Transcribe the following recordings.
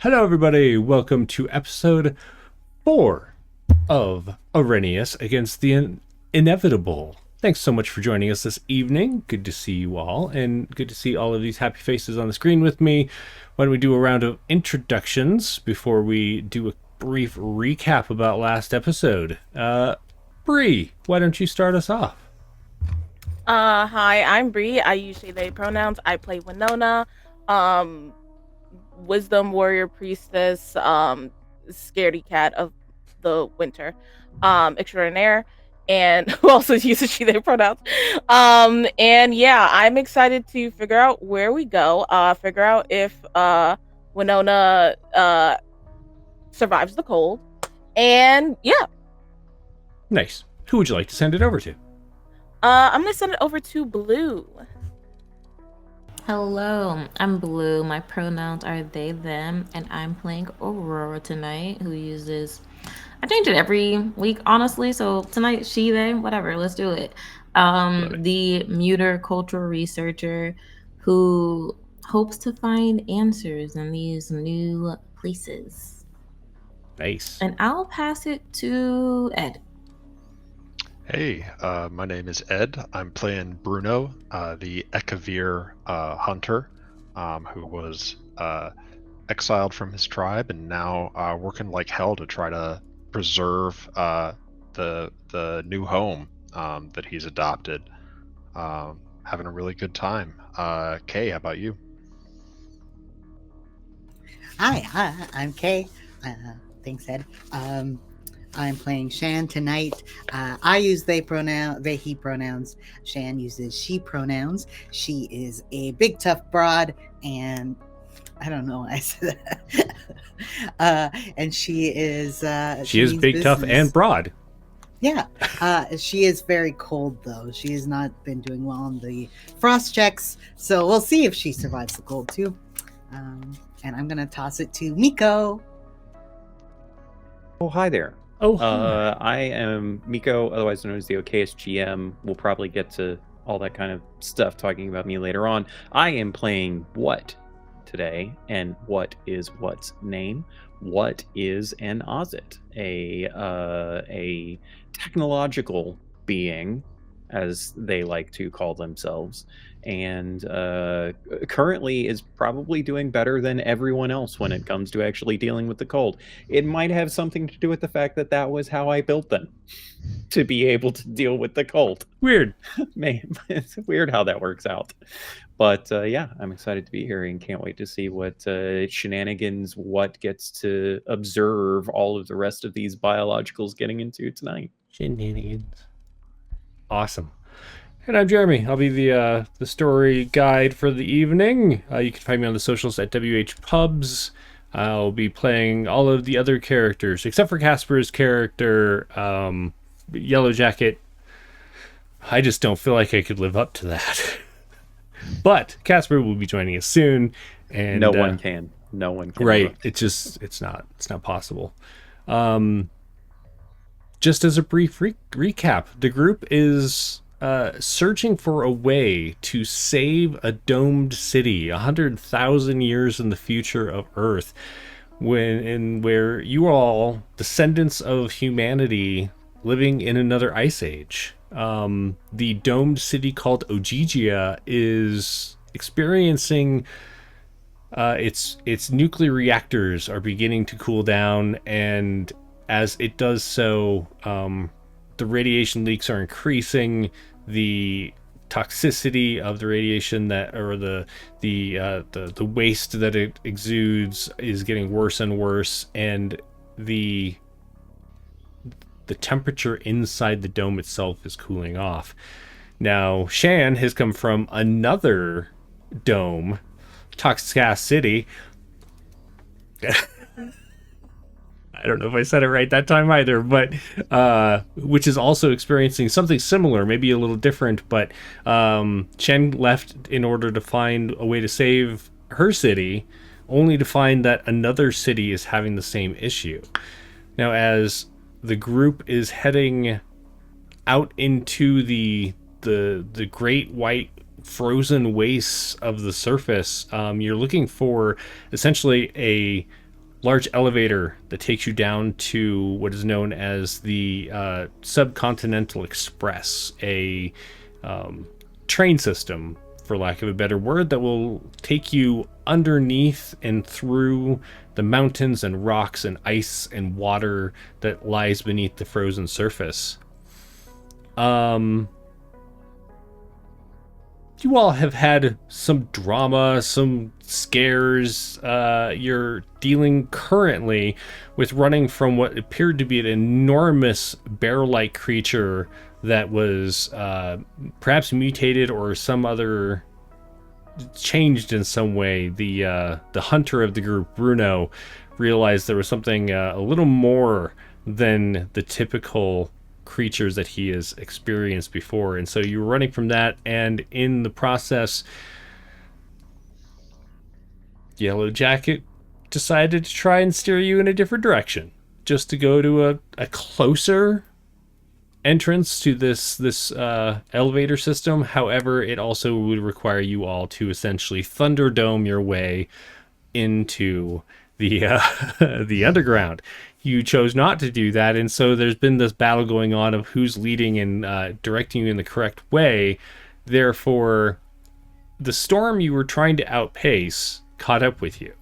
Hello, everybody. Welcome to episode 4 of Arrhenius against the inevitable. Thanks so much for joining us this evening. Good to see you all, and good to see all of these happy faces on the screen with me. Why don't we do a round of introductions before we do a brief recap about last episode? Brie, why don't you start us off? Hi, I'm Brie. I use she, they pronouns. I play Winona, wisdom warrior priestess, scaredy cat of the winter, extraordinaire, and who also uses she, they pronouns. And yeah, I'm excited to figure out where we go, figure out if, Winona, survives the cold, and yeah. Nice. Who would you like to send it over to? I'm gonna send it over to Bluu. Hello, I'm Blue. My pronouns are they, them, and I'm playing Aurora tonight, who uses. I change it every week, honestly. So tonight, she, they, whatever. Let's do it. The muter cultural researcher who hopes to find answers in these new places. Nice. And I'll pass it to Ed. Hey, my name is Ed. I'm playing Bruno, the Ekavir hunter, who was exiled from his tribe and now working like hell to try to preserve the new home that he's adopted. Having a really good time. Kay, how about you? Hi, I'm Kay. Thanks, Ed. I'm playing Shan tonight. I use they, he pronouns. Shan uses she pronouns. She is a big, tough broad, and I don't know why I said that. And she is... she is big, business. Tough, and broad. Yeah. She is very cold, though. She has not been doing well on the frost checks, so we'll see if she survives the cold, too. And I'm going to toss it to Miko. Oh, hi there. Oh, I am Miko, otherwise known as the OKS GM. We'll probably get to all that kind of stuff talking about me later on. I am playing What today, and what is What's name? What is an Ozit, a technological being, as they like to call themselves, and currently is probably doing better than everyone else when it comes to actually dealing with the cold. It might have something to do with the fact that that was how I built them, to be able to deal with the cold. Weird. Man, it's weird how that works out. But yeah, I'm excited to be here and can't wait to see what shenanigans What gets to observe all of the rest of these biologicals getting into tonight. Shenanigans. Awesome. And I'm Jeremy. I'll be the story guide for the evening. You can find me on the socials at WHPubs. I'll be playing all of the other characters, except for Casper's character, Yellow Jacket. I just don't feel like I could live up to that. But Casper will be joining us soon. And no one can. No one can. Right. It's not possible. Just as a brief recap, the group is searching for a way to save a domed city 100,000 years in the future of Earth, where you are all descendants of humanity living in another ice age. The domed city called Ogygia is experiencing its nuclear reactors are beginning to cool down, and as it does so, the radiation leaks are increasing. The toxicity of the radiation the waste that it exudes is getting worse and worse, and the temperature inside the dome itself is cooling off. Now, Shan has come from another dome, Toxicast City. I don't know if I said it right that time either, but which is also experiencing something similar, maybe a little different. But Shen left in order to find a way to save her city, only to find that another city is having the same issue. Now, as the group is heading out into the great white frozen wastes of the surface, you're looking for essentially large elevator that takes you down to what is known as the Subcontinental Express, a train system, for lack of a better word, that will take you underneath and through the mountains and rocks and ice and water that lies beneath the frozen surface. You all have had some drama, some scares. You're dealing currently with running from what appeared to be an enormous bear-like creature that was perhaps mutated or some other changed in some way. The hunter of the group, Bruno, realized there was something a little more than the typical creatures that he has experienced before, and so you were running from that, and in the process, Yellow Jacket decided to try and steer you in a different direction, just to go to a closer entrance to this elevator system. However, it also would require you all to essentially Thunderdome your way into the the underground. You chose not to do that, and so there's been this battle going on of who's leading and directing you in the correct way. Therefore, the storm you were trying to outpace caught up with you.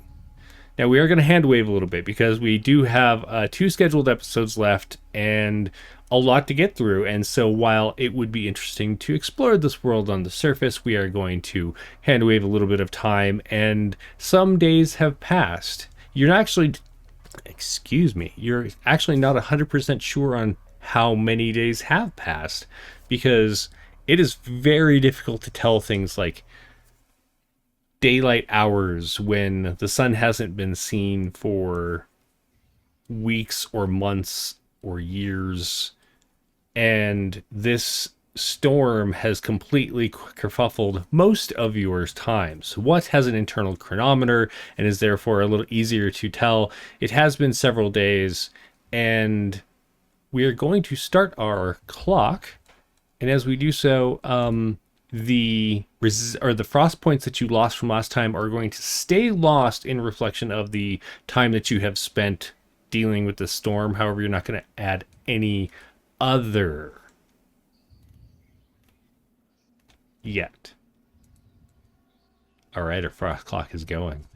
Now, we are going to hand wave a little bit because we do have 2 scheduled episodes left and a lot to get through. And so while it would be interesting to explore this world on the surface, we are going to hand wave a little bit of time, and some days have passed. You're actually not 100% sure on how many days have passed, because it is very difficult to tell things like daylight hours when the sun hasn't been seen for weeks or months or years. And this storm has completely kerfuffled most of your time. So what has an internal chronometer and is therefore a little easier to tell. It has been several days, and we are going to start our clock. And as we do so, the frost points that you lost from last time are going to stay lost in reflection of the time that you have spent dealing with the storm. However, you're not going to add any other yet. All right, our frost clock is going.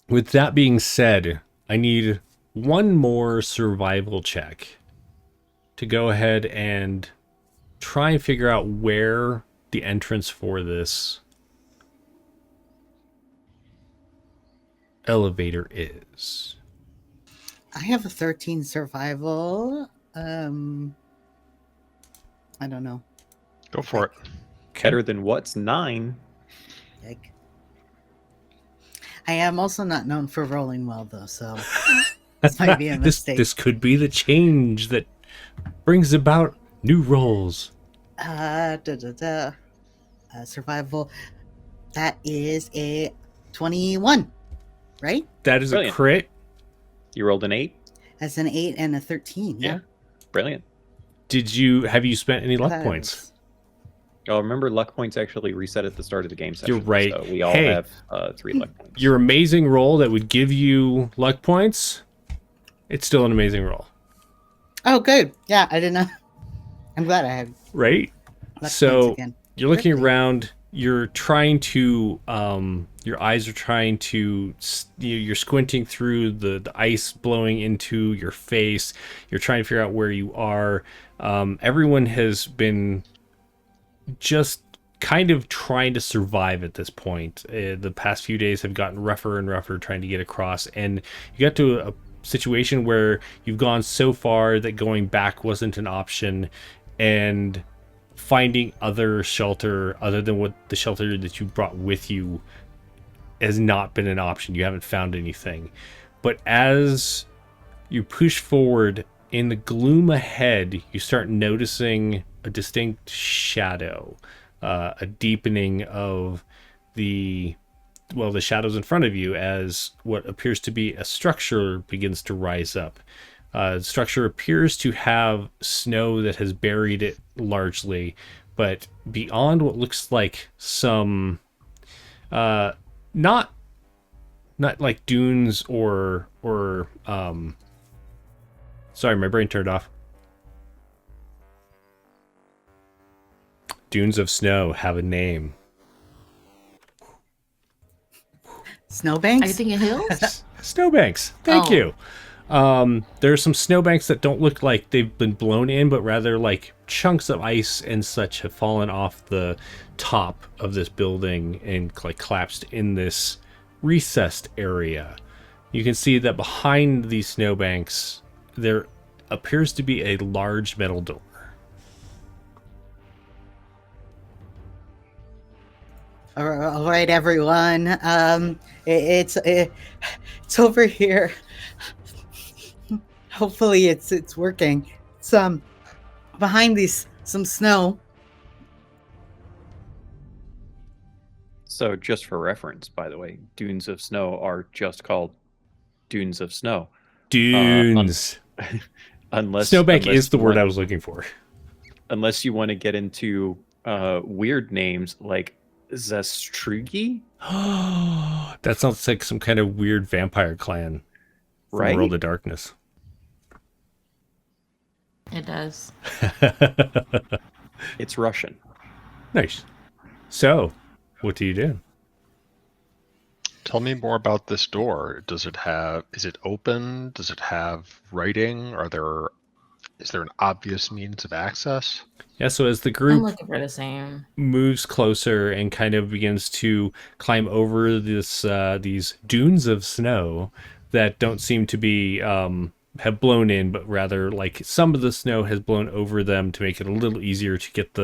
With that being said, I need one more survival check to go ahead and try and figure out where the entrance for this elevator is. I have a 13 survival. I don't know. Go for it. Better than what's 9? Like, I am also not known for rolling well, though, so this might be a mistake. This could be the change that brings about new rolls. Survival. That is a 21, right? That is Brilliant. a crit. You rolled an 8? That's an 8 and a 13. Yeah. Brilliant. Have you spent any luck points? Oh, remember, luck points actually reset at the start of the game session. You're right. So we all Hey, have 3 luck points. Your amazing roll that would give you luck points, it's still an amazing roll. Oh, good. Yeah, I didn't know. I'm glad I had Right? luck points So again. you're looking around, you're trying to, your eyes are trying to, you're squinting through the ice blowing into your face. You're trying to figure out where you are. Everyone has been just kind of trying to survive at this point. The past few days have gotten rougher and rougher trying to get across, and you got to a situation where you've gone so far that going back wasn't an option, and finding other shelter other than what the shelter that you brought with you has not been an option. You haven't found anything. But as you push forward in the gloom ahead, you start noticing a distinct shadow, a deepening of the shadows in front of you as what appears to be a structure begins to rise up. The structure appears to have snow that has buried it largely, but beyond what looks like some not not like dunes or sorry, my brain turned off. Dunes of snow have a name. Snowbanks? Are you thinking hills? Snowbanks. Thank Oh. you. There are some snowbanks that don't look like they've been blown in, but rather like chunks of ice and such have fallen off the top of this building and like collapsed in this recessed area. You can see that behind these snowbanks there appears to be a large metal door. All right, everyone. It's over here. Hopefully, it's working. It's behind some snow. So, just for reference, by the way, dunes of snow are just called dunes of snow. Dunes. Snowbank is the word I was looking for. Unless you want to get into weird names like Zestrugi. That sounds like some kind of weird vampire clan from Right? World of Darkness. It does. It's Russian. Nice. So, what do you do? Tell me more about this door. Is it open? Does it have writing? Is there an obvious means of access? Yeah, so as the I'm group looking for the same. moves closer and kind of begins to climb over these dunes of snow that don't seem to be have blown in, but rather like some of the snow has blown over them to make it a little easier to get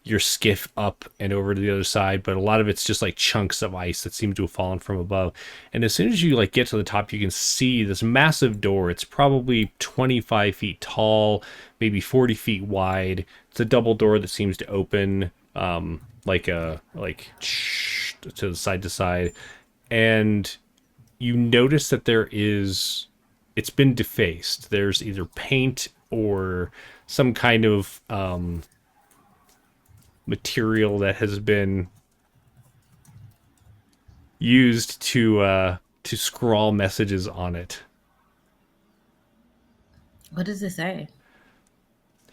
your skiff up and over to the other side, but a lot of it's just like chunks of ice that seem to have fallen from above. And as soon as you like get to the top, you can see this massive door. It's probably 25 feet tall, maybe 40 feet wide. It's a double door that seems to open to the side to side, and you notice that it's been defaced. There's either paint or some kind of material that has been used to scrawl messages on it. What does it say?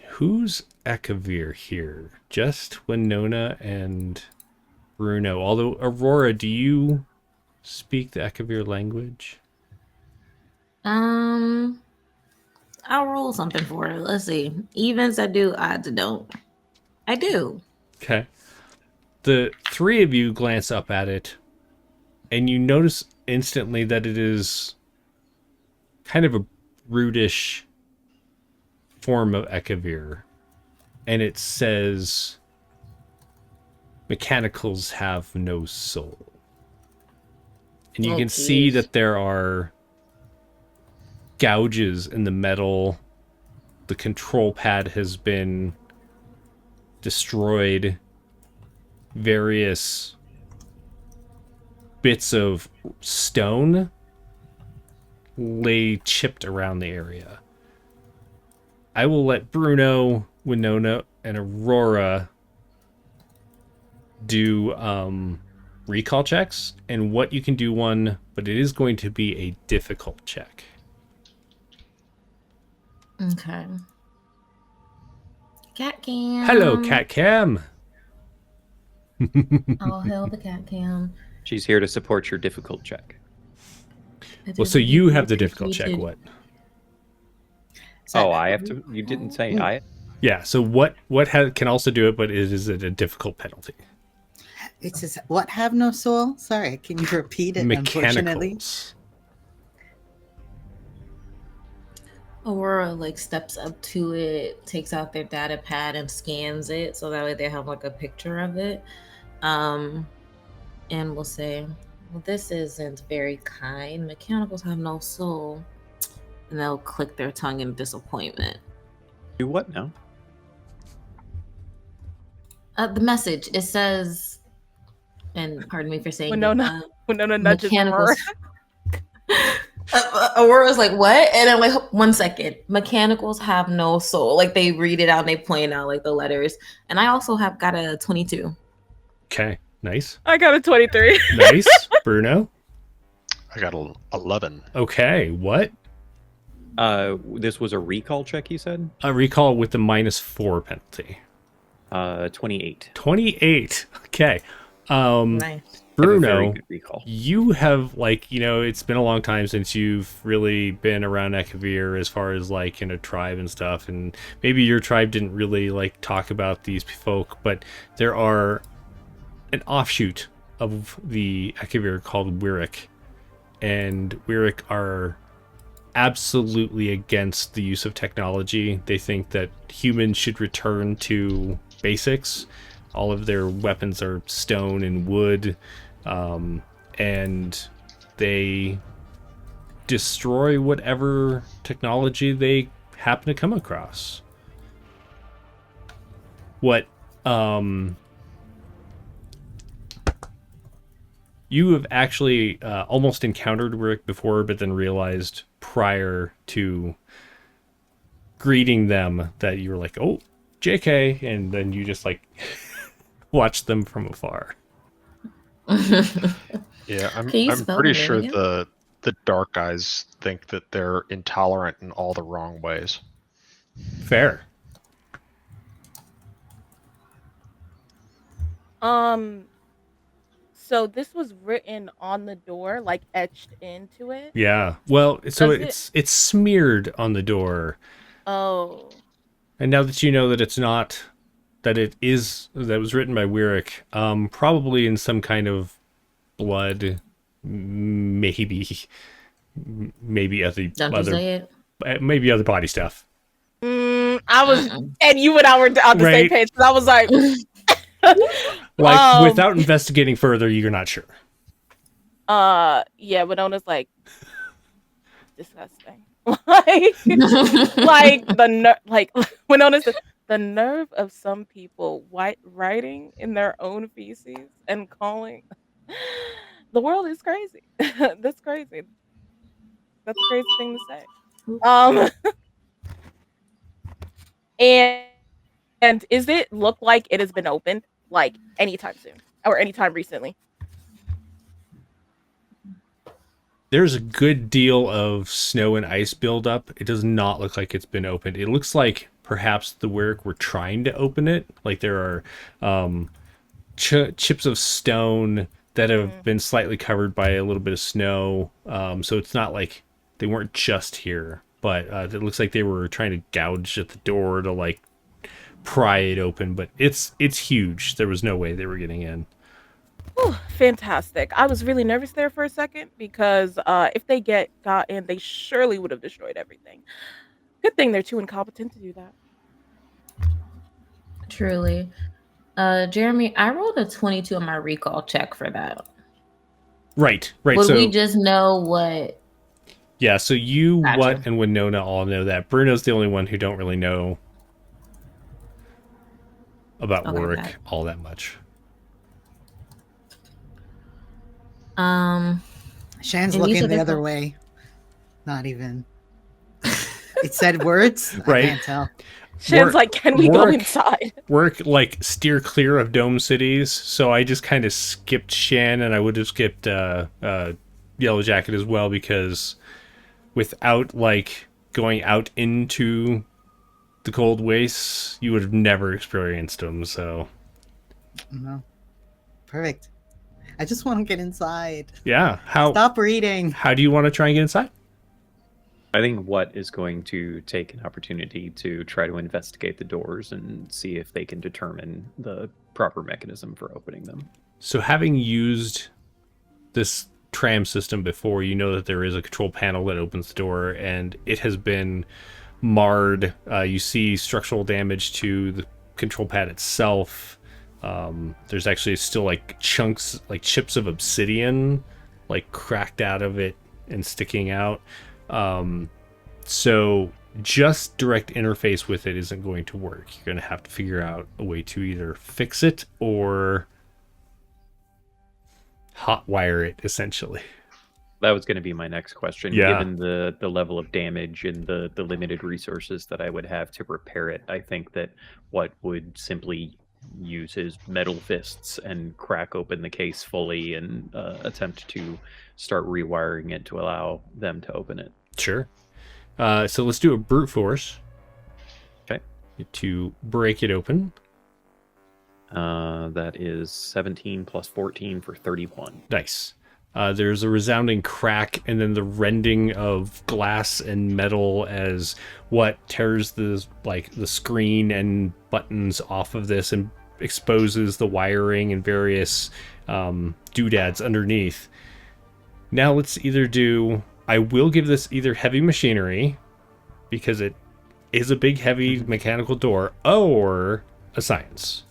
Who's Ekavir here? Just Winona and Bruno. Although, Aurora, do you speak the Ekavir language? I'll roll something for it. Let's see. Evens I do, odds I don't. I do. Okay. The three of you glance up at it, and you notice instantly that it is kind of a brutish form of Ekavir. And it says, mechanicals have no soul. And you can see that there are gouges in the metal. The control pad has been destroyed. Various bits of stone lay chipped around the area. I will let Bruno, Winona, and Aurora do recall checks, and what you can do one, but it is going to be a difficult check. Okay. Cat cam. Hello, Cat Cam. All hail the cat cam. She's here to support your difficult check. Well, so you have the difficult check. What? Oh, I have to. You didn't say I. Yeah. So what can also do it, but it is a difficult penalty. It says, what have no soul? Sorry, can you repeat it? Unfortunately. Mechanicals. Aurora like steps up to it, takes out their data pad and scans it, so that way they have like a picture of it. And we'll say, well, this isn't very kind. Mechanicals have no soul. And they'll click their tongue in disappointment. Do what now? The message, it says, and pardon me for saying Winona nudges mechanicals. Aurora. Aurora's like, what? And I'm like, 1 second. Mechanicals have no soul. Like they read it out and they point out like the letters. And I also have got a 22. Okay. Nice. I got a 23. Nice. Bruno. I got 11. Okay, what? This was a recall check, you said? A recall with the -4 penalty. 28. 28. Okay. Nice. I have a very Bruno, good recall. you have, like, it's been a long time since you've really been around Ekavir as far as, like, in a tribe and stuff, and maybe your tribe didn't really, like, talk about these folk, but there are an offshoot of the Ekavir called Wirik, and Wirik are absolutely against the use of technology. They think that humans should return to basics. All of their weapons are stone and wood, and they destroy whatever technology they happen to come across. What you have actually almost encountered Rick before, but then realized prior to greeting them that you were like, oh, JK, and then you just like watch them from afar. Yeah, I'm Can you spell pretty the name sure again? the dark guys think that they're intolerant in all the wrong ways. Fair. So this was written on the door, like etched into it. Yeah. Well, so Does it's smeared on the door. Oh. And now that you know that it's not, that was written by Wirik, probably in some kind of blood, maybe other Don't you say it? maybe other body stuff. I was, Mm-mm. and you and I were on the same Right. page. 'Cause I was like, Like, without investigating further, you're not sure. yeah, Winona's like disgusting. like Winona's the nerve of some people writing in their own feces and calling the world is crazy. That's crazy. That's a crazy thing to say. And is it look like it has been opened like anytime soon or anytime recently? There's a good deal of snow and ice buildup. It does not look like it's been opened. It looks like perhaps the Wirik were trying to open it. Like there are chips of stone that have been slightly covered by a little bit of snow. So it's not like they weren't just here, but it looks like they were trying to gouge at the door to like pry it open. But it's huge. There was no way they were getting in. Whew, fantastic. I was really nervous there for a second because if they got in, they surely would have destroyed everything. Good thing they're too incompetent to do that. Truly. Jeremy, I rolled a 22 on my recall check for that. Right. Would So we just know what? yeah, so you, Gotcha. What, and Winona all know that. Bruno's the only one who don't really know about Okay, Warwick got it. all that much. Shan's And you looking said the it's other a- way. Not even. It said words. Right. I can't tell. Shan's like, can we go Warwick- inside? Warwick, like, steer clear of dome cities, so I just kind of skipped Shan, and I would have skipped Yellow Jacket as well, because without, like, going out into the cold wastes, you would have never experienced them, so... No. Perfect. I just want to get inside. Yeah, Stop reading. how do you want to try and get inside? I think What is going to take an opportunity to try to investigate the doors and see if they can determine the proper mechanism for opening them. So having used this tram system before, you know that there is a control panel that opens the door, and it has been marred. You see structural damage to the control pad itself. There's actually still like chunks, like chips of obsidian, like cracked out of it and sticking out. So just direct interface with it isn't going to work. You're going to have to figure out a way to either fix it or hotwire it, essentially. That was going to be my next question. Yeah. Given the level of damage and the limited resources that I would have to repair it, I think that What would simply use his metal fists and crack open the case fully and attempt to start rewiring it to allow them to open it. Sure. So let's do a brute force. Okay. To break it open. That is 17 plus 14 for 31. Nice. There's a resounding crack and then the rending of glass and metal as what tears the screen and buttons off of this and exposes the wiring and various doodads underneath. Now let's I will give this either heavy machinery, because it is a big heavy mechanical door, or a science.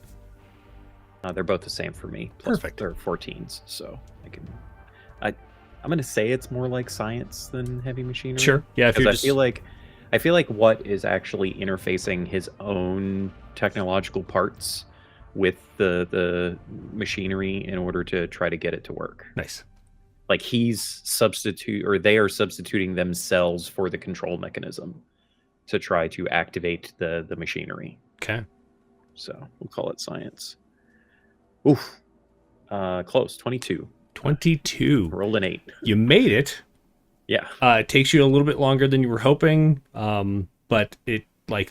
They're both the same for me. Plus Perfect. They're 14s, so I'm going to say it's more like science than heavy machinery. Sure. Yeah. If I feel like what is actually interfacing his own technological parts with the machinery in order to try to get it to work. Nice. Like they are substituting themselves for the control mechanism to try to activate the machinery. Okay. So we'll call it science. Oof. Close. 22. 22. Rolled an 8. You made it. Yeah. It takes you a little bit longer than you were hoping, but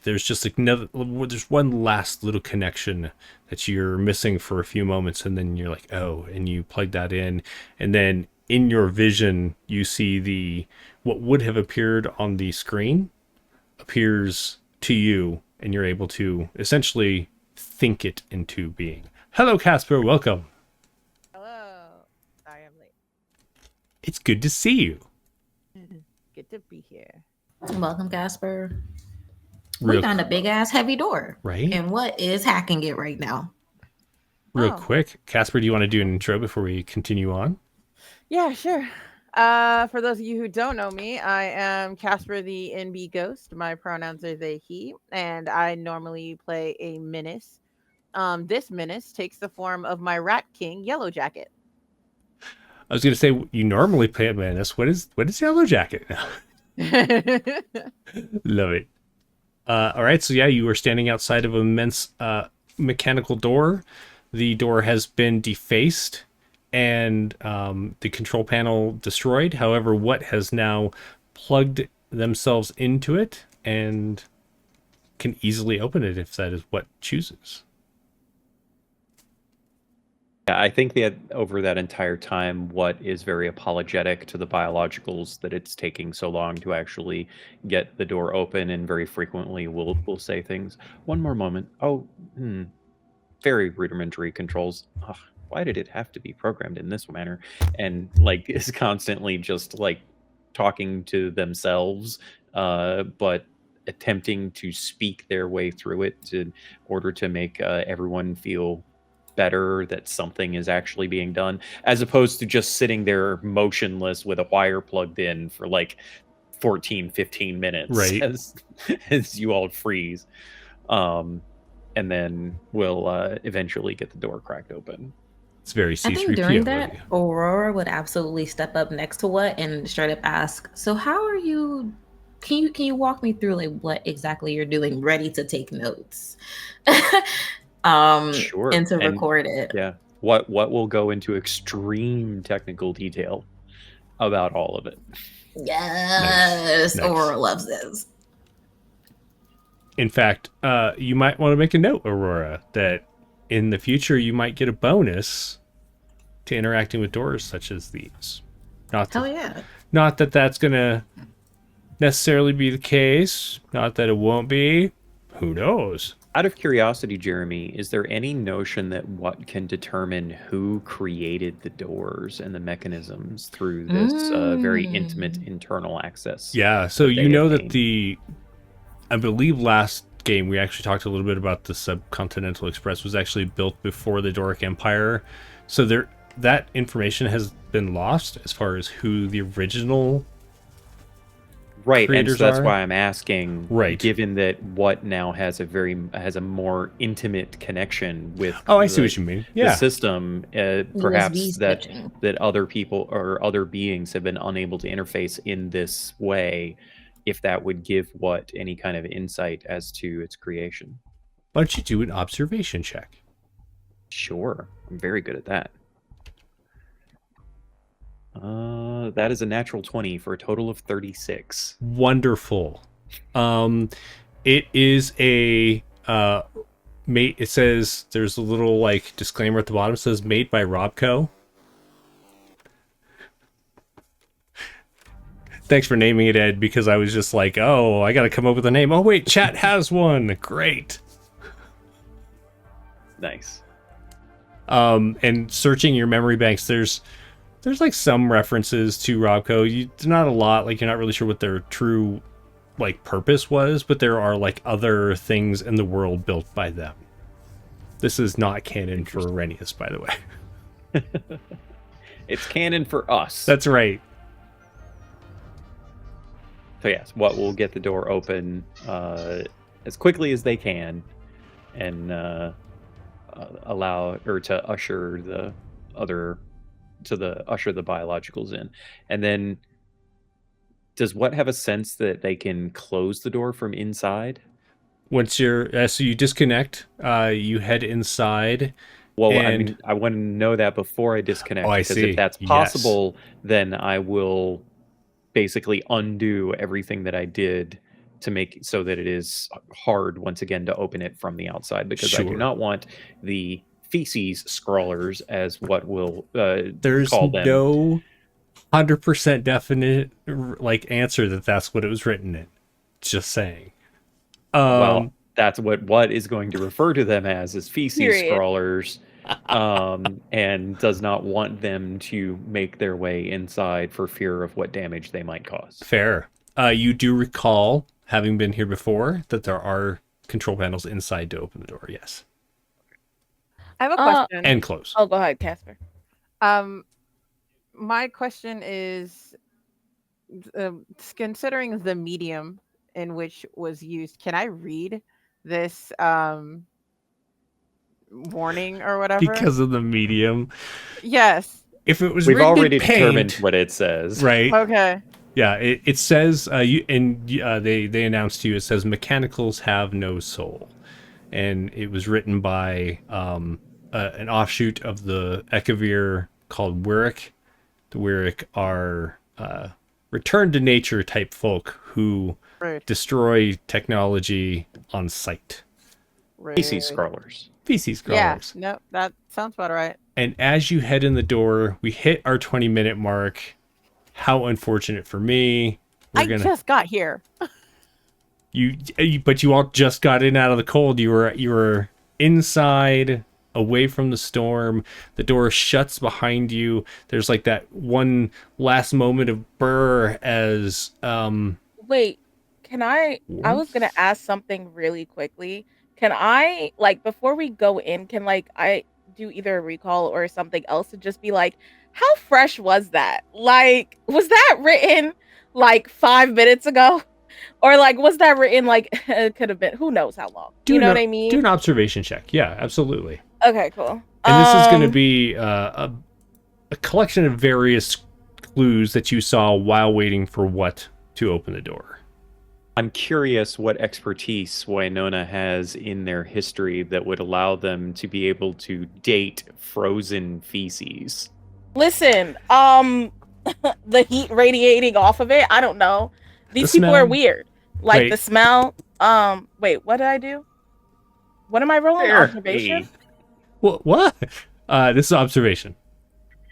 there's just there's one last little connection that you're missing for a few moments, and then you're like, oh, and you plug that in, and then in your vision you see what would have appeared on the screen appears to you, and you're able to essentially think it into being. Hello, Casper. Welcome. Sorry, I'm late. It's good to see you. Good to be here. Welcome, Casper. Real We found a big ass heavy door. Right? And what is hacking it right now? Real Oh. quick, Casper, do you want to do an intro before we continue on? Yeah, sure. For those of you who don't know me, I am Casper the NB Ghost. My pronouns are they, he, and I normally play a menace. This menace takes the form of my Rat King, Yellow Jacket. I was going to say, you normally play a menace. What is Yellow Jacket? Love it. All right, so yeah, you are standing outside of an immense mechanical door. The door has been defaced and the control panel destroyed. However, what has now plugged themselves into it and can easily open it if that is what chooses. Yeah, I think that over that entire time, what is very apologetic to the biologicals that it's taking so long to actually get the door open, and very frequently will say things. One more moment. Oh, very rudimentary controls. Ugh, why did it have to be programmed in this manner? And is constantly just talking to themselves, but attempting to speak their way through it in order to make everyone feel better that something is actually being done, as opposed to just sitting there motionless with a wire plugged in for 14-15 minutes, right, as you all freeze, and then we'll eventually get the door cracked open. It's very C3PO. I think during that, Aurora would absolutely step up next to what and straight up ask, so how are you, can you walk me through what exactly you're doing, ready to take notes? Sure. And to record it. Yeah. What will go into extreme technical detail about all of it. Yes. Nice. Aurora loves this. In fact, you might want to make a note, Aurora, that in the future you might get a bonus to interacting with doors such as these. Hell yeah. Not that that's going to necessarily be the case. Not that it won't be. Who knows? Out of curiosity, Jeremy, is there any notion that what can determine who created the doors and the mechanisms through this very intimate internal access? Yeah, so you know that I believe last game we actually talked a little bit about the Subcontinental Express was actually built before the Doric Empire. So that information has been lost as far as who the original and so that's why I'm asking. Right. Given that what now has a more intimate connection with. Oh, I see what you mean. Yeah. The system, perhaps that other people or other beings have been unable to interface in this way. If that would give what any kind of insight as to its creation. Why don't you do an observation check? Sure. I'm very good at that. That is a natural 20 for a total of 36. Wonderful. It is a made. It says there's a little like disclaimer at the bottom. It says made by Robco. Thanks for naming it, Ed, because I was just like, oh, I got to come up with a name. Oh wait, chat has one. Great. Nice. And searching your memory banks, there's like some references to Robco. Not a lot. Like you're not really sure what their true like purpose was, but there are like other things in the world built by them. This is not canon for Arrhenius, by the way. It's canon for us. That's right. So yes, what will get the door open as quickly as they can, and allow or to usher the biologicals in, and then does what have a sense that they can close the door from inside? Once you're so you disconnect, you head inside. Well, and... I mean, I want to know that before I disconnect. Oh, I because see. If that's possible, then I will basically undo everything that I did to make so that it is hard once again to open it from the outside, because I do not want the feces scrawlers, as what we'll there's call them. No 100% definite like answer that's what it was written in. Just saying. Well, that's what is going to refer to them as feces scrawlers, and does not want them to make their way inside for fear of what damage they might cause. Fair. You do recall, having been here before, that there are control panels inside to open the door. Yes. I have a question. And close. Oh, go ahead, Casper. My question is, considering the medium in which was used, can I read this warning or whatever? Because of the medium. Yes. If it was We've written already in paint, determined what it says. Right. Okay. Yeah, it says they announced to you, it says mechanicals have no soul. And it was written by an offshoot of the Ekavir called Wirrick. The Wirrick are return to nature type folk who destroy technology on sight. Feces scrawlers. Feces scrawlers. Yeah, no, that sounds about right. And as you head in the door, we hit our 20-minute mark. How unfortunate for me. I just got here. But you all just got in out of the cold. You were inside, away from the storm. The door shuts behind you. There's like that one last moment of burr as Wait, can I was gonna ask something really quickly. Can I, like, before we go in, can like I do either a recall or something else to just be like, how fresh was that? Like, was that written like 5 minutes ago? Or like, was that written like it could have been, who knows how long? You know what I mean? Do an observation check. Yeah, absolutely. Okay, cool. And this is going to be a collection of various clues that you saw while waiting for what to open the door. I'm curious what expertise Wainona has in their history that would allow them to be able to date frozen feces. Listen, the heat radiating off of it, I don't know. These people are weird. Like the smell. Wait, what did I do? What am I rolling? Observation? What? This is observation.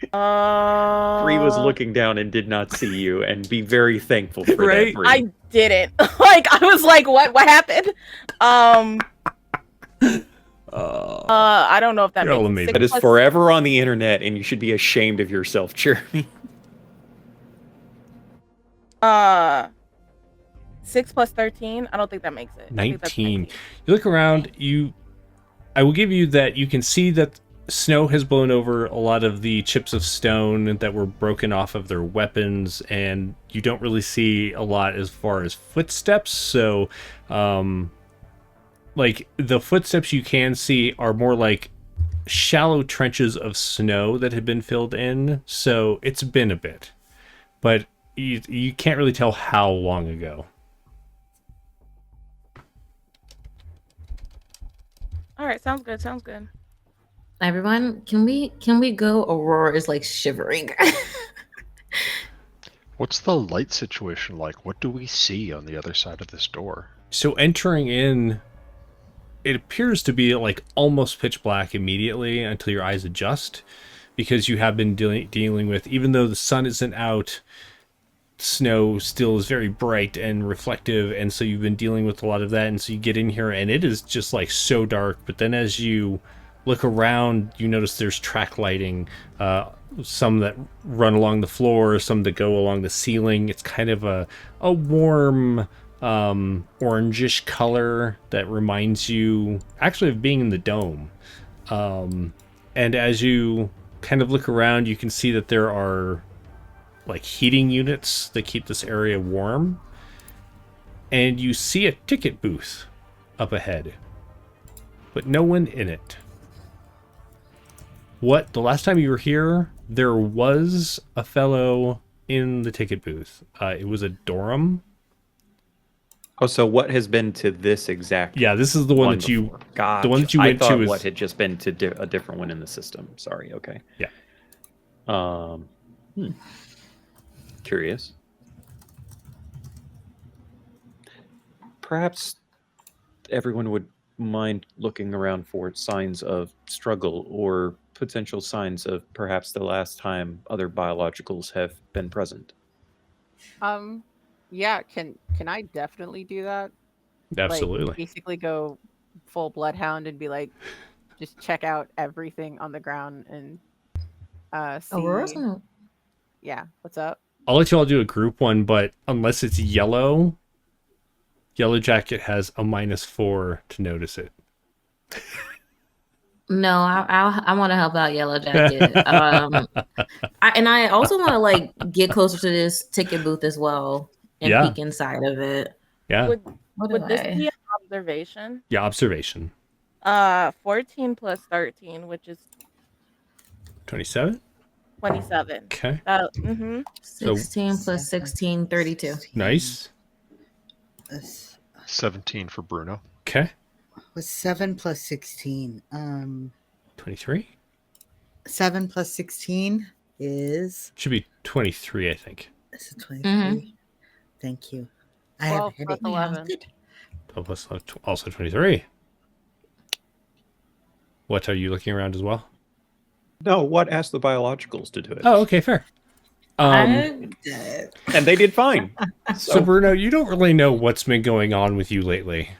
3 was looking down and did not see you, and be very thankful for that. 3. I didn't. Like, I was like, what happened? I don't know if that makes sense. That is forever on the internet, and you should be ashamed of yourself, Jeremy. 6 plus 13. I don't think that makes it. 19. You look around. I will give you that you can see that snow has blown over a lot of the chips of stone that were broken off of their weapons, and you don't really see a lot as far as footsteps. So, like the footsteps you can see are more like shallow trenches of snow that had been filled in. So it's been a bit, but you can't really tell how long ago. All right, sounds good. Everyone, can we go? Aurora is like shivering. What's the light situation like? What do we see on the other side of this door? So entering in, it appears to be like almost pitch black immediately until your eyes adjust, because you have been dealing with, even though the sun isn't out, snow still is very bright and reflective, and so you've been dealing with a lot of that, and so you get in here and it is just like so dark. But then as you look around, you notice there's track lighting, some that run along the floor, some that go along the ceiling. It's kind of a warm orangish color that reminds you actually of being in the dome. And as you kind of look around, you can see that there are like heating units that keep this area warm, and you see a ticket booth up ahead, but no one in it. The last time you were here, there was a fellow in the ticket booth. It was a Dorum. Oh, so what has been to this exact? Yeah, this is the one that before? Gotcha. the one that you went I thought to. What had just been to a different one in the system. Sorry. Okay. Yeah. Curious. Perhaps everyone would mind looking around for signs of struggle or potential signs of perhaps the last time other biologicals have been present. Yeah, can I definitely do that? Absolutely. Like, basically go full bloodhound and be like, just check out everything on the ground and see. Aurora's gonna... Yeah, what's up? I'll let you all do a group one, but unless it's Yellow Jacket has a -4 to notice it. No, I want to help out Yellow Jacket. I also want to like get closer to this ticket booth as well and peek inside of it. Yeah. Would this be an observation? Yeah, observation. 14 plus 13, which is 27? 27. Okay. 16 plus 16, 32. Nice. 17 for Bruno. Okay. Was 7 plus 16. 23? 7 plus 16 is... Should be 23, I think. Is it 23? Thank you. I have 12 plus 11. 12 plus also 23. What, are you looking around as well? No, what asked the biologicals to do it? Oh, okay, fair. I'm And they did fine. So Bruno, you don't really know what's been going on with you lately.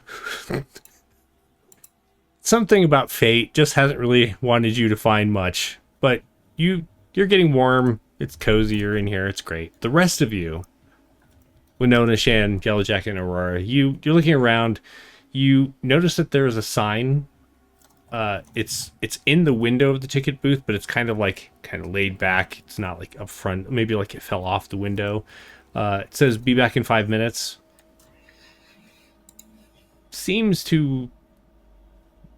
Something about fate just hasn't really wanted you to find much, but you're getting warm. It's cozier in here. It's great. The rest of you, Winona, Shan, Yellow Jacket, and Aurora, you're looking around. You notice that there is a sign. It's in the window of the ticket booth, but it's kind of laid back. It's not like up front. Maybe like it fell off the window. It says, "Be back in 5 minutes." Seems to...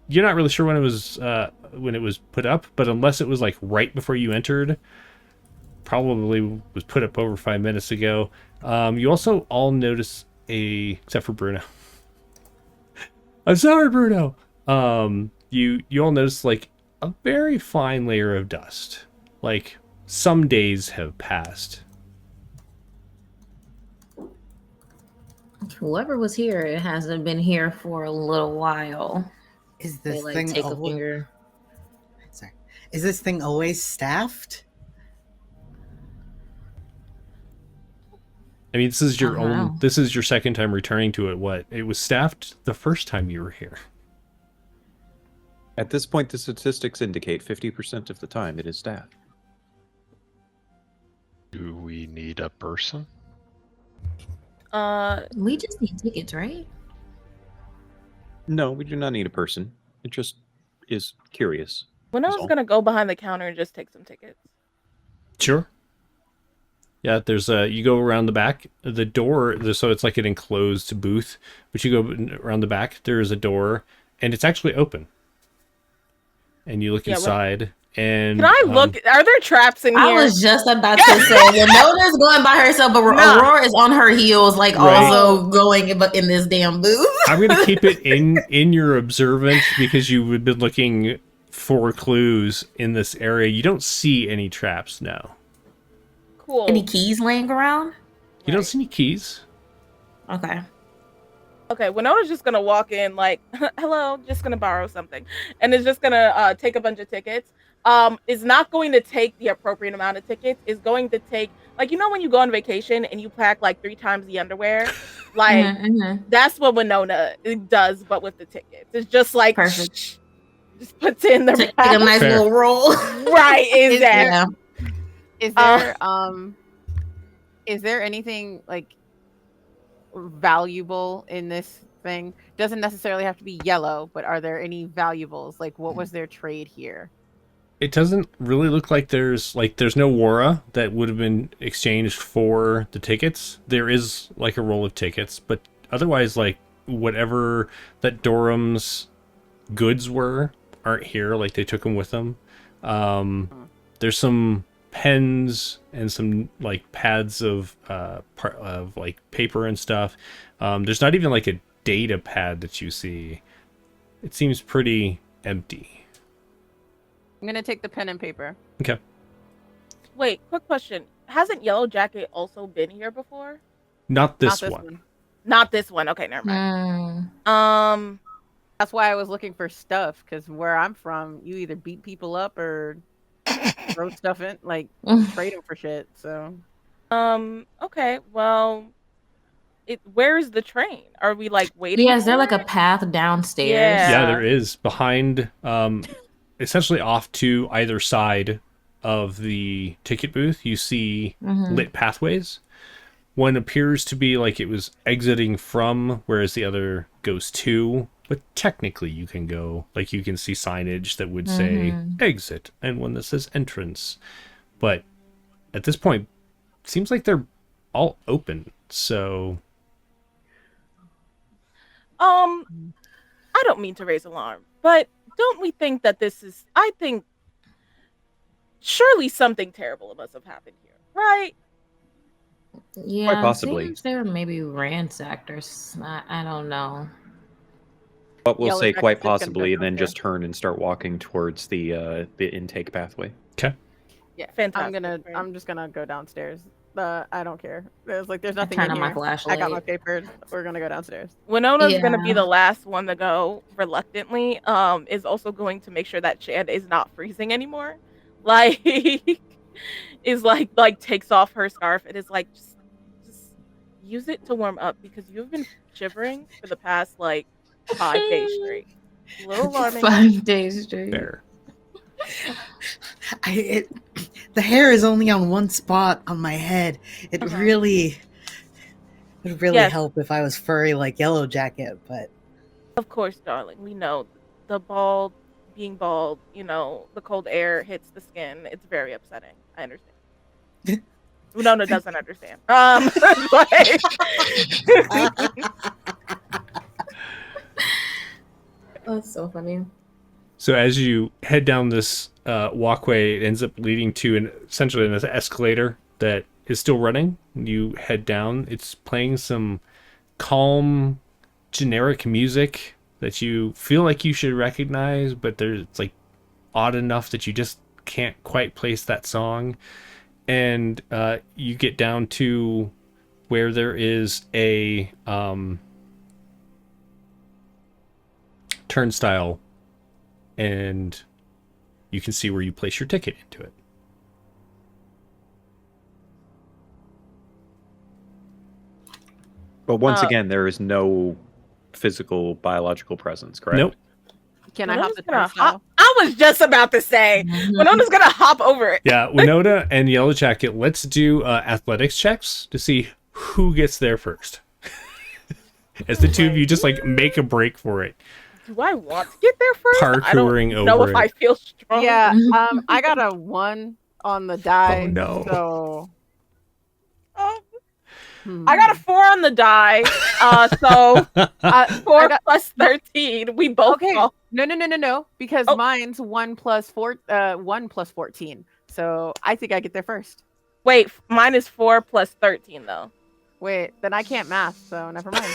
You're not really sure when it was put up, but unless it was like right before you entered, probably was put up over 5 minutes ago. You also all notice except for Bruno. I'm sorry, Bruno. You all notice like a very fine layer of dust. Like some days have passed. Whoever was here, it hasn't been here for a little while. Is this They, like, thing take a finger. Sorry. Is this thing always staffed? I mean, this is your Oh, wow. this is your second time returning to it. What? It was staffed the first time you were here. At this point, the statistics indicate 50% of the time it is staffed. Do we need a person? We just need tickets, right? No, we do not need a person. It just is curious. When I was all. gonna go behind the counter and just take some tickets. Sure. Yeah, there's you go around the back, the door, so it's like an enclosed booth, but you go around the back, there is a door, and it's actually open. And you look inside, and... Can I look? Are there traps in here? I was just about to say, Winona's going by herself, but Aurora is on her heels, like also going in this damn booth. I'm going to keep it in your observance because you've been looking 4 clues in this area. You don't see any traps, no. Cool. Any keys laying around? You don't see any keys. Okay. Okay, Winona's just gonna walk in like, hello, just gonna borrow something. And is just gonna take a bunch of tickets. Is not going to take the appropriate amount of tickets, is going to take, like, you know when you go on vacation and you pack like 3 times the underwear? Like, that's what Winona does, but with the tickets. It's just like, Perfect. just puts in the Take a nice Fair. little roll. right, exactly. Yeah. Is there anything like valuable in this thing? Doesn't necessarily have to be yellow, but are there any valuables? Like, what was their trade here? It doesn't really look like there's no Wara that would have been exchanged for the tickets. There is like a roll of tickets, but otherwise, like, whatever that Durham's goods aren't here. Like, they took them with them. There's some pens and some like pads of like paper and stuff. There's not even like a data pad that you see. It seems pretty empty. I'm gonna take the pen and paper. Okay. Wait, quick question. Hasn't Yellow Jacket also been here before? Not this Not one. Not this one. Okay, never mind. That's why I was looking for stuff, because where I'm from, you either beat people up or throw stuff in, like trade them for shit. So, okay, well, where's the train? Are we like waiting? Yeah, is there for like a it? path downstairs? Yeah, there is behind, essentially off to either side of the ticket booth. You see lit pathways. One appears to be like it was exiting from, whereas the other goes to. But technically, you can go, like, you can see signage that would say exit and one that says entrance. But at this point, it seems like they're all open. So, I don't mean to raise alarm, but don't we think that I think surely something terrible must have happened here, right? Yeah, Quite possibly. seems they were maybe ransacked or I don't know. But we'll Yellow say Jacket's quite just gonna go possibly, and then downstairs. just turn and start walking towards the intake pathway. okay. yeah, Fantastic. I'm just gonna go downstairs. I don't care. There's nothing Turn in on my here. flashlight. I got my papers. We're gonna go downstairs. Winona's gonna be Yeah. the last one to go reluctantly. Is also going to make sure that Shan is not freezing anymore. Like, is like takes off her scarf and is like, just use it to warm up because you've been shivering for the past like 5 days straight. A little alarming. 5 days straight. Fair. The hair is only on one spot on my head. It really would really Yes. help if I was furry like Yellow Jacket, but Of course, darling. We know being bald, the cold air hits the skin. It's very upsetting. I understand. Winona doesn't understand. That's so funny. So as you head down this walkway, it ends up leading to essentially an escalator that is still running. You head down. It's playing some calm, generic music that you feel like you should recognize, but it's like odd enough that you just can't quite place that song. And you get down to where there is a turnstile, and you can see where you place your ticket into it. But once again, there is no physical biological presence, correct? Nope. Can I hop Winona's the gonna turnstile? hop. I was just about to say, Winona's gonna hop over it. Yeah, Winona and Yellow Jacket, let's do athletics checks to see who gets there first. As the two of you just like make a break for it. Do I want to get there first? I Parkouring don't know over if it. I feel strong. Yeah, I got a 1 on the die. Oh, no. So I got a 4 on the die. So 4 plus 13. We both okay. fall. No, because Oh. mine's 1 plus 14. So I think I get there first. Wait, mine is 4 plus 13 though. Wait, then I can't math, so never mind.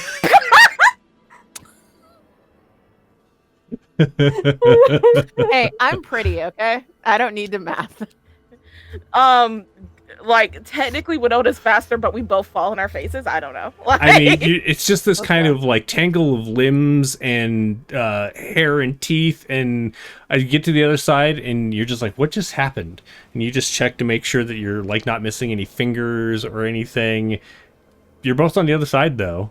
Hey, I'm pretty, okay? I don't need the math. Like technically Winona's faster, but we both fall in our faces. I don't know. Like, I mean, it's just this kind Okay. of like tangle of limbs and hair and teeth, and I get to the other side, and you're just like, "What just happened?" And you just check to make sure that you're like not missing any fingers or anything. You're both on the other side, though.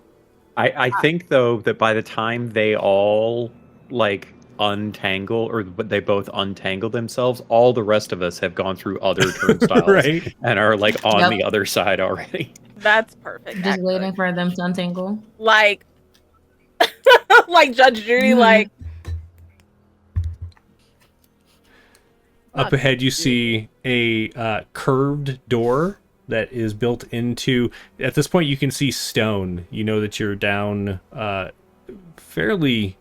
I think though that by the time they all like untangle or they both untangle themselves, all the rest of us have gone through other turnstiles Right. and are like on Yep. the other side already. that's perfect. Just actually. waiting for them to untangle. Like, like Judge Judy. Mhm. Like, Up ahead, you see a curved door that is built into. At this point, you can see stone. You know that you're down fairly,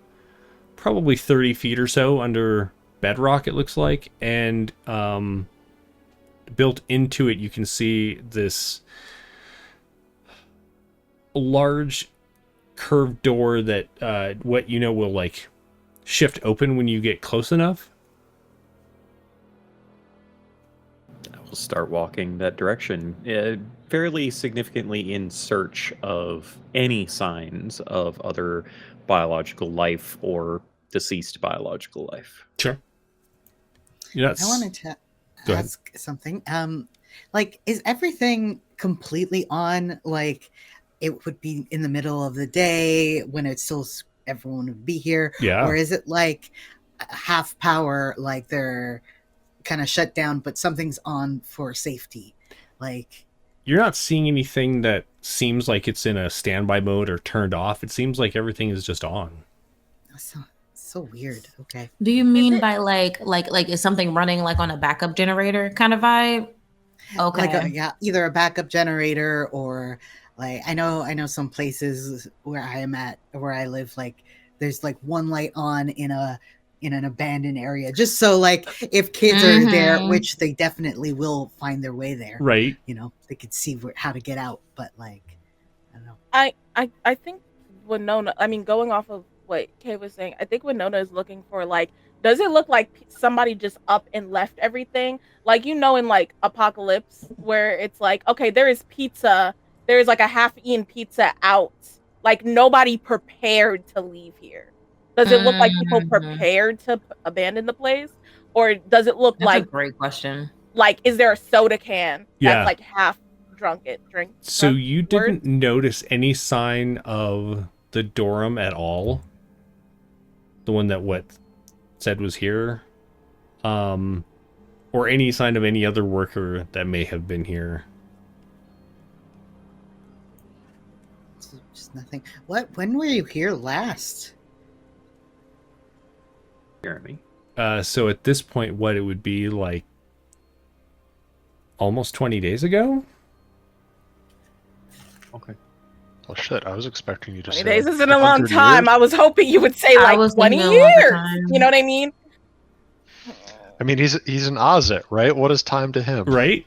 probably 30 feet or so under bedrock, it looks like. And built into it, you can see this large curved door that what you know will like shift open when you get close enough. I will start walking that direction, fairly significantly in search of any signs of other biological life or deceased biological life. Sure. You know, I wanted to Go ahead. ask something. Like, is everything completely on? Like, it would be in the middle of the day when it's still everyone would be here, Yeah. or is it like half power? Like they're kind of shut down, but something's on for safety. Like, You're not seeing anything that seems like it's in a standby mode or turned off. It seems like everything is just on. so weird. Okay. Do you mean it- by like is something running like on a backup generator kind of vibe? Okay. Like yeah, either a backup generator or like I know some places where I live, like there's like one light on in an abandoned area, just so like if kids are there, Mhm. which they definitely will find their way there, Right. you know, they could see how to get out. But like, I don't know. I think Winona. I mean, going off of what Kay was saying, I think Winona is looking for like, does it look like somebody just up and left everything? Like, you know, in like Apocalypse, where it's like, okay, there is pizza, there is like a half-eaten pizza out. Like nobody prepared to leave here. Does it look like people Mhm. prepared to abandon the place, or does it look That's like a great question. is there a soda can Yeah. that's like half drunk? So you words? didn't notice any sign of the Durham at all? The one that what said was here? Or any sign of any other worker that may have been here? Just nothing. When were you here last? Jeremy. So at this point, what it would be like almost 20 days ago? Okay. Oh shit! I was expecting you to 20 say days like isn't a long 100 time. years. I was hoping you would say I like was 20 thinking a longer years. time. You know what I mean? I mean, he's an Ozit, right? What is time to him? Right?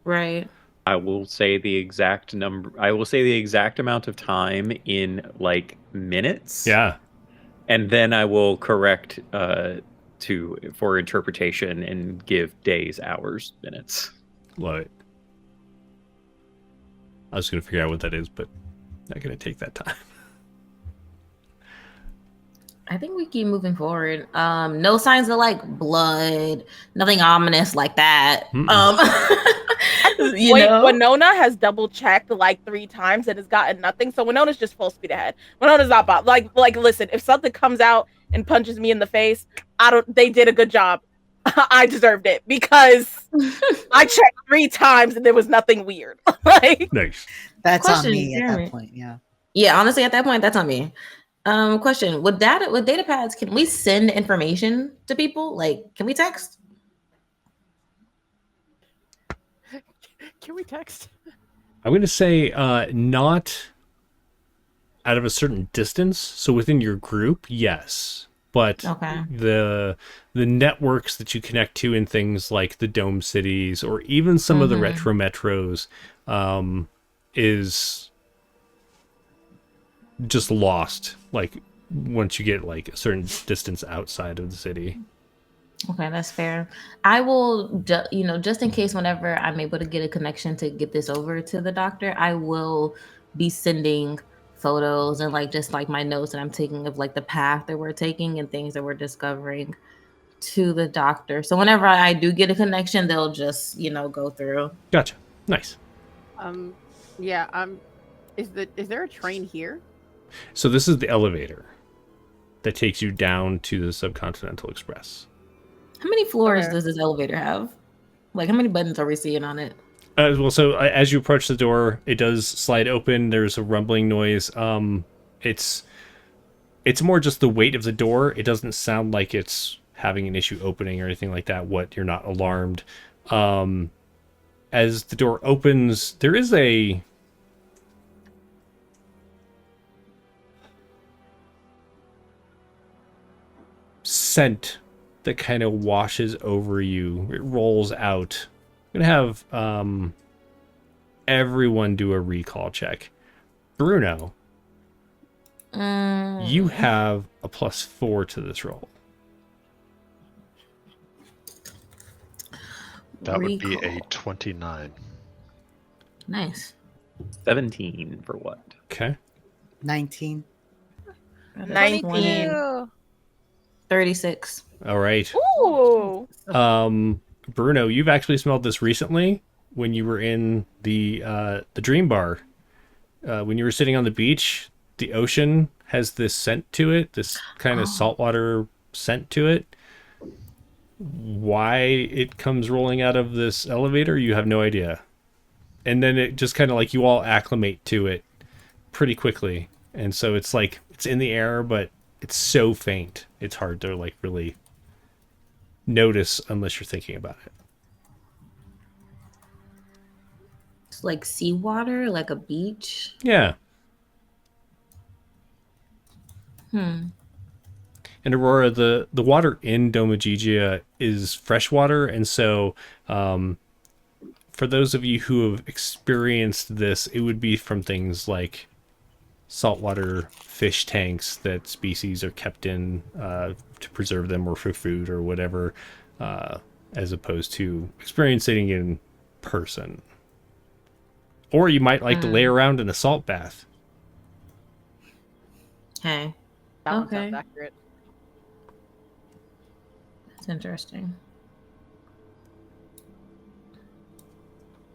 Right. I will say the exact number. I will say the exact amount of time in like minutes. Yeah. And then I will correct for interpretation and give days, hours, minutes. Love it. I was going to figure out what that is, but not going to take that time. I think we keep moving forward. No signs of like blood, nothing ominous like that. You Wait, know? Winona has double checked like 3 times and has gotten nothing. So Winona's just full speed ahead. Winona's not bot. Like listen, if something comes out and punches me in the face, they did a good job. I deserved it because I checked 3 times and there was nothing weird. Like, Nice. That's on Question, me at Jeremy. that point. Yeah. Yeah, honestly, at that point, that's on me. Question: with data pads, can we send information to people? Like, can we text? Can we text? I'm going to say not out of a certain distance. So within your group, yes. But Okay. the networks that you connect to in things like the Dome Cities or even some of the retro metros is just lost. Like once you get like a certain distance outside of the city. Okay, that's fair. I will, just in case, whenever I'm able to get a connection to get this over to the doctor, I will be sending photos and like just like my notes that I'm taking of like the path that we're taking and things that we're discovering to the doctor. So whenever I do get a connection, they'll just, go through. Gotcha. Nice. Yeah. Is there a train here? So this is the elevator that takes you down to the Subcontinental Express. How many floors Okay. does this elevator have? Like, how many buttons are we seeing on it? So as you approach the door, it does slide open. There's a rumbling noise. It's more just the weight of the door. It doesn't sound like it's having an issue opening or anything like that. You're not alarmed. As the door opens, there is a scent that kind of washes over you. It rolls out. I'm gonna have everyone do a recall check. Bruno, you have a +4 to this roll. That would be a Recall. 29. Nice. 17 for what? Okay. 19. 19. 36. All right. Ooh. Bruno, you've actually smelled this recently when you were in the dream bar. When you were sitting on the beach, the ocean has this scent to it, this kind of saltwater scent to it. Why it comes rolling out of this elevator, you have no idea. And then it just kind of like you all acclimate to it pretty quickly. And so it's like it's in the air, but it's so faint. It's hard to like really notice unless you're thinking about it. It's like seawater, like a beach. Yeah. And Aurora, the water in Domagigia is freshwater, and so for those of you who have experienced this, it would be from things like saltwater fish tanks that species are kept in to preserve them or for food or whatever, as opposed to experiencing it in person. Or you might like to lay around in a salt bath. Hey, That one Okay. sounds accurate. that's interesting.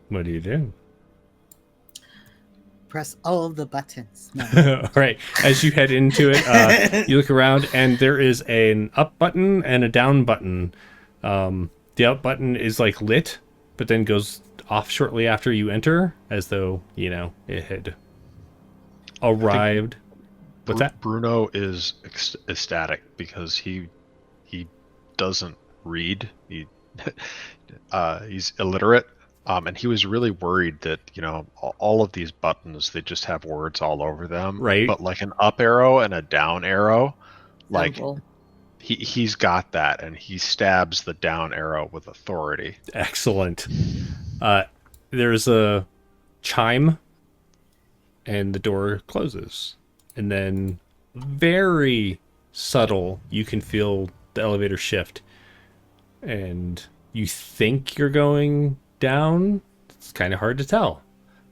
What do you do? Press all of the buttons. No. All right. As you head into it, you look around, and there is an up button and a down button. The up button is like lit, but then goes off shortly after you enter, as though it had arrived. What's that? Bruno is ecstatic because he doesn't read. He's illiterate. And he was really worried that, all of these buttons, they just have words all over them. Right. But like an up arrow and a down arrow, like Simple. he's got that, and he stabs the down arrow with authority. Excellent. There's a chime, and the door closes. And then, very subtle, you can feel the elevator shift. And you think you're going down. It's kind of hard to tell.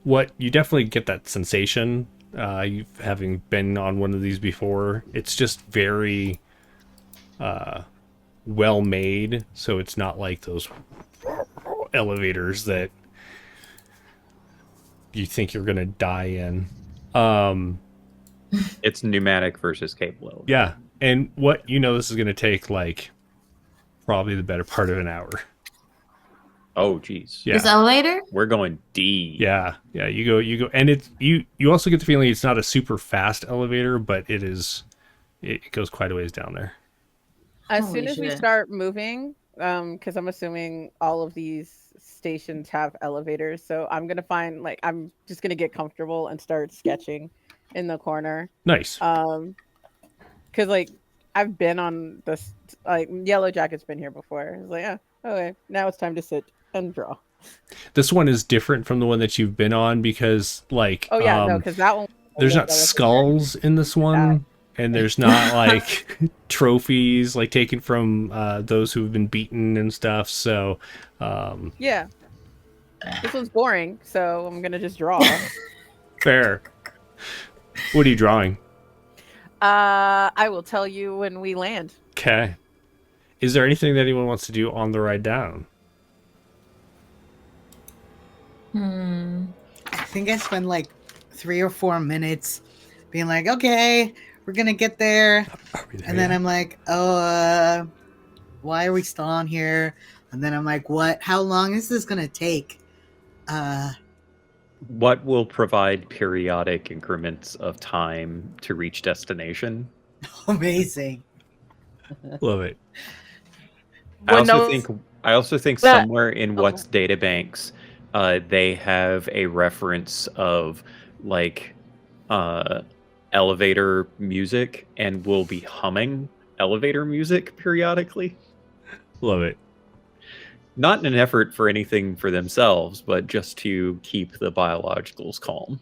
You definitely get that sensation, you having been on one of these before. It's just very well made, so it's not like those elevators that you think you're gonna die in. It's pneumatic versus cable. Yeah, and this is gonna take like probably the better part of an hour. Oh, geez. Yeah. This elevator? We're going D. Yeah, you go, and you also get the feeling it's not a super fast elevator, but it goes quite a ways down there. As Holy soon as we shit. start moving, because I'm assuming all of these stations have elevators, so I'm just gonna get comfortable and start sketching in the corner. Nice. Because like I've been on this, like Yellow Jacket's been here before. It's like, yeah, okay, now it's time to sit and draw. This one is different from the one that you've been on because, like, Oh yeah, no, because that one. there's not skulls in this one. and there's not like trophies like taken from those who have been beaten and stuff. So Yeah. This one's boring, so I'm gonna just draw. fair. What are you drawing? I will tell you when we land. Okay. Is there anything that anyone wants to do on the ride down? I think I spend like 3 or 4 minutes being like, okay, we're gonna get there. Are we there And then yet? I'm like, why are we still on here? And then I'm like, what? How long is this gonna take? What will provide periodic increments of time to reach destination? Amazing. Love it. I Windows- also think That- somewhere in what's databanks, they have a reference of like elevator music, and will be humming elevator music periodically. Love it. Not in an effort for anything for themselves, but just to keep the biologicals calm.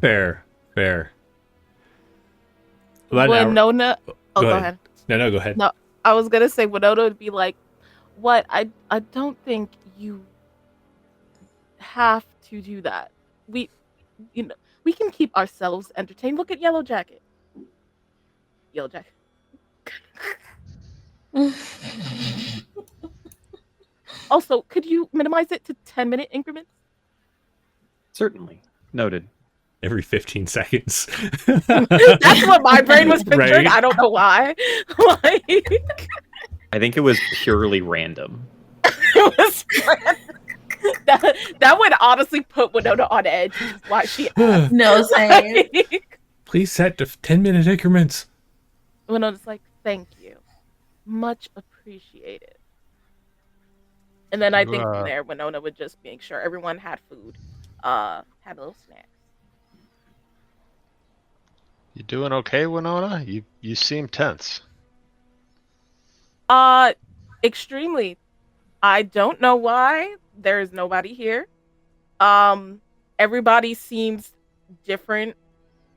Fair. About an hour- Winona. Oh, go ahead. No, go ahead. No. I was gonna say Winona would be like, "What? I don't think you have to do that. We can keep ourselves entertained. Look at Yellow Jacket. Yellow Jacket. Also, could you minimize it to 10-minute increments? Certainly. Noted. Every 15 seconds. That's what my brain was picturing. Right? I don't know why. Like, I think it was purely random. it was that would honestly put Winona on edge. Which is why she asked. No, same. Please set to 10-minute increments. Winona's like, "Thank you, much appreciated." And then I think from there, Winona would just make sure everyone had food, had a little snack. You doing okay, Winona? You seem tense. Extremely. I don't know why. There is nobody here. Everybody seems different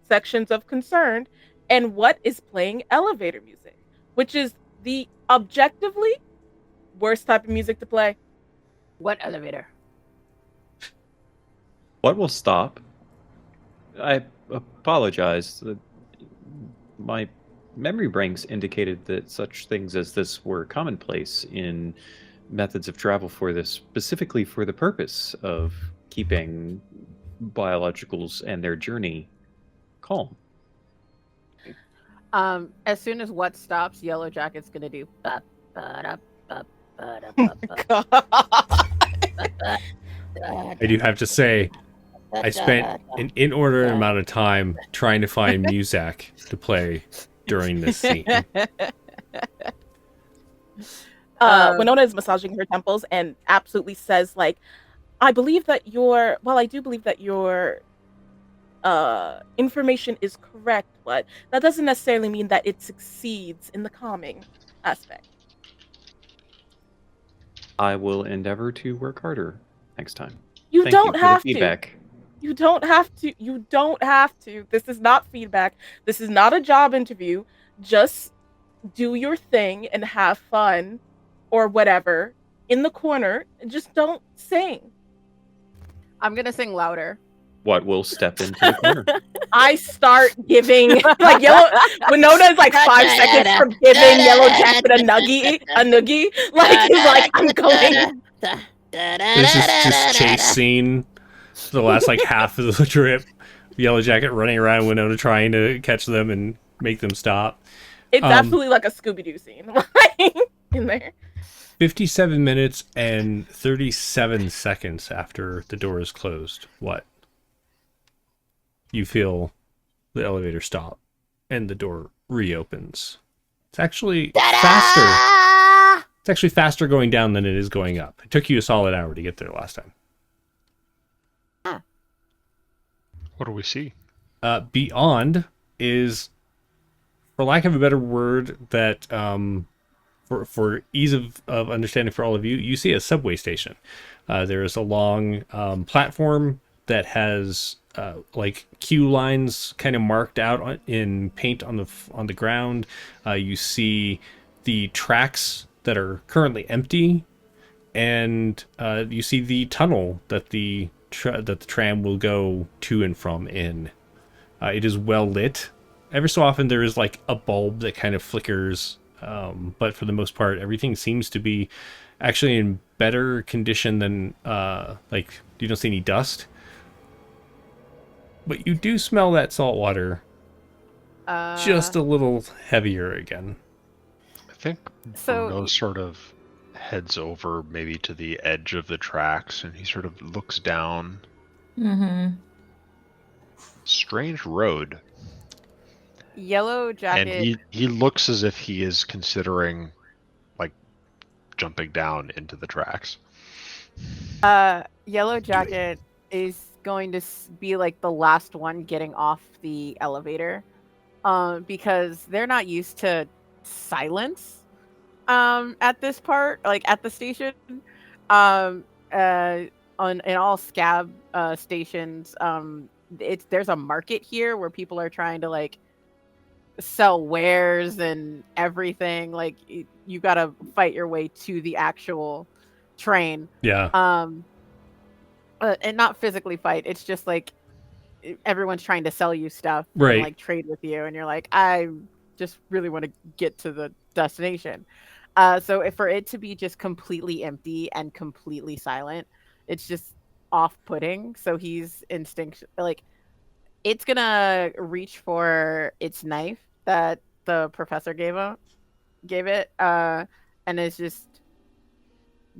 sections of concern. And what is playing elevator music, which is the objectively worst type of music to play. What elevator? What will stop? I apologize. My memory banks indicated that such things as this were commonplace in methods of travel for this, specifically for the purpose of keeping biologicals and their journey calm. As soon as what stops, Yellow Jacket's gonna do. I do have to say, I spent an inordinate amount of time trying to find music to play during this scene. Winona is massaging her temples and absolutely says, like, I do believe that your information is correct, but that doesn't necessarily mean that it succeeds in the calming aspect. I will endeavor to work harder next time. You Thank don't you for have the feedback. You don't have to. You don't have to. This is not feedback. This is not a job interview. Just do your thing and have fun or whatever in the corner. Just don't sing. I'm gonna sing louder. What will step into the corner? I start giving like Winona is like 5 seconds from giving Yellow Jacket a noogie. Like he's like, I'm going. This is just chase scene. The last like half of the trip. Yellow Jacket running around Winona trying to catch them and make them stop. It's absolutely like a Scooby-Doo scene like, in there. 57 minutes and 37 seconds after the door is closed. What? You feel the elevator stop and the door reopens. It's actually faster. It's actually faster going down than it is going up. It took you a solid hour to get there last time. What do we see? Beyond is, for lack of a better word, that for ease of understanding for all of you, you see a subway station. There is a long platform that has like queue lines kind of marked out in paint on the ground. You see the tracks that are currently empty, and you see the tunnel that the tram will go to and from in. It is well lit. Every so often there is like a bulb that kind of flickers, but for the most part everything seems to be actually in better condition than like you don't see any dust. But you do smell that salt water just a little heavier again. I think Bruno sort of heads over maybe to the edge of the tracks, and he sort of looks down. Mm-hmm. Strange road. Yellow Jacket. And he looks as if he is considering like jumping down into the tracks. Yellow Jacket is going to be like the last one getting off the elevator, because they're not used to silence at this part, like at the station. In all scab stations, there's a market here where people are trying to like sell wares and everything. Like you gotta fight your way to the actual train. Yeah. And not physically fight. It's just like everyone's trying to sell you stuff, right? And, like trade with you, and you're like, I just really want to get to the destination. So for it to be just completely empty and completely silent, it's just off-putting. So he's like, it's gonna reach for its knife that the professor gave it, and is just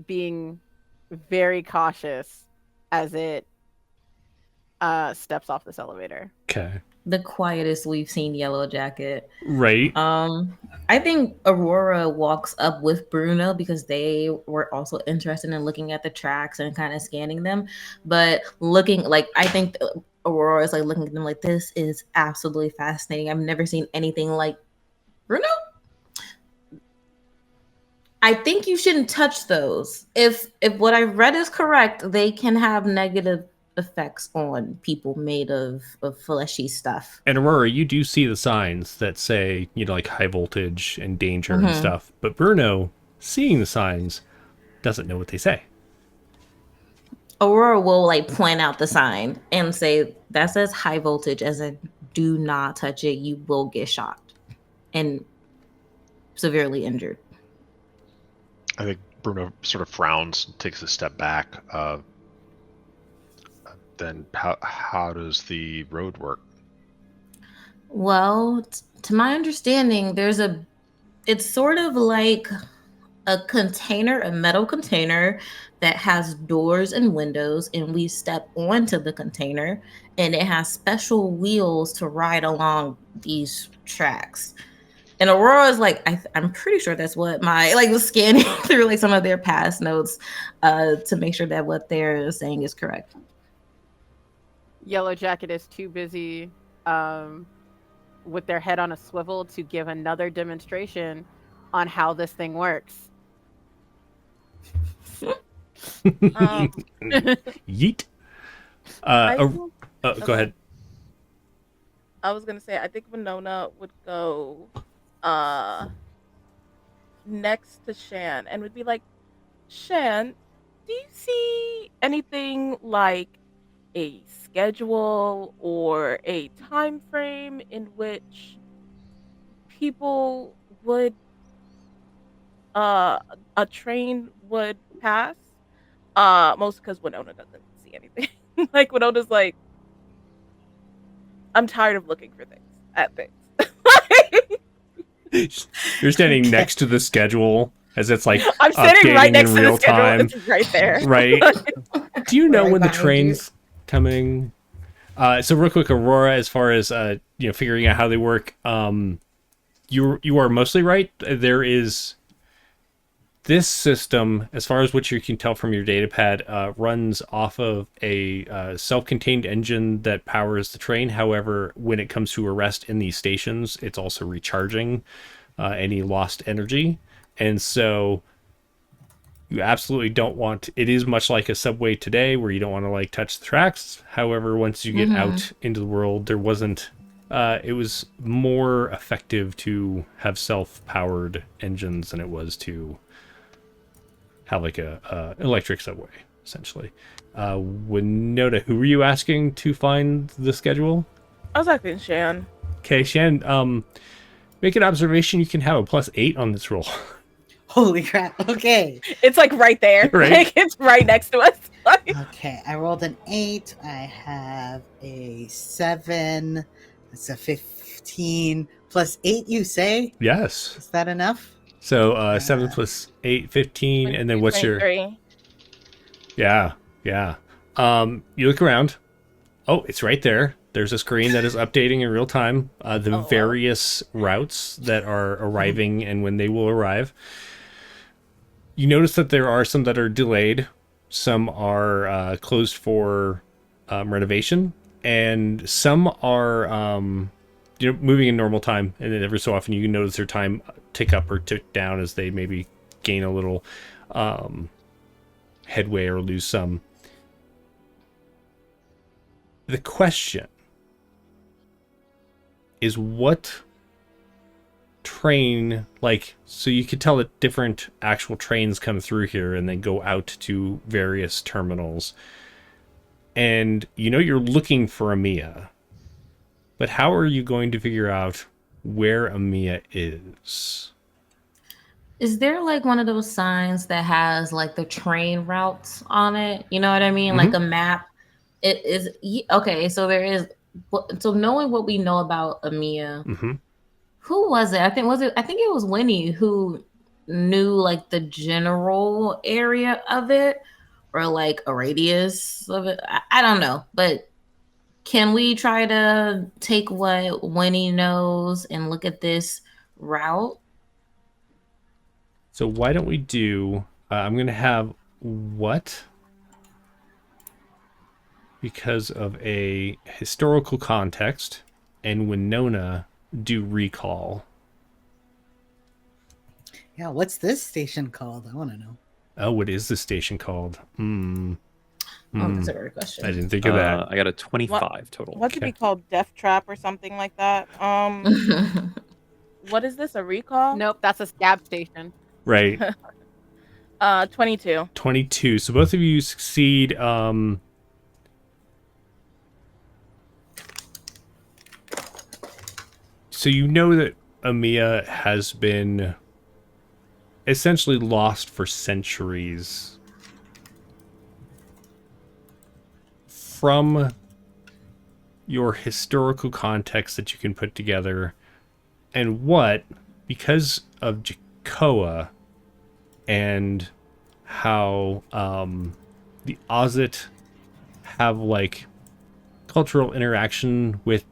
being very cautious as it steps off this elevator. Okay. The quietest we've seen Yellow Jacket. Right. I think Aurora walks up with Bruno because they were also interested in looking at the tracks and kind of scanning them. But I think Aurora is like looking at them like, this is absolutely fascinating. I've never seen anything like Bruno. I think you shouldn't touch those. If what I've read is correct, they can have negative effects on people made of fleshy stuff. And Aurora, you do see the signs that say, like high voltage and danger and stuff. But Bruno, seeing the signs, doesn't know what they say. Aurora will like point out the sign and say, that says high voltage, as in do not touch it. You will get shot and severely injured. I think Bruno sort of frowns, takes a step back. Then how does the road work? Well, to my understanding, it's sort of like a container, a metal container that has doors and windows, and we step onto the container, and it has special wheels to ride along these tracks. And Aurora's like, I'm pretty sure that's what was scanning through like some of their past notes to make sure that what they're saying is correct. Yellow Jacket is too busy with their head on a swivel to give another demonstration on how this thing works. Yeet. Go ahead. I was gonna say, I think Winona would go next to Shan and would be like, Shan, do you see anything like a schedule or a time frame in which people would a train would pass? Most because Winona doesn't see anything. Like Winona's like, I'm tired of looking for things at things. You're standing next to the schedule as it's like I'm sitting right next to the schedule. Time. It's right there. Right. Do you know when the train's coming? So real quick, Aurora, as far as figuring out how they work, you are mostly right. There is this system, as far as what you can tell from your data pad, runs off of a self-contained engine that powers the train. However, when it comes to arrest in these stations, it's also recharging any lost energy. And so You absolutely don't want. It is much like a subway today, where you don't want to like touch the tracks. However, once you get out into the world, there wasn't. It was more effective to have self-powered engines than it was to have like a electric subway, essentially. Winona, who were you asking to find the schedule? I was asking Shan. Okay, Shan. Make an observation. You can have a +8 on this roll. Holy crap. Okay. It's like right there. Right. Like it's right next to us. Okay. I rolled an 8. I have a 7. It's a 15 plus 8, you say? Yes. Is that enough? So 7 plus 8, 15, and then what's 23. your? Yeah. You look around. Oh, it's right there. There's a screen that is updating in real time the various routes that are arriving and when they will arrive. You notice that there are some that are delayed. Some are closed for renovation. And some are moving in normal time. And then every so often you can notice their time tick up or tick down as they maybe gain a little headway or lose some. The question is what train, like, so you could tell that different actual trains come through here and then go out to various terminals. And you're looking for Ammiya. But how are you going to figure out where Ammiya is? Is there like one of those signs that has like the train routes on it? You know what I mean? Like a map. It is okay. So there is. So knowing what we know about Ammiya, who was it? I think it was Winnie who knew like the general area of it, or like a radius of it. I don't know, but can we try to take what Winnie knows and look at this route? So why don't we do? I'm going to have what? Because of a historical context, and Winona do recall. Yeah, what's this station called? I want to know. Oh, what is this station called? Oh, that's a great question. I didn't think of that. I got a 25 total. What could be called Death Trap or something like that? What is this? A recall? Nope, that's a scab station. Right. 22. 22. So both of you succeed. So you know that Ammiya has been essentially lost for centuries. From your historical context that you can put together, and because of Jacoa and how the Ozit have like cultural interaction with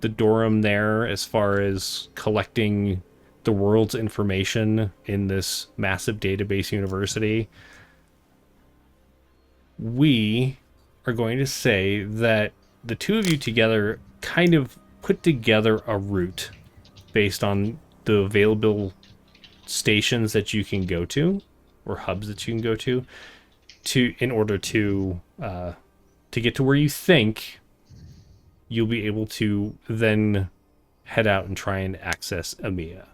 the Dorum there as far as collecting the world's information in this massive database university, we are going to say that the two of you together kind of put together a route based on the available stations that you can go to, or hubs that you can go to in order to get to where you think you'll be able to then head out and try and access Ammiya.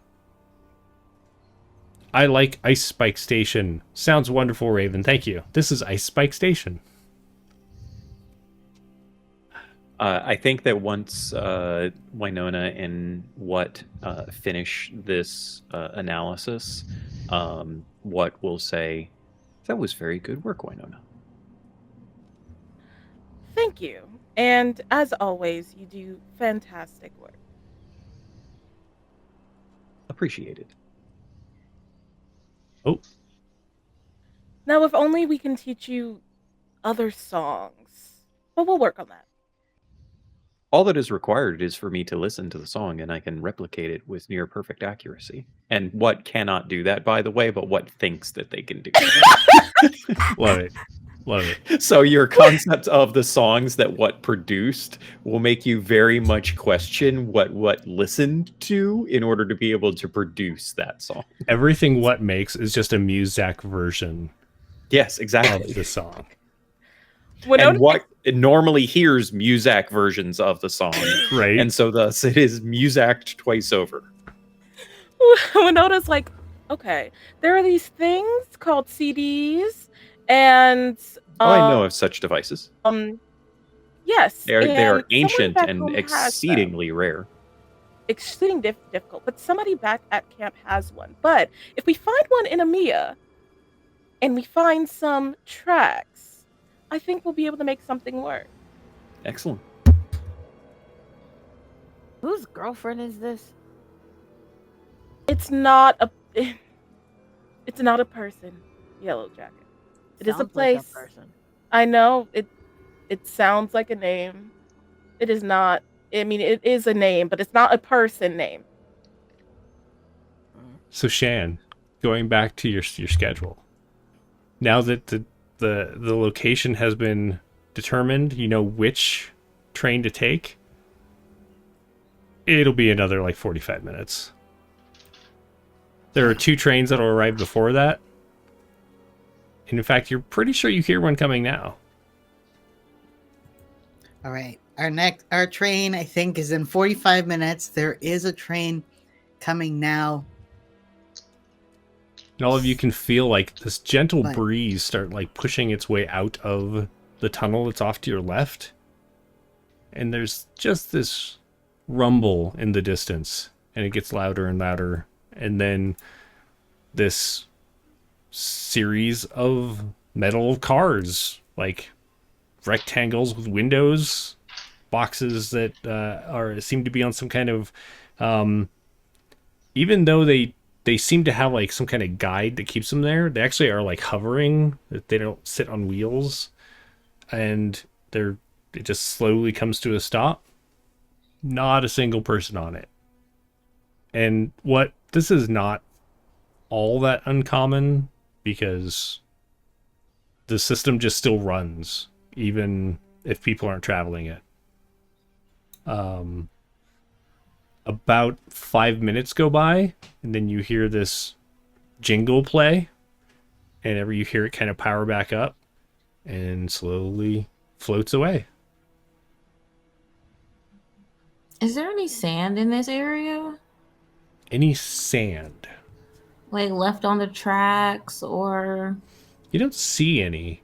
I like Ice Spike Station. Sounds wonderful, Raven. Thank you. This is Ice Spike Station. I think that once Winona and What finish this analysis, What will say, "That was very good work, Winona." Thank you. And as always, you do fantastic work. Appreciated. Oh. Now, if only we can teach you other songs. But we'll work on that. All that is required is for me to listen to the song, and I can replicate it with near perfect accuracy. And What cannot do that, by the way, but What thinks that they can do that. Love it. Love it. So your concept of the songs that What produced will make you very much question what listened to in order to be able to produce that song. Everything What makes is just a Muzak version Yes, of exactly. the song. And what it normally hears Muzak versions of the song, Right. and so thus it is Muzaked twice over. Winona's like, okay, there are these things called CDs, and I know of such devices. Yes, They are and someone ancient back and home has them. exceedingly rare. Exceedingly difficult, but somebody back at camp has one. But if we find one in Ammiya, and we find some tracks, I think we'll be able to make something work. Excellent. Whose girlfriend is this? It's not a it's not a person, Yellow Jacket. It is a Sounds like place. person. I know it sounds like a name. It is not. I mean, it is a name, but it's not a person name. So Shan, going back to your schedule. Now that the location has been determined, you know which train to take. It'll be another like 45 minutes. There are 2 trains that'll arrive before that. And in fact, you're pretty sure you hear one coming now. All right. Our train, I think, is in 45 minutes. There is a train coming now. And all of you can feel like this gentle But- breeze start like pushing its way out of the tunnel that's off to your left. And there's just this rumble in the distance, and it gets louder and louder. And then this series of metal cars, like rectangles with windows, boxes that seem to be on some kind of even though they seem to have like some kind of guide that keeps them there, they actually are like hovering. They don't sit on wheels, and it just slowly comes to a stop. Not a single person on it. And this is not all that uncommon, because the system just still runs even if people aren't traveling it. About 5 minutes go by, and then you hear this jingle play, and ever you hear it kind of power back up and slowly floats away. Is there any sand in this area? Any sand? Like left on the tracks or... You don't see any.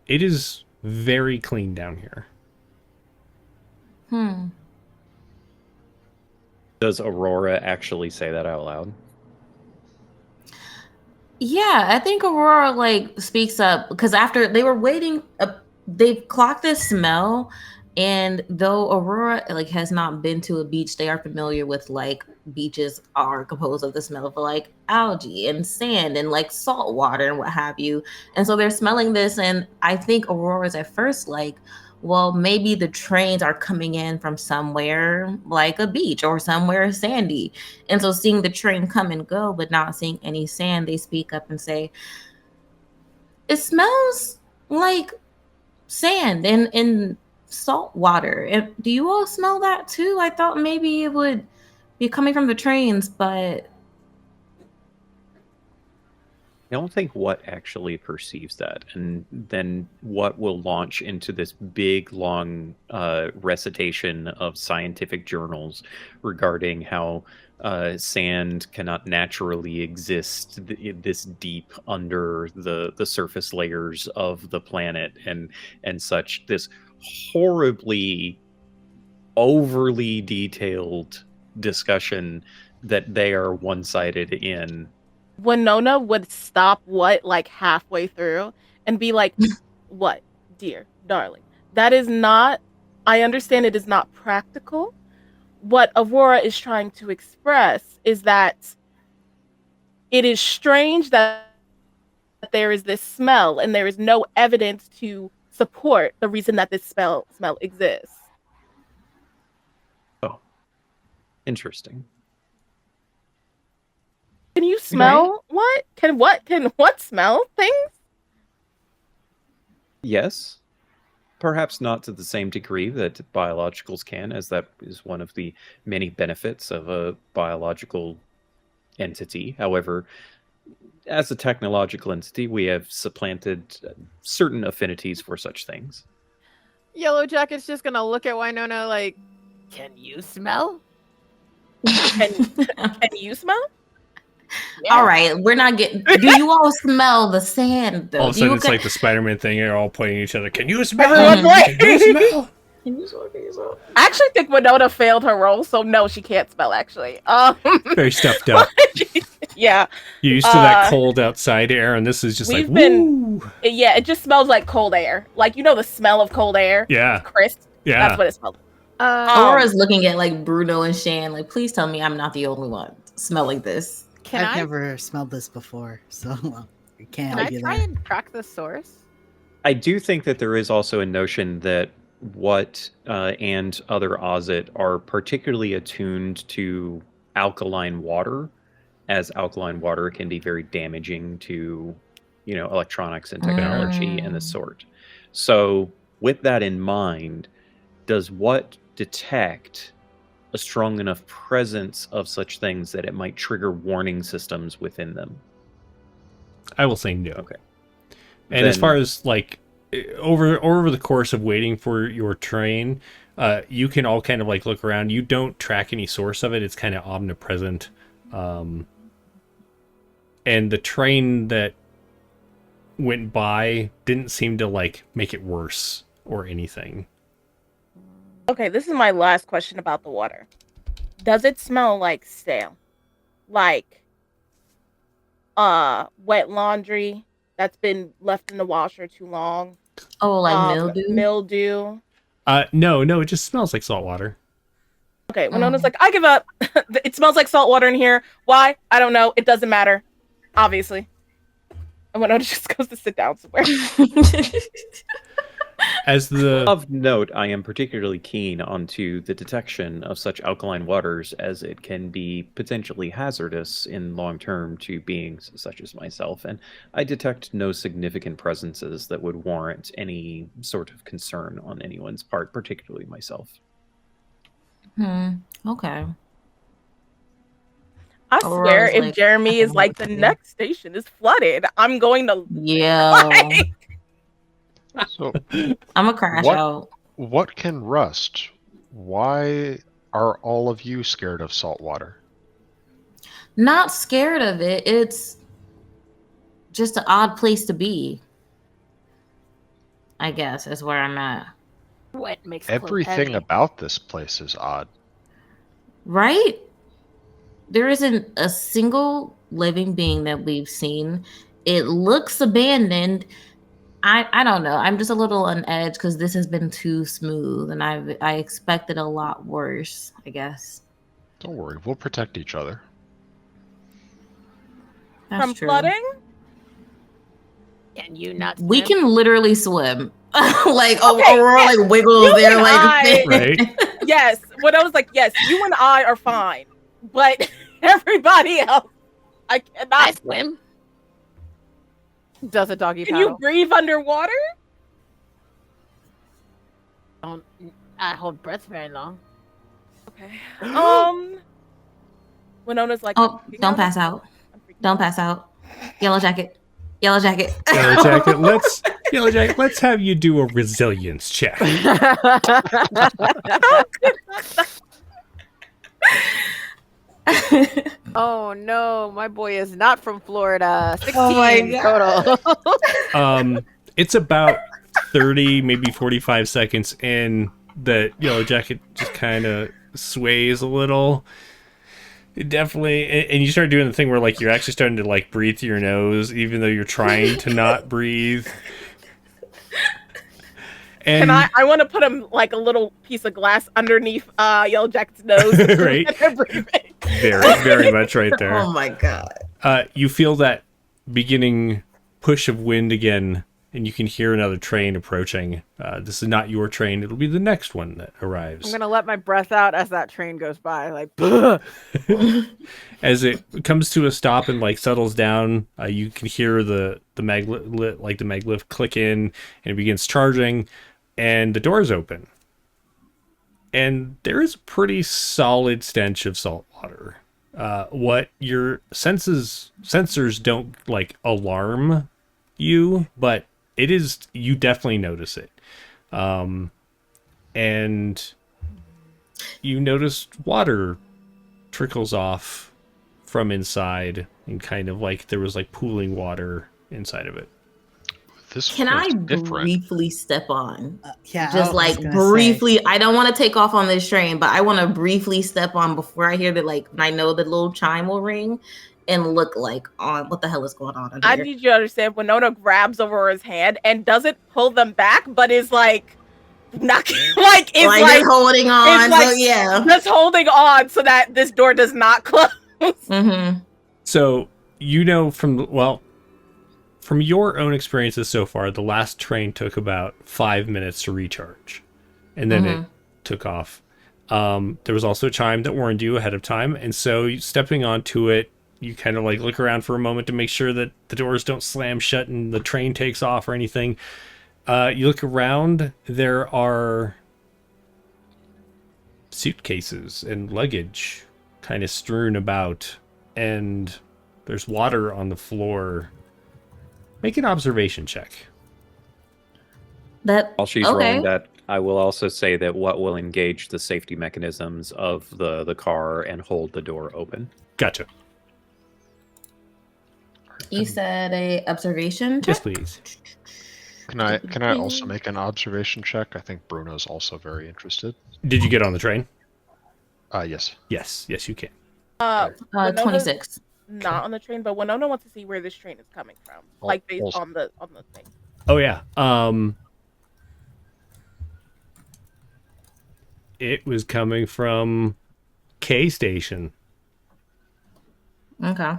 It is very clean down here. Does Aurora actually say that out loud? Yeah, I think Aurora like speaks up, because after they were waiting, they clocked this smell, and though Aurora like has not been to a beach, they are familiar with like beaches are composed of the smell of like algae and sand and like salt water and what have you. And so they're smelling this, and I think Aurora's at first like, well, maybe the trains are coming in from somewhere like a beach or somewhere sandy. And so seeing the train come and go, but not seeing any sand, they speak up and say, it smells like sand and salt water. Do you all smell that too? I thought maybe it would be coming from the trains, but... I don't think what actually perceives that, and then what will launch into this big, long recitation of scientific journals regarding how sand cannot naturally exist this deep under the surface layers of the planet, and such. This horribly, overly detailed discussion that they are one-sided in. Winona would stop like halfway through and be like, what, dear, darling, that is not, I understand it is not practical. What Aurora is trying to express is that it is strange that there is this smell and there is no evidence to support the reason that this smell exists. Oh, interesting. Can you smell what? Can what smell things? Yes. Perhaps not to the same degree that biologicals can, as that is one of the many benefits of a biological entity. However, as a technological entity, we have supplanted certain affinities for such things. Yellow Jacket's just gonna look at Winona like, "Can you smell?" Can you smell? All right, we're not getting. Do you all smell the sand? Though? All of a Do you sudden, it's ca- like the Spider-Man thing. They're all pointing at each other. Can you smell? Everyone's like, Can you smell? Can you smell? Can you smell? I actually think Winona failed her role, so no, she can't smell. Actually, Very stuffed up. yeah, You're used to that cold outside air, and this is just like, we've been- woo. yeah. It just smells like cold air. Like the smell of cold air. Yeah, Crisp. yeah. That's what it smells. Aurora's looking at like Bruno and Shan, like, please tell me I'm not the only one smelling this. I've never smelled this before, so I can't Can help I you try there. and track the source? I do think that there is also a notion that what and other Ozit are particularly attuned to alkaline water, as alkaline water can be very damaging to, electronics and technology and the sort. So with that in mind, does what detect a strong enough presence of such things that it might trigger warning systems within them? I will say no. Okay. And as far as like over the course of waiting for your train, you can all kind of like look around. You don't track any source of it. It's kind of omnipresent. And the train that went by didn't seem to like make it worse or anything. Okay, this is my last question about the water. Does it smell like stale? Like wet laundry that's been left in the washer too long? Oh, like mildew? Mildew. No, it just smells like salt water. Okay, Winona's like, I give up. It smells like salt water in here. Why? I don't know. It doesn't matter. Obviously. And Winona just goes to sit down somewhere. Of note, I am particularly keen onto the detection of such alkaline waters, as it can be potentially hazardous in long term to beings such as myself, and I detect no significant presences that would warrant any sort of concern on anyone's part, particularly myself. Okay. I swear, if Jeremy is like, the next station is flooded, I'm going to... Yeah. So I'm gonna crash out. What can rust? Why are all of you scared of salt water? Not scared of it. It's just an odd place to be, I guess, is where I'm at. What makes everything about this place is odd? Right? There isn't a single living being that we've seen. It looks abandoned. I don't know. I'm just a little on edge because this has been too smooth, and I expected a lot worse, I guess. Don't worry, we'll protect each other. That's From true. flooding? Can you not swim? We can literally swim. Like, Okay, Aurora like wiggles there, like right? Yes. When I was like, yes, you and I are fine, but everybody else, I cannot swim. Does a doggy Can paddle? you breathe underwater? Don't I hold breath very long. Okay. Winona's like, oh, don't pass out. Don't pass out. Yellow jacket. Yellow jacket. Yellow jacket. Let's have you do a resilience check. Oh no, my boy is not from Florida. 16 God. total. It's about 30, maybe 45 seconds in that Yellow Jacket just kind of sways a little. It definitely, and you start doing the thing where like you're actually starting to like breathe through your nose, even though you're trying to not breathe. And Can I want to put him like a little piece of glass underneath Yellow Jacket's nose. Right. Very, very much right there. Oh my god. You feel that beginning push of wind again, and you can hear another train approaching. This is not your train. It'll be the next one that arrives. I'm gonna let my breath out as that train goes by, like As it comes to a stop and like settles down, you can hear the maglev click in, and it begins charging, and the doors open. And there is a pretty solid stench of salt water. What your sensors don't like alarm you, but you definitely notice it. And you noticed water trickles off from inside, and kind of like there was like pooling water inside of it. This Can one I is different. briefly step on? Yeah, I Just was like gonna briefly. say. I don't want to take off on this train, but I want to briefly step on before I hear that. Like, I know the little chime will ring, and look like on what the hell is going on under I here. need you to understand. Winona grabs over his hand and doesn't pull them back, but is like not like is Like, like just holding on. like So yeah. just holding on so that this door does not close. Mm-hmm. So you know from your own experiences so far, the last train took about 5 minutes to recharge, and then it took off. There was also a chime that warned you ahead of time, and so stepping onto it, you kind of like look around for a moment to make sure that the doors don't slam shut and the train takes off or anything. You look around, there are suitcases and luggage kind of strewn about, and there's water on the floor. Make an observation check. While she's okay. rolling that, I will also say that what will engage the safety mechanisms of the car and hold the door open. Gotcha. You said a observation check? Yes, please. Can I also make an observation check? I think Bruno's also very interested. Did you get on the train? Yes. Yes, you can. Winona's 26. Not on the train, but Winona wants to see where this train is coming from, like based on the thing. Oh yeah. It was coming from K Station. Okay.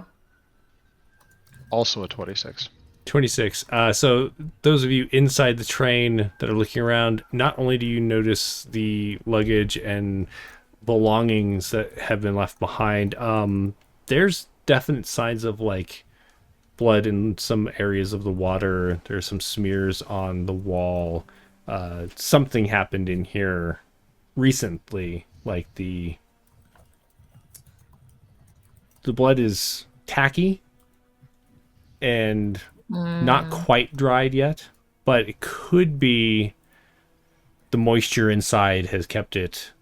Also a 26. 26. So those of you inside the train that are looking around, not only do you notice the luggage and belongings that have been left behind, there's definite signs of like blood in some areas of the water. There's some smears on the wall. Something happened in here recently, like the blood is tacky and not quite dried yet, but it could be the moisture inside has kept it,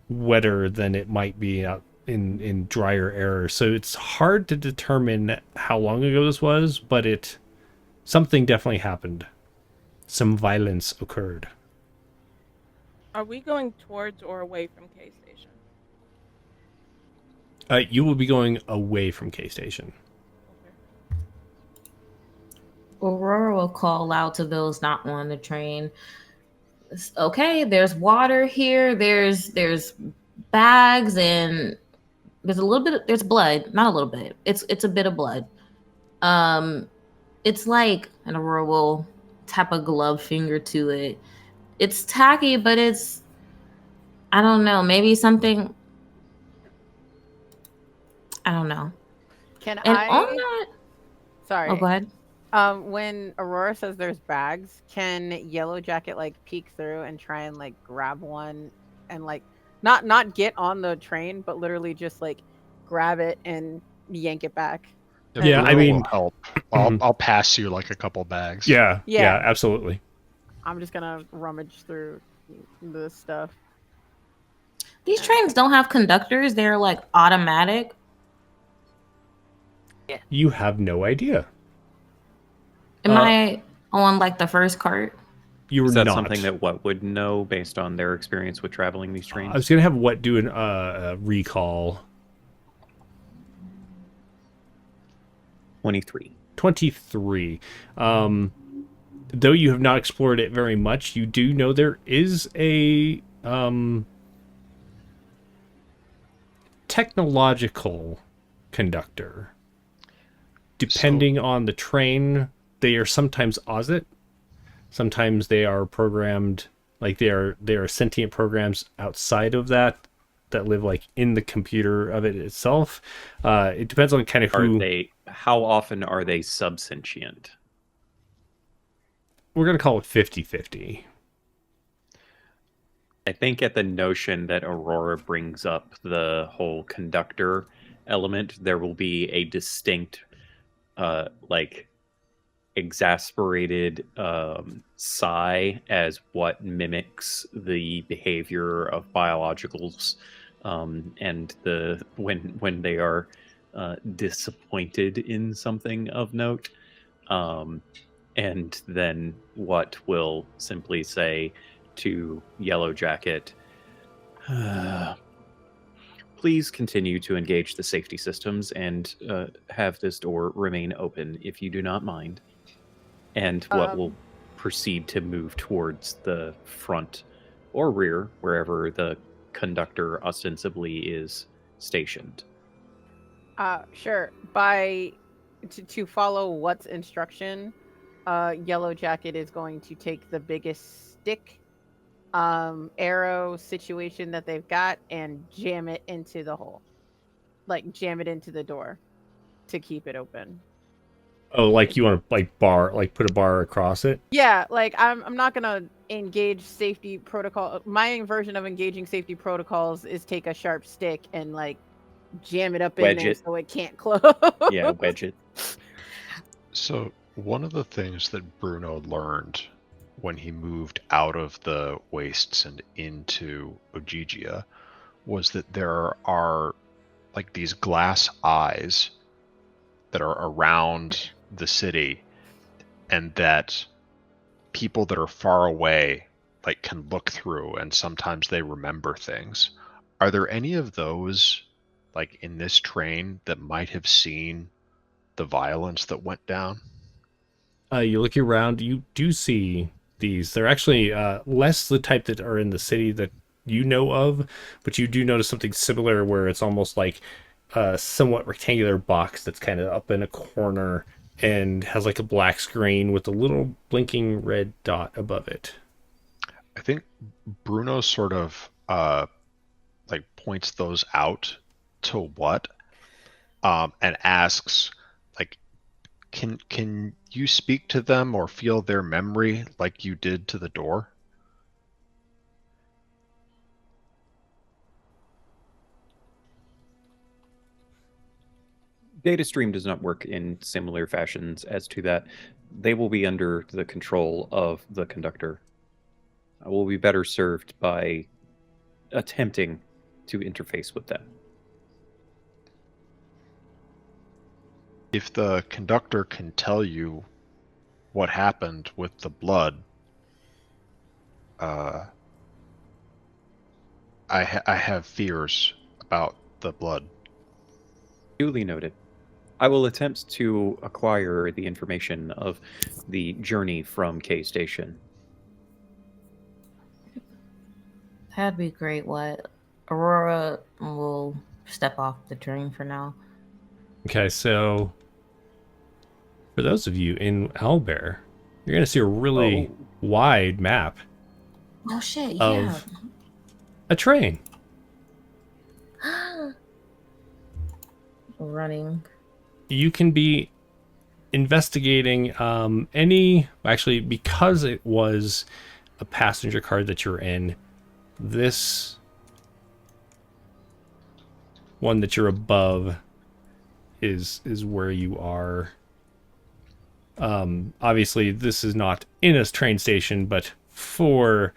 wetter than it might be out in drier air. So it's hard to determine how long ago this was, but something definitely happened. Some violence occurred. Are we going towards or away from K Station? You will be going away from K Station. Aurora will call out to those not on the train. Okay, there's water here. There's bags, and there's a little bit. There's blood, not a little bit. It's a bit of blood. It's like, and Aurora will tap a glove finger to it. It's tacky, but I don't know. Maybe something. I don't know. Can And I? on that. Sorry. Oh, go ahead. When Aurora says there's bags, can Yellow Jacket like peek through and try and like grab one and like not get on the train, but literally just like grab it and yank it back? Yeah, I Bruno mean, will help. I'll pass you like a couple bags. Yeah, Yeah. absolutely. I'm just gonna rummage through the stuff. These trains don't have conductors. They're like automatic. You have no idea. Am I on like the first cart? You were Is that not. something that What would know based on their experience with traveling these trains? I was gonna have What do a recall. 23. 23. Though you have not explored it very much, you do know there is a technological conductor. Depending on the train, they are sometimes OSIT. Sometimes they are programmed, like they are sentient programs outside of that live like in the computer of it itself. It depends on kind of who. How often are they subsentient? We're going to call it 50-50. I think at the notion that Aurora brings up the whole conductor element, there will be a distinct, like, exasperated sigh as what mimics the behavior of biologicals, and the when they are disappointed in something of note, and then what will simply say to Yellow Jacket, please continue to engage the safety systems and have this door remain open if you do not mind. And what will proceed to move towards the front or rear, wherever the conductor ostensibly is stationed. Sure. To follow what's instruction, Yellow Jacket is going to take the biggest stick arrow situation that they've got and jam it into the hole. Like jam it into the door to keep it open. Oh, like you want to put a bar across it? Yeah, like I'm not gonna engage safety protocol. My version of engaging safety protocols is take a sharp stick and like jam it up in there so it can't close. Yeah, wedge it. So one of the things that Bruno learned when he moved out of the wastes and into Ogygia was that there are like these glass eyes that are around the city, and that people that are far away like can look through, and sometimes they remember things. Are there any of those like in this train that might have seen the violence that went down? You look around, you do see these. They're actually less the type that are in the city that you know of, but you do notice something similar where it's almost like a somewhat rectangular box that's kind of up in a corner and has like a black screen with a little blinking red dot above it. I think Bruno sort of like points those out to what, and asks, like, can you speak to them or feel their memory like you did to the door? Data stream does not work in similar fashions as to that. They will be under the control of the conductor. I will be better served by attempting to interface with them. If the conductor can tell you what happened with the blood, I have fears about the blood. Duly noted. I will attempt to acquire the information of the journey from K Station. That'd be great. What? Aurora will step off the train for now. Okay, so for those of you in Owlbear, you're going to see a really wide map Oh shit! of Yeah. a train. Running. You can be investigating actually, because it was a passenger car that you're in, this one that you're above is where you are. Obviously this is not in a train station, but for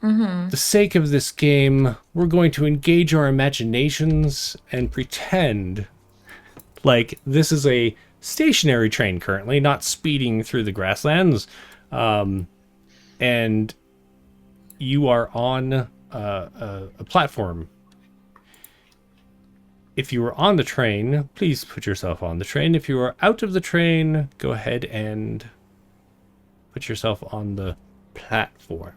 the sake of this game, we're going to engage our imaginations and pretend like this is a stationary train currently, not speeding through the grasslands. And you are on a platform. If you are on the train, please put yourself on the train. If you are out of the train, go ahead and put yourself on the platform.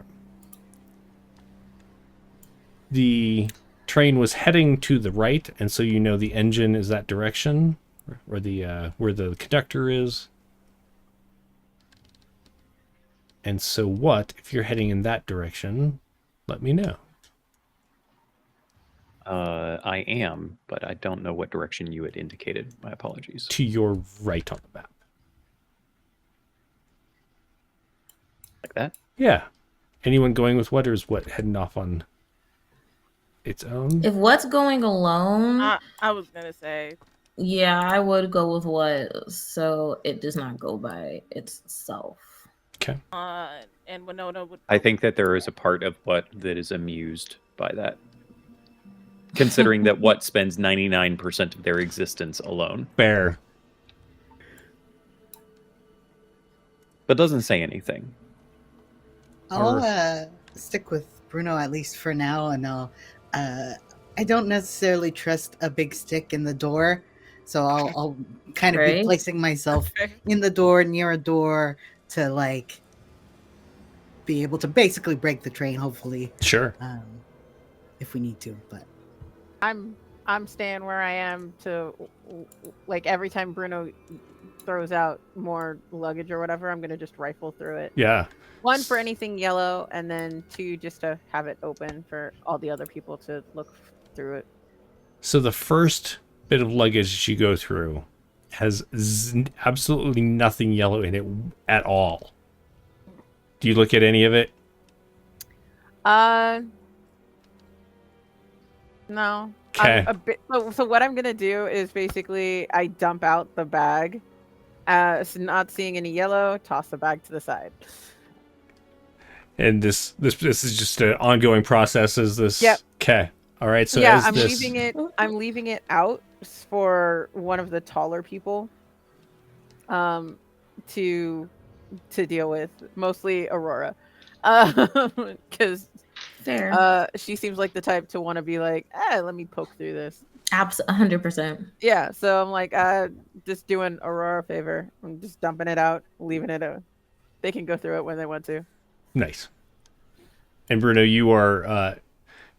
The train was heading to the right, and so you know the engine is that direction, or the where the conductor is. And so what, if you're heading in that direction, let me know. I am, but I don't know what direction you had indicated. My apologies. To your right on the map. Like that? Yeah. anyone going with what, or is what heading off on its own? If what's going alone, I was gonna say, yeah, I would go with what, so it does not go by itself. Okay. and Winona would. I think that there is a part of what that is amused by that. Considering that what spends 99% of their existence alone. Fair. But doesn't say anything. I'll stick with Bruno at least for now, and I don't necessarily trust a big stick in the door, so I'll kind of be Right. placing myself Okay. in the door, near a door, to like be able to basically break the train. Hopefully, Sure. if we need to. But I'm staying where I am to, like, every time Bruno throws out more luggage or whatever, I'm gonna just rifle through it. Yeah. 1 for anything yellow, and then 2 just to have it open for all the other people to look through it. So the first bit of luggage that you go through has absolutely nothing yellow in it at all. Do you look at any of it? No. Okay. So what I'm gonna do is basically I dump out the bag. So not seeing any yellow, toss the bag to the side. And this is just an ongoing process. Is this? Yep. Okay. All right. So yeah, as I'm this, leaving it. I'm leaving it out for one of the taller people, to deal with, mostly Aurora, because Fair. she seems like the type to want to be like, let me poke through this. 100%. Yeah, so I'm like, just doing Aurora a favor. I'm just dumping it out, leaving it. They can go through it when they want to. Nice. And Bruno, you are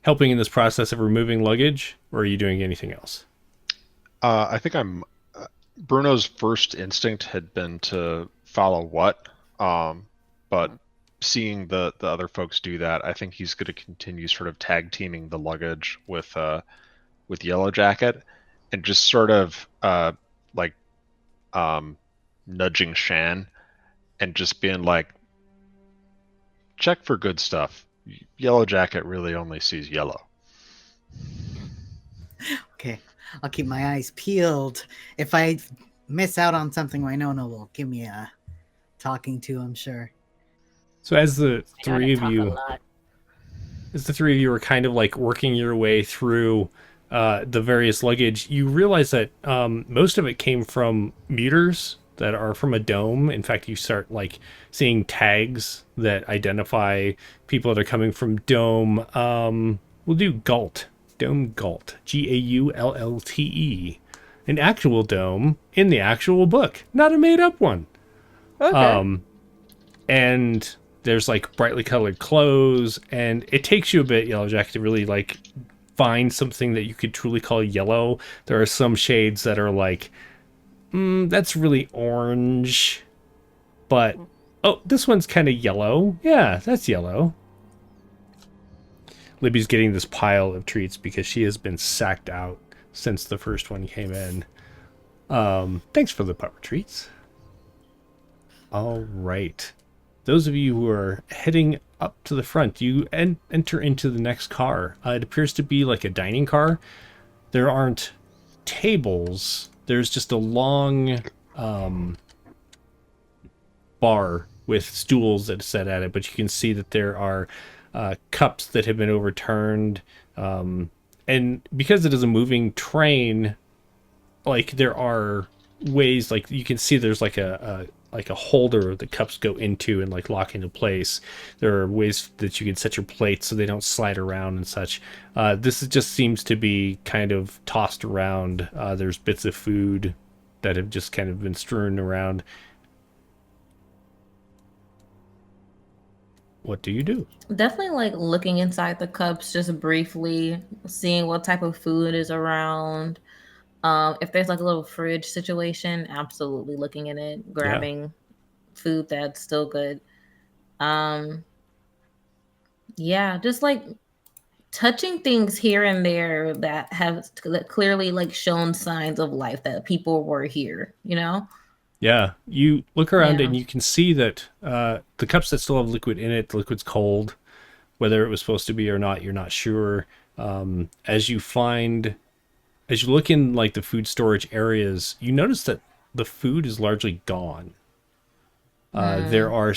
helping in this process of removing luggage, or are you doing anything else? I think I'm. Bruno's first instinct had been to follow what, but seeing the other folks do that, I think he's going to continue sort of tag teaming the luggage with Yellow Jacket, and just sort of nudging Shan, and just being like, check for good stuff. Yellow Jacket really only sees yellow. okay, I'll keep my eyes peeled. If I miss out on something, Winona will give me a talking to, I'm sure. So as the three of Talk a you, lot. are kind of like working your way through the various luggage, you realize that most of it came from meters that are from a dome. In fact, you start like seeing tags that identify people that are coming from dome. We'll do Galt. Dome Galt. Gaulte. An actual dome in the actual book, not a made up one. Okay. And there's like brightly colored clothes, and it takes you a bit, Yellow Jacket, to really like find something that you could truly call yellow. There are some shades that are like, that's really orange, but oh, this one's kind of yellow. Yeah, that's yellow. Libby's getting this pile of treats because she has been sacked out since the first one came in. Thanks for the power treats. All right. Those of you who are heading up to the front, you enter into the next car. It appears to be like a dining car. There aren't tables. There's just a long bar with stools that are set at it, but you can see that there are cups that have been overturned. And because it is a moving train, like there are ways, like you can see there's like a holder the cups go into and like lock into place. There are ways that you can set your plates so they don't slide around and such. This just seems to be kind of tossed around. There's bits of food that have just kind of been strewn around. What do you do? Definitely like looking inside the cups just briefly, seeing what type of food is around. If there's like a little fridge situation, absolutely looking in it, grabbing food that's still good. Yeah, just like touching things here and there that have clearly like shown signs of life, that people were here, you know? Yeah, you look around Yeah. and you can see that the cups that still have liquid in it, the liquid's cold. Whether it was supposed to be or not, you're not sure. As you look in like the food storage areas, you notice that the food is largely gone. There are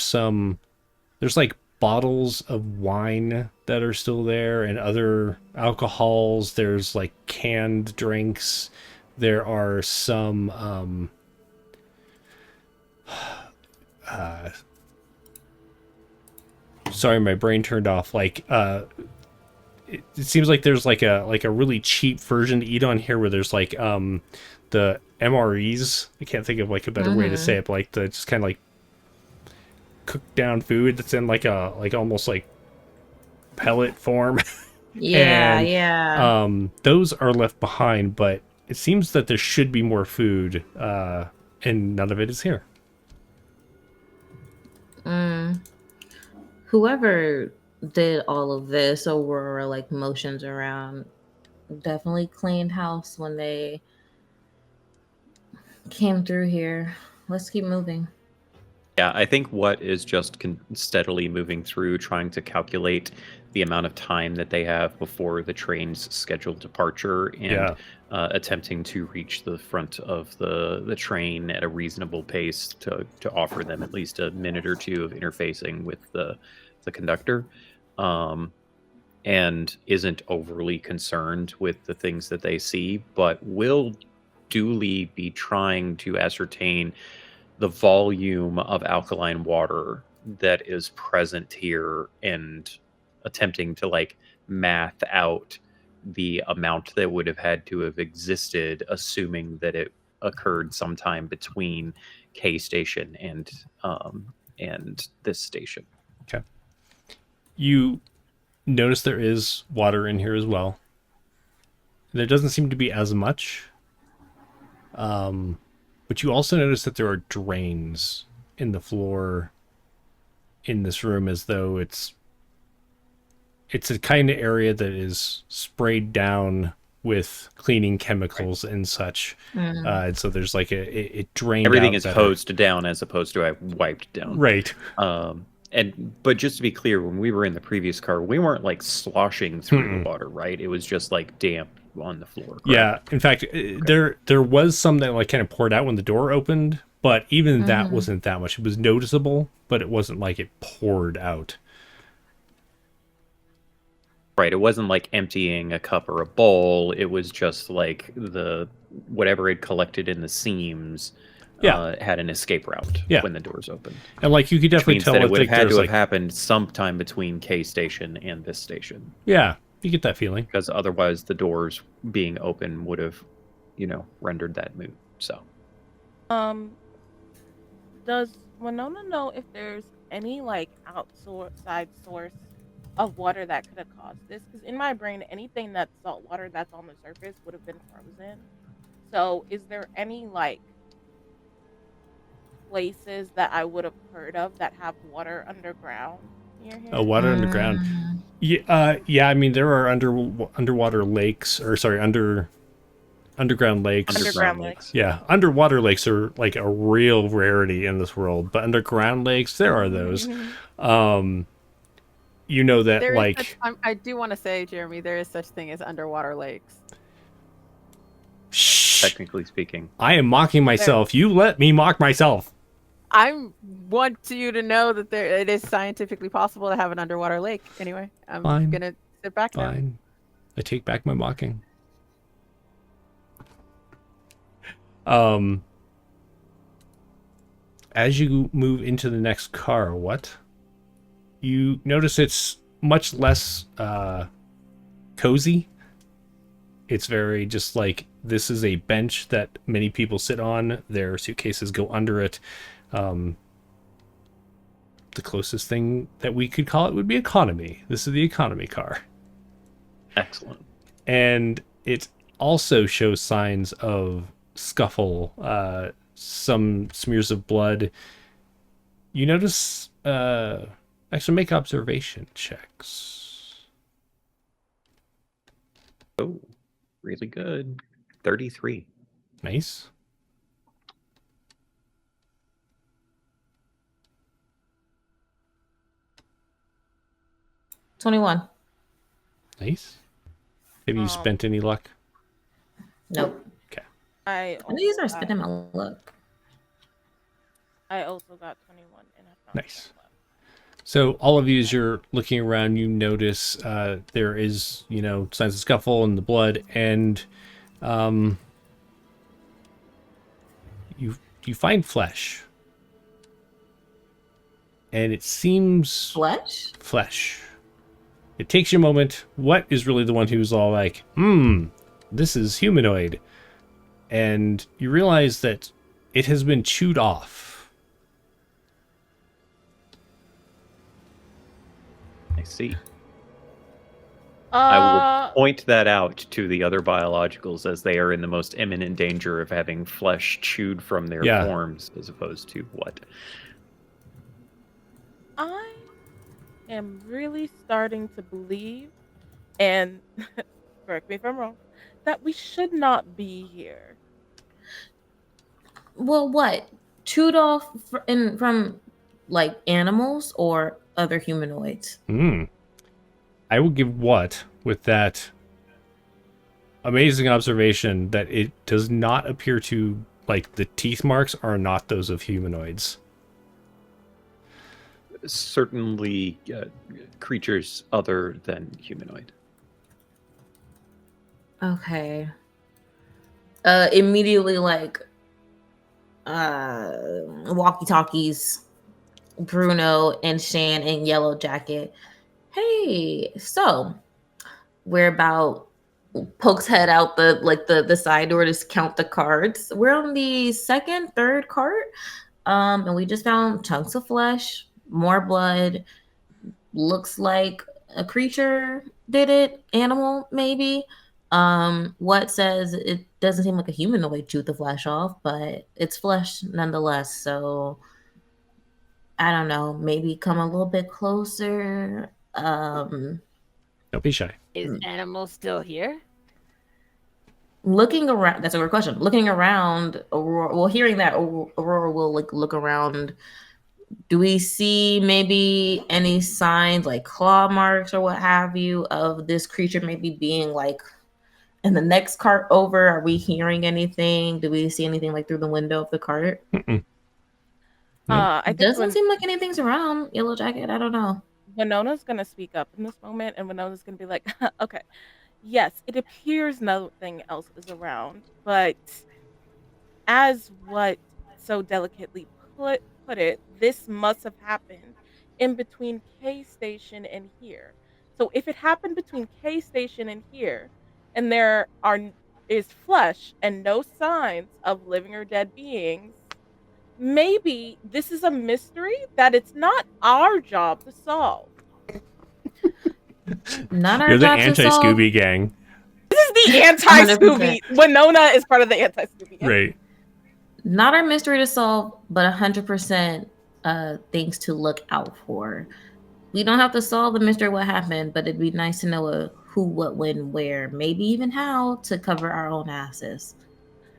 there's like bottles of wine that are still there and other alcohols. There's like canned drinks. There are some sorry, my brain turned off. Like it seems like there's like a really cheap version to eat on here where there's like the MREs. I can't think of like a better way to say it, but like the just kind of like cooked down food that's in like a like almost like pellet form. Yeah, And yeah. those are left behind, but it seems that there should be more food, and none of it is here. Whoever did all of this, Aurora like motions around, definitely cleaned house when they came through here. Let's keep moving. Yeah, I think what is just steadily moving through, trying to calculate the amount of time that they have before the train's scheduled departure, and Yeah. attempting to reach the front of the train at a reasonable pace to offer them at least a minute or two of interfacing with the conductor, and isn't overly concerned with the things that they see, but will duly be trying to ascertain the volume of alkaline water that is present here and attempting to like math out the amount that would have had to have existed, assuming that it occurred sometime between K station and this station. Okay. You notice there is water in here as well. There doesn't seem to be as much. But you also notice that there are drains in the floor in this room, as though it's a kind of area that is sprayed down with cleaning chemicals and such. And so there's like it drained Everything out is better. hosed down as opposed to wiped down. Right. But just to be clear, when we were in the previous car, we weren't like sloshing through the water, right? It was just like damp on the floor. Correct? Yeah. In fact, there was some that like kind of poured out when the door opened, but even that wasn't that much. It was noticeable, but it wasn't like it poured out. Right. It wasn't like emptying a cup or a bowl. It was just like whatever had collected in the seams. Had an escape route when the doors opened. And like you could definitely means tell that it would have had to have like happened sometime between K station and this station. Yeah, you get that feeling. Because otherwise the doors being open would have, rendered that moot. So Does Winona know if there's any like outside source of water that could have caused this? Because in my brain, anything that's salt water that's on the surface would have been frozen. So is there any like places that I would have heard of that have water underground near here? Oh, water underground. Yeah. I mean, there are underwater lakes, or sorry, underground lakes. Underground lakes. Yeah, underwater lakes are like a real rarity in this world, but underground lakes, there are those. You know that There is like I do want to say, Jeremy, there is such thing as underwater lakes. shh, technically speaking, I am mocking myself. You let me mock myself. I want you to know that it is scientifically possible to have an underwater lake. Anyway, I'm Fine. gonna sit back now. Fine. I take back my mocking. As you move into the next car, you notice it's much less cozy. It's very just like, this is a bench that many people sit on. Their suitcases go under it. The closest thing that we could call it would be economy. This is the economy car. excellent. And it also shows signs of scuffle, some smears of blood. You notice, actually make observation checks. Oh, really good. 33. Nice. 21. Nice. Have you spent any luck? Nope. Okay. I I know you start spending my luck. I also got 21 and I found Nice. some left. So all of you, as you're looking around, you notice there is, signs of scuffle in the blood, and you find flesh, and it seems Flesh. It takes you a moment. What is really the one who's all like, this is humanoid, and you realize that it has been chewed off. I see. I will point that out to the other biologicals as they are in the most imminent danger of having flesh chewed from their forms, as opposed to what? I am really starting to believe, and correct me if I'm wrong, that we should not be here. Well, what? Chewed off from like animals or other humanoids? I will give what with that amazing observation that it does not appear to, like, the teeth marks are not those of humanoids. Certainly creatures other than humanoid. Okay. Immediately, like, walkie-talkies, Bruno and Shan in Yellow Jacket. Hey, so we're about pokes head out the side door to count the cards. We're on the third cart. And we just found chunks of flesh, more blood. Looks like a creature did it, animal maybe. What says it doesn't seem like a humanoid chewed the flesh off, but it's flesh nonetheless. So I don't know, maybe come a little bit closer. Don't be shy. Is animal still here? Looking around, that's a good question. Looking around, Aurora, well, hearing that, Aurora will look around. Do we see maybe any signs like claw marks or what have you of this creature maybe being like in the next cart over? Are we hearing anything? Do we see anything like through the window of the cart? Mm-mm. It doesn't seem like anything's around. Yellow Jacket, I don't know. Winona's gonna speak up in this moment, and Winona's gonna be like, okay, yes, it appears nothing else is around, but as what so delicately put it, this must have happened in between K Station and here. So if it happened between K Station and here, and there is flesh and no signs of living or dead beings, maybe this is a mystery that it's not our job to solve. Not our You're the job to solve. anti-Scooby gang. This is the anti-Scooby. Winona is part of the anti-Scooby gang. Right. Not our mystery to solve, but 100% things to look out for. We don't have to solve the mystery of what happened, but it'd be nice to know who, what, when, where, maybe even how to cover our own asses.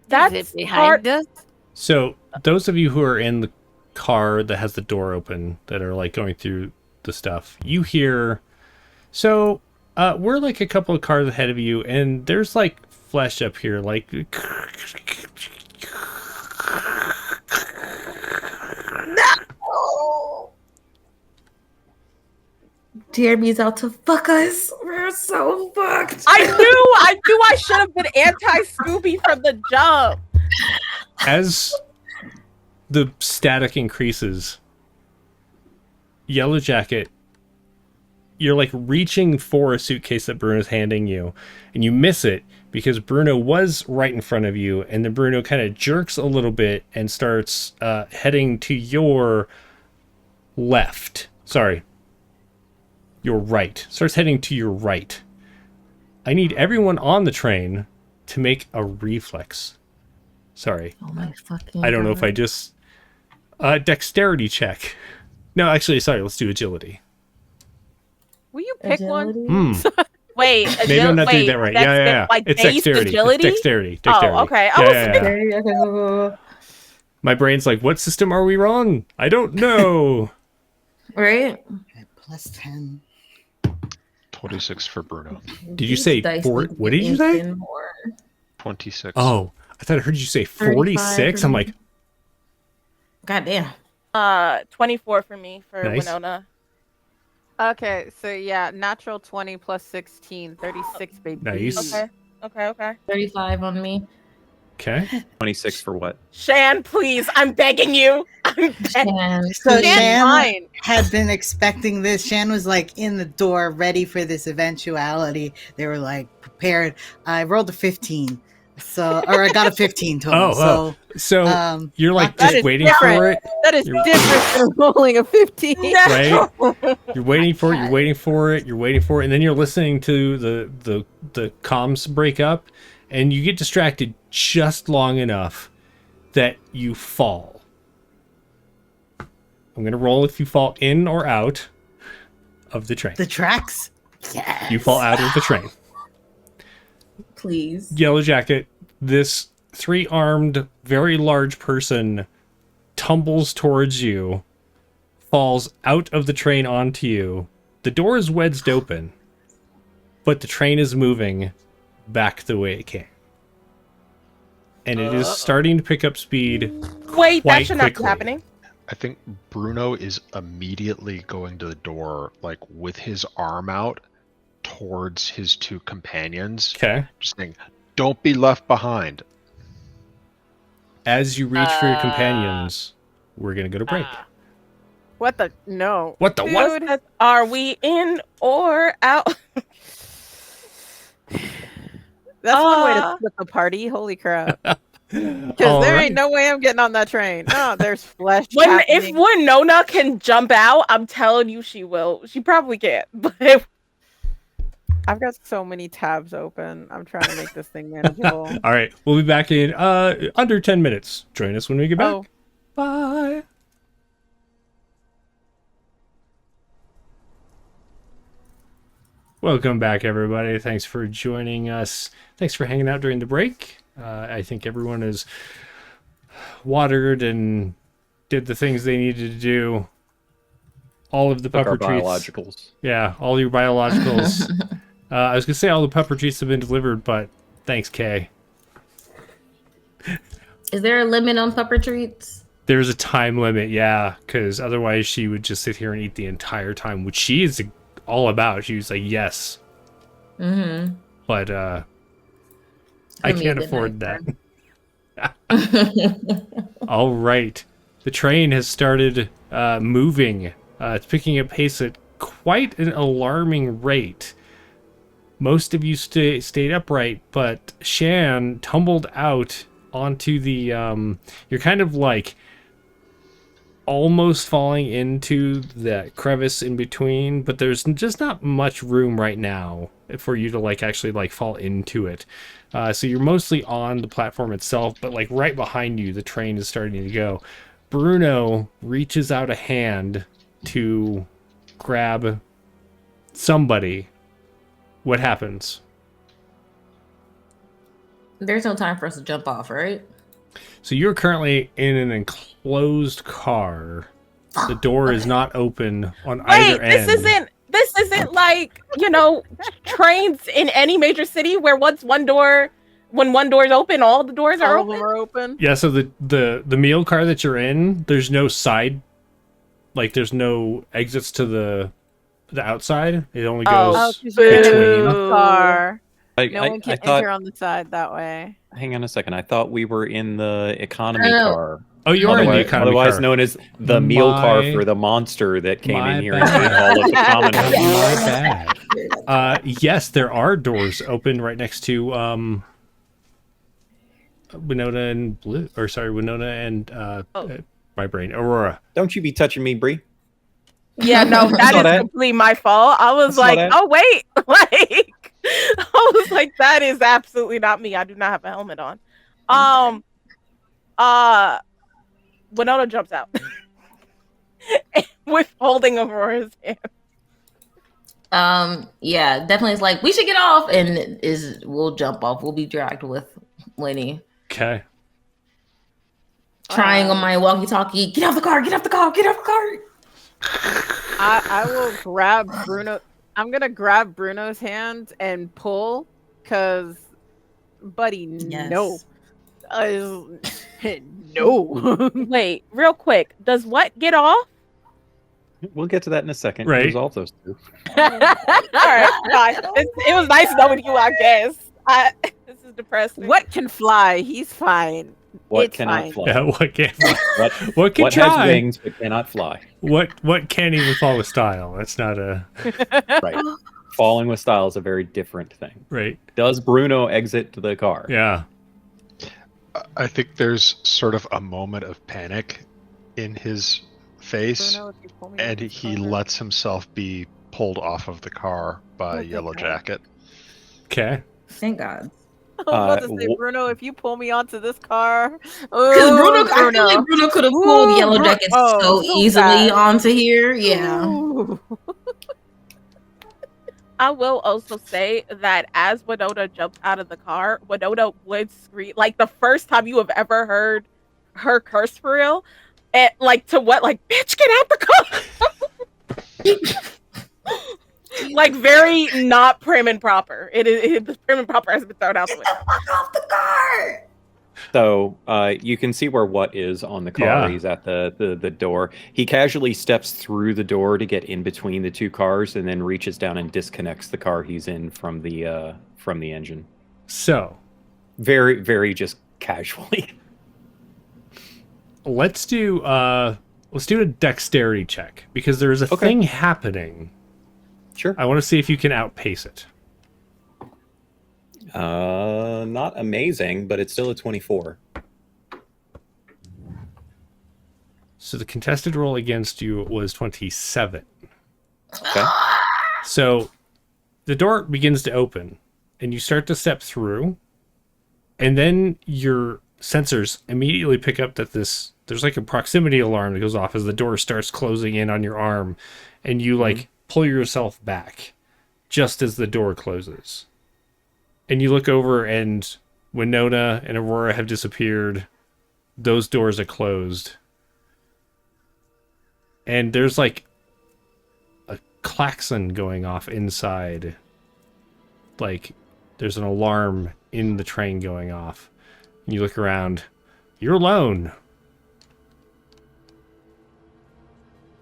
That's it behind us. So those of you who are in the car that has the door open, that are like going through the stuff, you hear. So we're like a couple of cars ahead of you, and there's like flesh up here, like. No! Jeremy's out to fuck us. We're so fucked. I knew I should have been anti-Scooby from the jump. As the static increases, Yellow Jacket, you're like reaching for a suitcase that Bruno's handing you, and you miss it because Bruno was right in front of you, and then Bruno kind of jerks a little bit and starts heading to your left. Sorry. Your right. Starts heading to your right. I need everyone on the train to make a reflex. Sorry. Oh my fucking I don't know God. if I just... dexterity check. No, actually, sorry. Let's do agility. Will you pick Agility? one? Wait, Maybe I'm not doing that right. Yeah. Like It's based dexterity. agility? It's dexterity. Oh, okay. I was Okay, okay. My brain's like, what system are we on? I don't know. Right? Okay, plus 10. 26 for Bruno. Did you say four? What did you say? 26. Oh, I thought I heard you say 46. I'm like, goddamn. 24 for me for Nice. Winona. Okay, so yeah, natural 20 plus 16, 36, baby. Nice. Okay. 35 on me. okay. 26 for what? Shan, please, I'm begging you. I'm begging. And So Shan's Shan fine. had been expecting this. Shan was like in the door, ready for this eventuality. They were like prepared. I rolled a 15, or I got a 15 total. So you're like that just is waiting different. for it, That is different than rolling a 15. right? You're waiting for it. You're waiting for it. You're waiting for it, and then you're listening to the comms break up, and you get distracted just long enough that you fall. I'm gonna roll if you fall in or out of the train. The tracks. Yes. You fall out of the train. please. Yellow Jacket, this 3-armed, very large person tumbles towards you, falls out of the train onto you. The door is wedged open, but the train is moving back the way it came. And it is starting to pick up speed. Wait, that quite should not be quickly. happening. I think Bruno is immediately going to the door, like with his arm out towards his two companions, Okay. just saying, "Don't be left behind." As you reach for your companions, we're going to go to break. What the? No. What the what? Dude. Are we in or out? That's one way to split the party. Holy crap. Because there ain't no way I'm getting on that train. No, there's flesh. If happening. Winona can jump out, I'm telling you she will. She probably can't. But if I've got so many tabs open. I'm trying to make this thing manageable. All right, we'll be back in under 10 minutes. Join us when we get back. Oh. Bye. Welcome back, everybody. Thanks for joining us. Thanks for hanging out during the break. I think everyone is watered and did the things they needed to do. All of the Took our pepper treats. biologicals. Yeah, all your biologicals. I was going to say all the pepper treats have been delivered, but thanks, Kay. Is there a limit on pepper treats? There's a time limit, yeah, because otherwise she would just sit here and eat the entire time, which she is all about. She was like, yes. Mm-hmm. But I can't afford that. All right. The train has started moving. It's picking up pace at quite an alarming rate. Most of you stayed upright, but Shan tumbled out onto the... you're kind of like almost falling into that crevice in between, but there's just not much room right now for you to like actually like fall into it. So you're mostly on the platform itself, but like right behind you, the train is starting to go. Bruno reaches out a hand to grab somebody. What happens? There's no time for us to jump off, right? So you're currently in an enclosed car. The door is not open on either end. this isn't like, trains in any major city where when one door is open, all the doors are All of open. them are open. Yeah, so the meal car that you're in, there's no side, like there's no exits to the outside. It only goes Oh, because you're in between. a car. No one I can thought. enter on the side that way. Hang on a second. I thought we were in the economy Oh. car. Oh, you are in the economy Otherwise car. known as the meal car My- for the monster that came my in here bad. and ate all of the common. My bad. Yes, there are doors open right next to Winona and Blue, or sorry, Winona and my brain, Aurora. Don't you be touching me, Brie. Yeah, no, that Saw is that. completely my fault. I was I saw like, that. oh wait, like I was like, that is absolutely not me. I do not have a helmet on. Winona jumps out with holding Aurora's hand. Yeah, definitely. It's like we should get off, and we'll jump off. We'll be dragged with Lenny. Okay. Trying on my walkie-talkie. Get off the car! Get off the car! Get off the car! I will grab Bruno. I'm gonna grab Bruno's hand and pull, cause, buddy, no, no. Wait, real quick. Does what get off? We'll get to that in a second. Right. Resolve those two. All right, fine. It was nice knowing you, I guess. This is depressing. What can fly? He's fine. What It's cannot fine. fly? Yeah, what can What, what can what try? has wings but cannot fly? What can't even fall with style? That's not a Right. Falling with style is a very different thing. right. Does Bruno exit the car? Yeah. I think there's sort of a moment of panic in his face, Bruno, if you pull me and off the he car. lets himself be pulled off of the car by thank Yellow God. Jacket. Okay. Thank God. I was about to say, wh- Bruno, if you pull me onto this car, Because oh, Bruno, I feel like Bruno could have pulled Ooh, Yellow Bru- Jacket oh, so so easily bad. onto here. Yeah. Ooh. I will also say that as Winona jumped out of the car, Winona would scream like the first time you have ever heard her curse for real. And like to what? Like, bitch, get out the car. Like very not prim and proper. The prim and proper has been thrown out the window. Fuck off the car. So you can see where what is on the car. Yeah. He's at the door. He casually steps through the door to get in between the two cars, and then reaches down and disconnects the car he's in from the engine. So Very, very just casually. let's do a dexterity check because there is a Okay. thing happening. Sure. I want to see if you can outpace it. Not amazing, but it's still a 24. So the contested roll against you was 27. Okay. So the door begins to open and you start to step through, and then your sensors immediately pick up that there's like a proximity alarm that goes off as the door starts closing in on your arm, and you like pull yourself back just as the door closes. And you look over and Winona and Aurora have disappeared. Those doors are closed. And there's like a klaxon going off inside. Like there's an alarm in the train going off. And you look around. You're alone.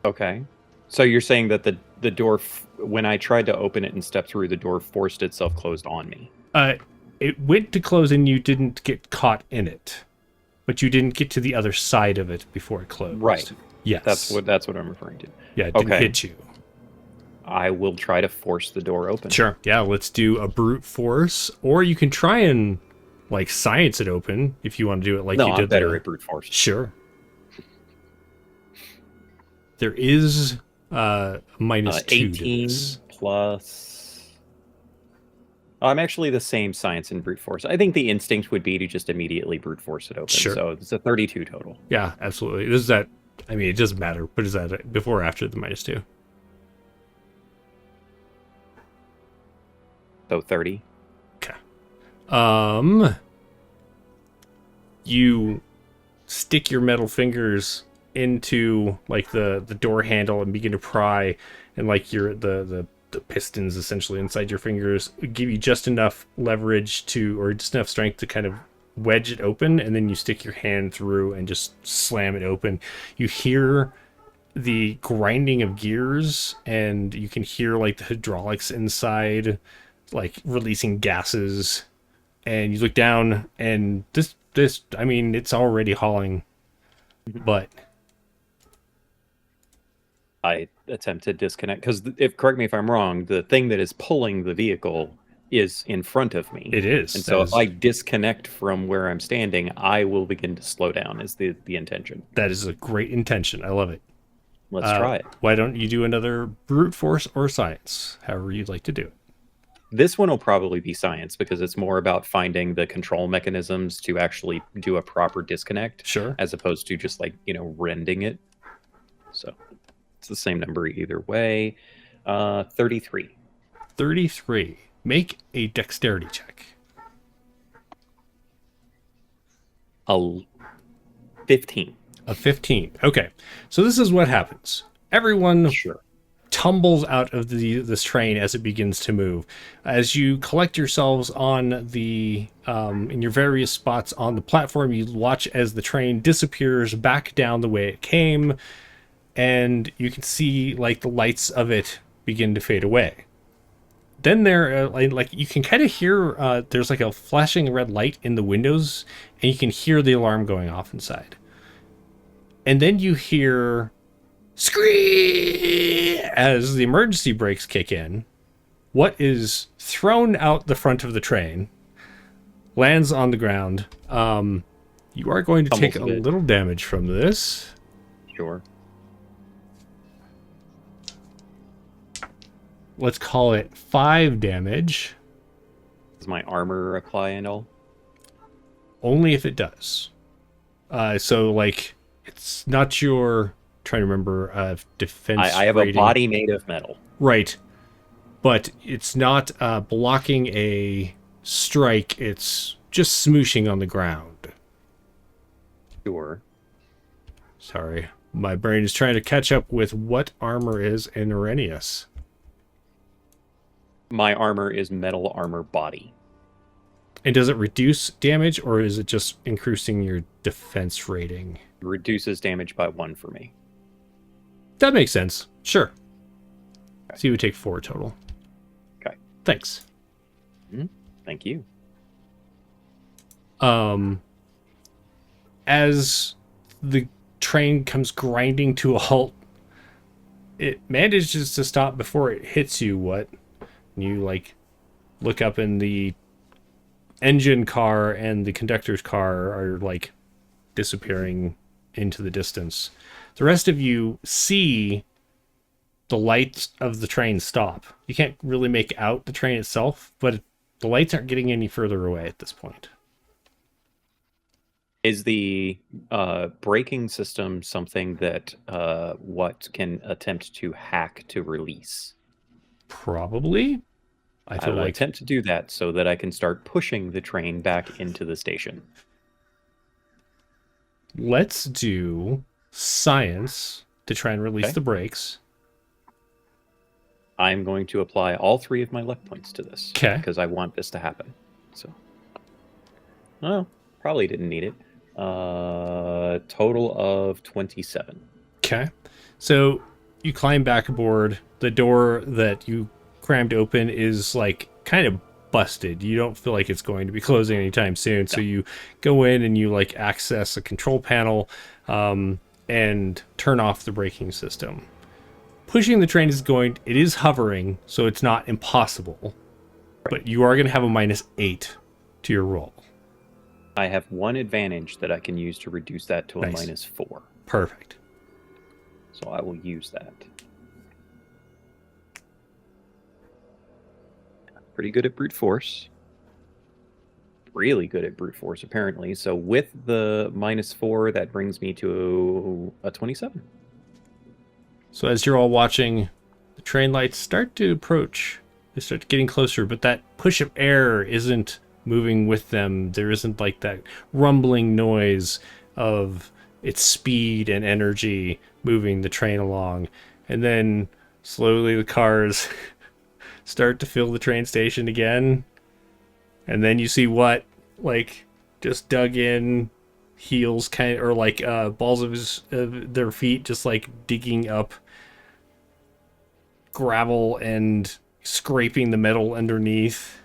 Okay. So you're saying that the door, when I tried to open it and step through, the door forced itself closed on me. It went to close and you didn't get caught in it. But you didn't get to the other side of it before it closed. Right. Yes. That's what I'm referring to. Yeah, it didn't Okay. hit you. I will try to force the door open. Sure. Yeah, let's do a brute force. Or you can try and like science it open if you want to do it like No, you I'm did better the- at brute force. Sure. There is minus 2 to 18 this. plus. I'm actually the same science in brute force. I think the instinct would be to just immediately brute force it open. Sure. So it's a 32 total. Yeah, absolutely. This is that. I mean, it doesn't matter. But is that before or after the minus 2? So 30. You stick your metal fingers into like the door handle and begin to pry, and like your the pistons essentially inside your fingers give you just enough leverage to, or just enough strength to kind of wedge it open, and then you stick your hand through and just slam it open. You hear the grinding of gears, and you can hear like the hydraulics inside like releasing gases, and you look down and this I mean, it's already hauling, but I attempt to disconnect because, if correct me if I'm wrong, the thing that is pulling the vehicle is in front of me. it is. And so if I disconnect from where I'm standing, I will begin to slow down. Is the intention? That is a great intention. I love it. Let's try it. Why don't you do another brute force or science, however you'd like to do it? This one will probably be science because it's more about finding the control mechanisms to actually do a proper disconnect, Sure. as opposed to just like, rending it. So it's the same number either way. 33. 33. Make a dexterity check. 15. A 15. Okay. So this is what happens. Everyone Sure. tumbles out of this train as it begins to move. As you collect yourselves on the in your various spots on the platform, you watch as the train disappears back down the way it came, and you can see like the lights of it begin to fade away. Then there, like you can kind of hear there's like a flashing red light in the windows, and you can hear the alarm going off inside. And then you hear scream as the emergency brakes kick in. What is thrown out the front of the train lands on the ground. You are going to take a little damage from this. Sure. Let's call it 5 damage. Does my armor apply and all? Only if it does. So like it's not your trying to remember defense. I have rating. a body made of metal. Right. But it's not blocking a strike, it's just smooshing on the ground. Sure. Sorry. My brain is trying to catch up with what armor is in Arrhenius. My armor is metal armor body. And does it reduce damage, or is it just increasing your defense rating? It reduces damage by 1 for me. That makes sense. Sure. Okay. So you would take 4 total. Okay. Thanks. Thank you. As the train comes grinding to a halt, it manages to stop before it hits you. What? You like look up, and the engine car and the conductor's car are like disappearing into the distance. The rest of you see the lights of the train stop. You can't really make out the train itself, but the lights aren't getting any further away at this point. Is the braking system something that what can attempt to hack to release? Probably. I will attempt to do that so that I can start pushing the train back into the station. Let's do science to try and release the brakes. I'm going to apply all 3 of my luck points to this. Okay. Because I want this to happen. So, well, probably didn't need it. Total of 27. Okay. So you climb back aboard. The door that you crammed open is like kind of busted. You don't feel like it's going to be closing anytime soon. So you go in and you like access a control panel and turn off the braking system. Pushing the train it is hovering, so it's not impossible. But you are going to have a -8 to your roll. I have 1 advantage that I can use to reduce that to a -4. Perfect. So I will use that. Pretty good at brute force. Really good at brute force, apparently. So with the -4, that brings me to a 27. So as you're all watching, the train lights start to approach. They start getting closer, but that push of air isn't moving with them. There isn't like that rumbling noise of its speed and energy moving the train along. And then slowly the cars start to fill the train station again. And then you see what, like, just dug in heels kind of, or like balls of their feet just like digging up gravel and scraping the metal underneath.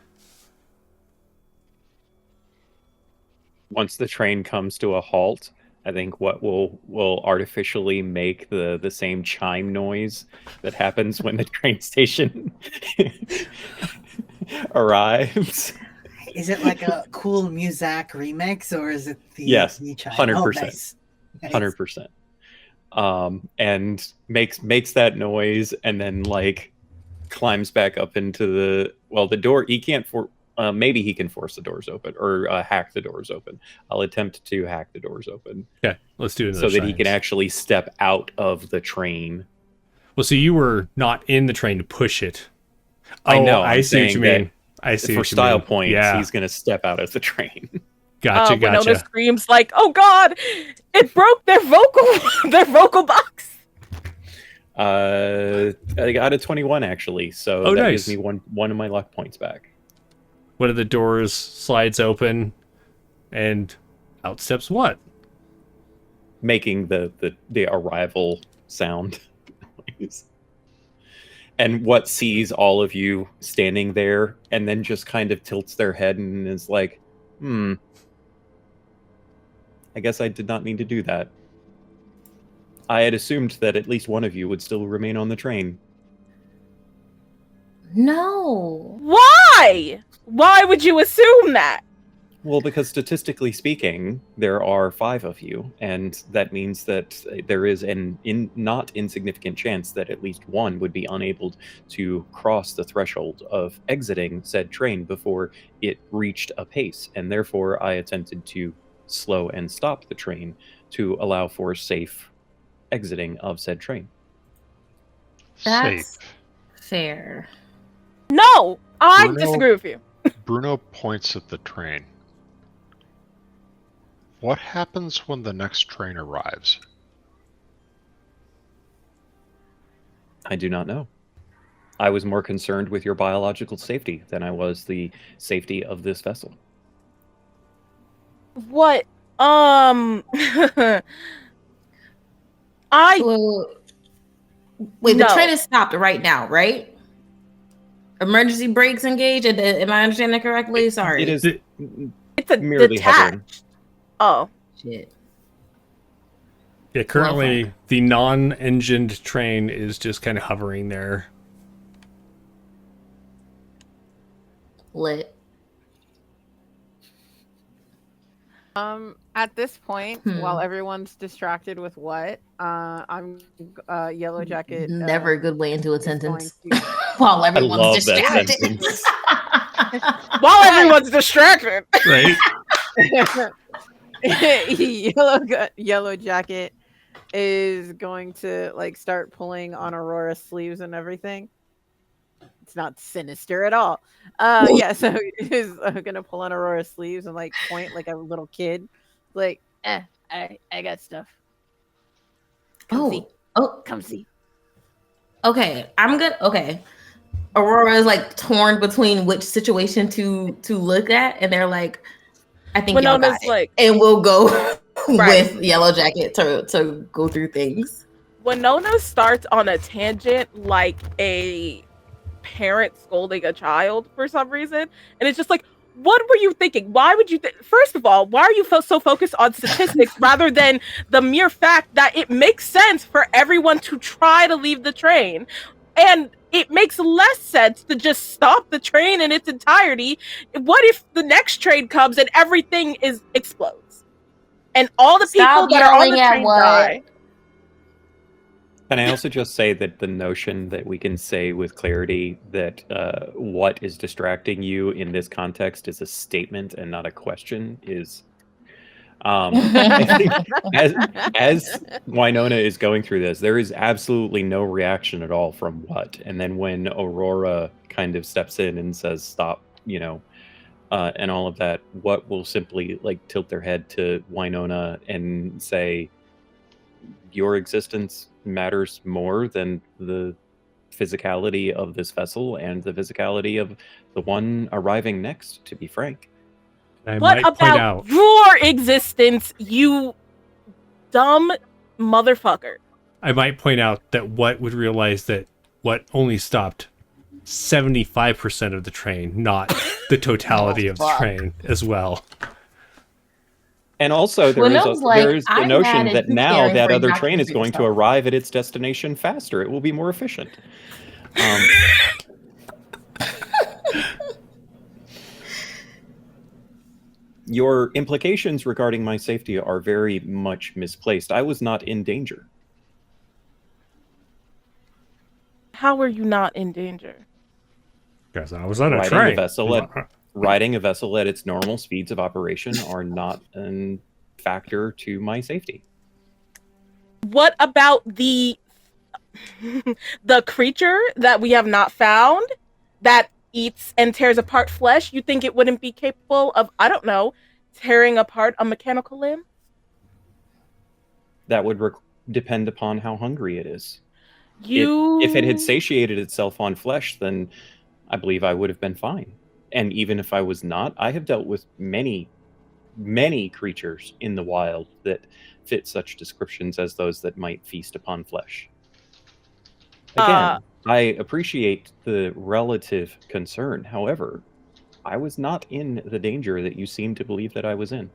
Once the train comes to a halt, I think what will artificially make the same chime noise that happens when the train station arrives. Is it like a cool Muzak remix, or is it the yes, chime? 100%, oh, nice. 100%, and makes that noise, and then like climbs back up into the door. He can't maybe he can force the doors open or hack the doors open. I'll attempt to hack the doors open. Okay, let's do it so that he can actually step out of the train. Well, so you were not in the train to push it. I know. I see what you mean. I see. For what you style mean. points, he's going to step out of the train. Gotcha. Winona screams like, "Oh God! It broke their vocal box." I got a 21 actually, so Oh, that nice. gives me one of my luck points back. One of the doors slides open, and out steps what? Making the arrival sound. And what sees all of you standing there and then just kind of tilts their head and is like, I guess I did not mean to do that. I had assumed that at least one of you would still remain on the train. No. Why? Why would you assume that? Well, because statistically speaking, there are 5 of you, and that means that there is an not insignificant chance that at least one would be unable to cross the threshold of exiting said train before it reached a pace, and therefore I attempted to slow and stop the train to allow for safe exiting of said train. That's Safe. fair. No, I Bruno- disagree with you. Bruno points at the train. What happens when the next train arrives? I do not know. I was more concerned with your biological safety than I was the safety of this vessel. What? I Well, wait, No. the train is stopped right now, right? Emergency brakes engaged. Am I understanding correctly? Sorry. It is it's a merely hovering. detached. Oh, Shit. Yeah, currently the non-engined train is just kind of hovering there. Lit. At this point, Hmm. while everyone's distracted with what, I'm Yellow Jacket. Never a good way into a is going sentence. to- While I everyone's love that distracted. sentence. while everyone's distracted. Right? Yellow Jacket is going to like start pulling on Aurora's sleeves and everything. It's not sinister at all. Yeah, so he's gonna pull on Aurora's sleeves and like point like a little kid, like, I got stuff. Come see, Oh, come see. okay. I'm good. Okay. Aurora is like torn between which situation to look at, and they're like, I think y'all Winona's got it. like- and we'll go Right. with Yellow Jacket to go through things. Winona starts on a tangent like a parent scolding a child for some reason, and it's just like, what were you thinking? Why would you first of all, why are you so focused on statistics rather than the mere fact that it makes sense for everyone to try to leave the train, and it makes less sense to just stop the train in its entirety? What if the next train comes and everything explodes and all the Stop people that are on the yelling at train what? die? Can I also just say that the notion that we can say with clarity that what is distracting you in this context is a statement and not a question is, I think as Winona is going through this, there is absolutely no reaction at all from what. And then when Aurora kind of steps in and says, stop, and all of that, what will simply like tilt their head to Winona and say, your existence matters more than the physicality of this vessel and the physicality of the one arriving next, to be frank. I What might point about out. your existence, you dumb motherfucker? I might point out that what would realize that what only stopped 75% of the train, not the totality of the fuck. train as well. And also, there Winona's like, is the I'm notion mad at that you now caring that for other Dr. train is Seuss going to stuff. arrive at its destination faster. It will be more efficient. Your implications regarding my safety are very much misplaced. I was not in danger. How are you not in danger? Because I was on a Riding train. a vessel riding a vessel at its normal speeds of operation are not a factor to my safety. What about the creature that we have not found that eats and tears apart flesh? You think it wouldn't be capable of, I don't know, tearing apart a mechanical limb? That would depend upon how hungry it is. If it had satiated itself on flesh, then I believe I would have been fine. And even if I was not, I have dealt with many creatures in the wild that fit such descriptions as those that might feast upon flesh. Again, I appreciate the relative concern. However, I was not in the danger that you seem to believe that I was in.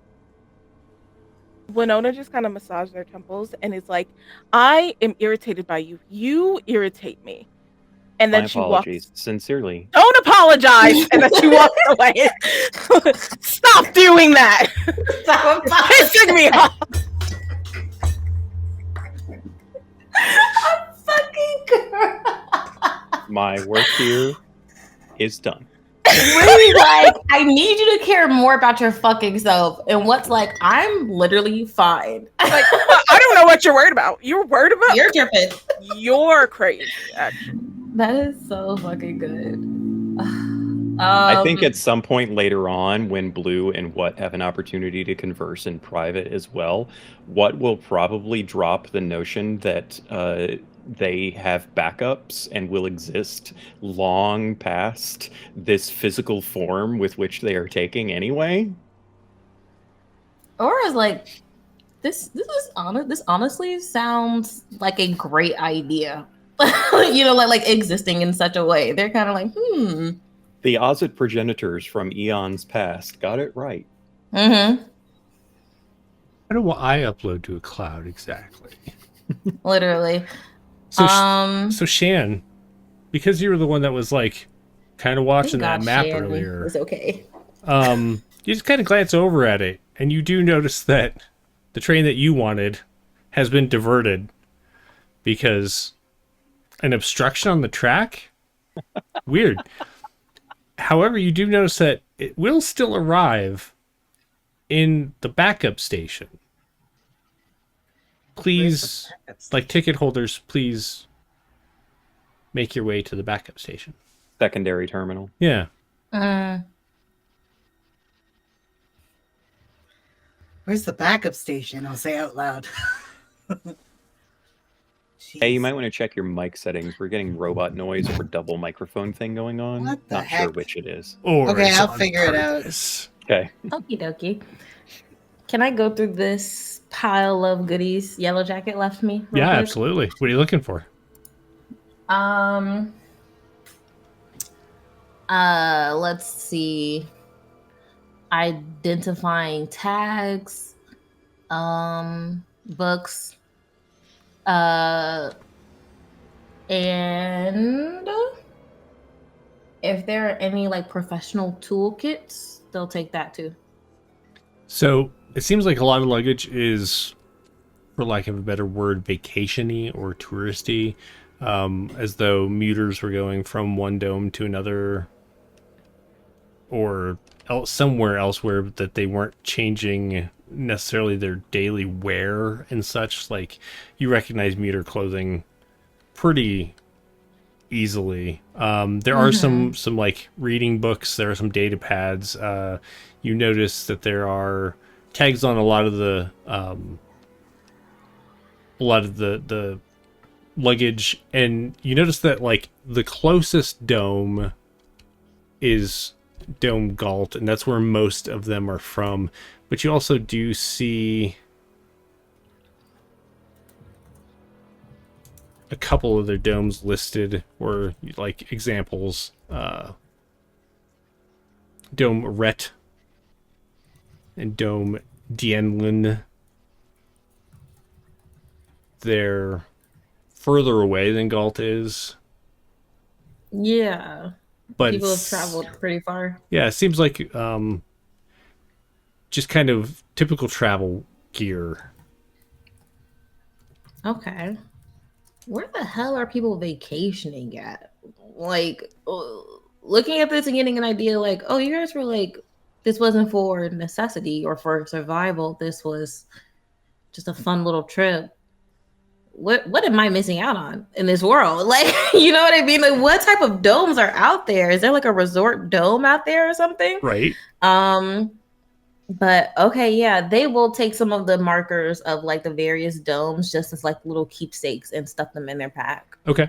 Winona just kind of massaged their temples and is like, I am irritated by you. You irritate me. And then My she apologies. walks. Sincerely. Don't apologize. And then she walks away. Stop doing that. Stop Pissing me off. I'm fucking girl. My work here is done. Really, like, I need you to care more about your fucking self. And what's like, I'm literally fine. Like, I don't know what you're worried about. You're worried about? You're tripping. You're crazy, actually. That is so fucking good. I think at some point later on, when Bluu and What have an opportunity to converse in private as well, What will probably drop the notion that they have backups and will exist long past this physical form with which they are taking anyway. Or is like, this honestly sounds like a great idea. You know, like existing in such a way. They're kind of like, The Ozit progenitors from eons past got it right. Mm-hmm. How do I upload to a cloud exactly? Literally. So Shan, because you were the one that was like kind of watching that map earlier. It's okay. You just kind of glance over at it, and you do notice that the train that you wanted has been diverted because an obstruction on the track? Weird. However, you do notice that it will still arrive in the backup station. Please, like ticket holders, please make your way to the backup station. Secondary terminal. Yeah. Where's the backup station? I'll say out loud. Hey, you might want to check your mic settings. We're getting robot noise or double microphone thing going on. What the Not heck? sure which it is. Okay, I'll figure it out. Okay. Okie dokie. Can I go through this pile of goodies Yellow Jacket left me? real Yeah, quick? absolutely. What are you looking for? Let's see. Identifying tags, books, and if there are any like professional toolkits, they'll take that too. So it seems like a lot of luggage is, for lack of a better word, vacation-y or touristy, as though muters were going from one dome to another or somewhere elsewhere, that they weren't changing necessarily their daily wear and such. Like, you recognize muter clothing pretty easily. There are some like reading books, there are some data pads. You notice that there are tags on a lot of the luggage, and you notice that like the closest dome is Dome Galt, and that's where most of them are from. But you also do see a couple of their domes listed, or like examples. Dome Ret and Dome Dienlin. They're further away than Galt is. Yeah. But people have traveled pretty far. Yeah, it seems like just kind of typical travel gear. Okay. Where the hell are people vacationing at? Like, looking at this and getting an idea, like, oh, you guys were like, this wasn't for necessity or for survival. This was just a fun little trip. What am I missing out on in this world? Like, you know what I mean? Like, what type of domes are out there? Is there like a resort dome out there or something? Right. But okay, yeah, they will take some of the markers of like the various domes just as like little keepsakes and stuff them in their pack. Okay.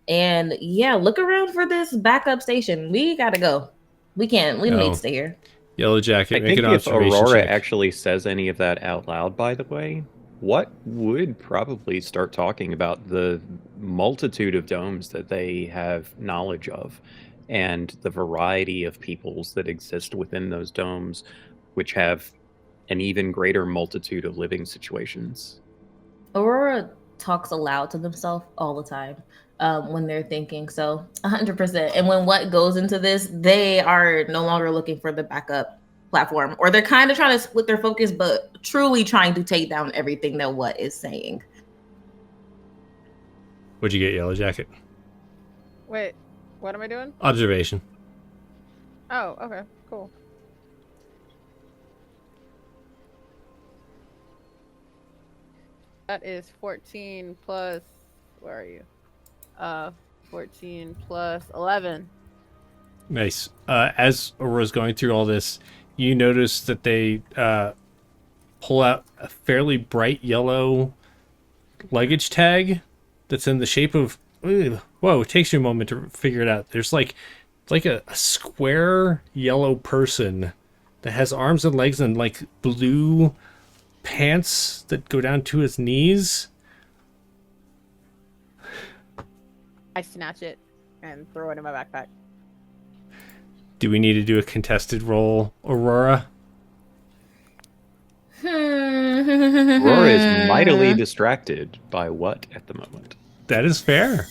And yeah, look around for this backup station. We gotta go. We don't need to stay here. Yellow Jacket, I make think an if observation Aurora check. actually says any of that out loud, by the way, what would probably start talking about the multitude of domes that they have knowledge of and the variety of peoples that exist within those domes, which have an even greater multitude of living situations. Aurora talks aloud to themselves all the time when they're thinking. So 100%. And when what goes into this, they are no longer looking for the backup platform, or they're kind of trying to split their focus, but truly trying to take down everything that what is saying. What'd you get, Yellow Jacket? Wait, what am I doing? Observation. Oh, okay, cool. That is 14 plus, where are you? 14 plus 11. Nice. As Aurora's going through all this, you notice that they pull out a fairly bright yellow luggage tag that's in the shape of... Whoa, it takes you a moment to figure it out. There's like a square yellow person that has arms and legs and like blue pants that go down to his knees. I snatch it and throw it in my backpack. Do we need to do a contested roll, Aurora? Aurora is mightily distracted by what at the moment? That is fair.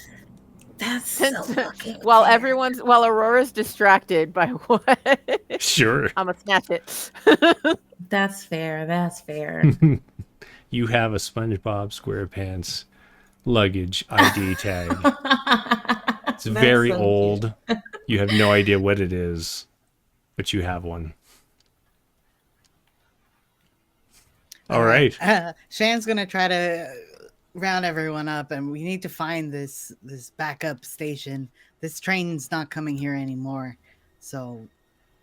That's so fucking while fair. while Aurora's distracted by what? Sure. I'm gonna snatch it. That's fair. That's fair. You have a SpongeBob SquarePants luggage ID tag. It's very so old. You have no idea what it is, but you have one. All right. Shan's gonna try to round everyone up, and we need to find this backup station. This train's not coming here anymore, so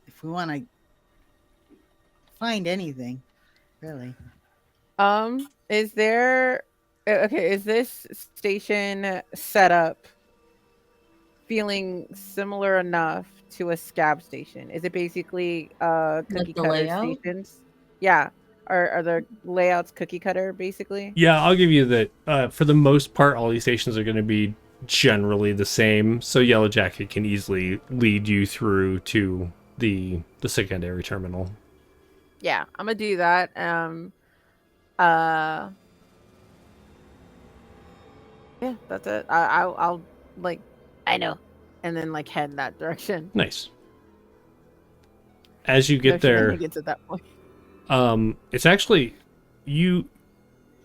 if we want to find anything, really. Is there? Okay, is this station set up feeling similar enough to a scab station? Is it basically cookie the cutter layout? stations? Yeah. Are the layouts cookie cutter basically? Yeah, I'll give you that. For the most part, all these stations are going to be generally the same. So Yellow Jacket can easily lead you through to the secondary terminal. Yeah, I'm gonna do that. Yeah, that's it. I'll like, I know, and then like head in that direction. Nice. As you get there, Gets at that point. it's actually, you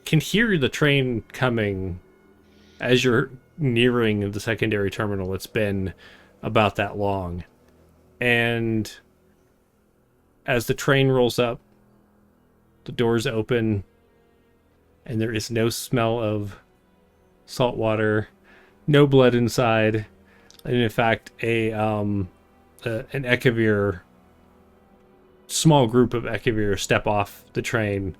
can hear the train coming as you're nearing the secondary terminal. It's been about that long. And as the train rolls up, the doors open, and there is no smell of salt water, no blood inside, and in fact, an Ekavir, small group of Ekavir step off the train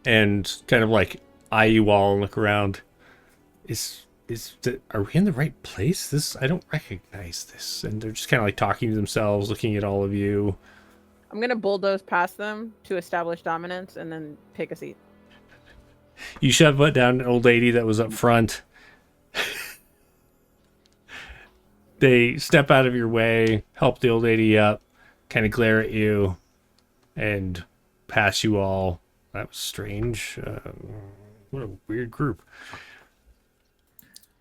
and kind of like eye you all and look around. Are we in the right place? I don't recognize this. And they're just kind of like talking to themselves, looking at all of you. I'm gonna bulldoze past them to establish dominance, and then take a seat. You shove down an old lady that was up front. They step out of your way, help the old lady up, kind of glare at you, and pass you all. That was strange. What a weird group.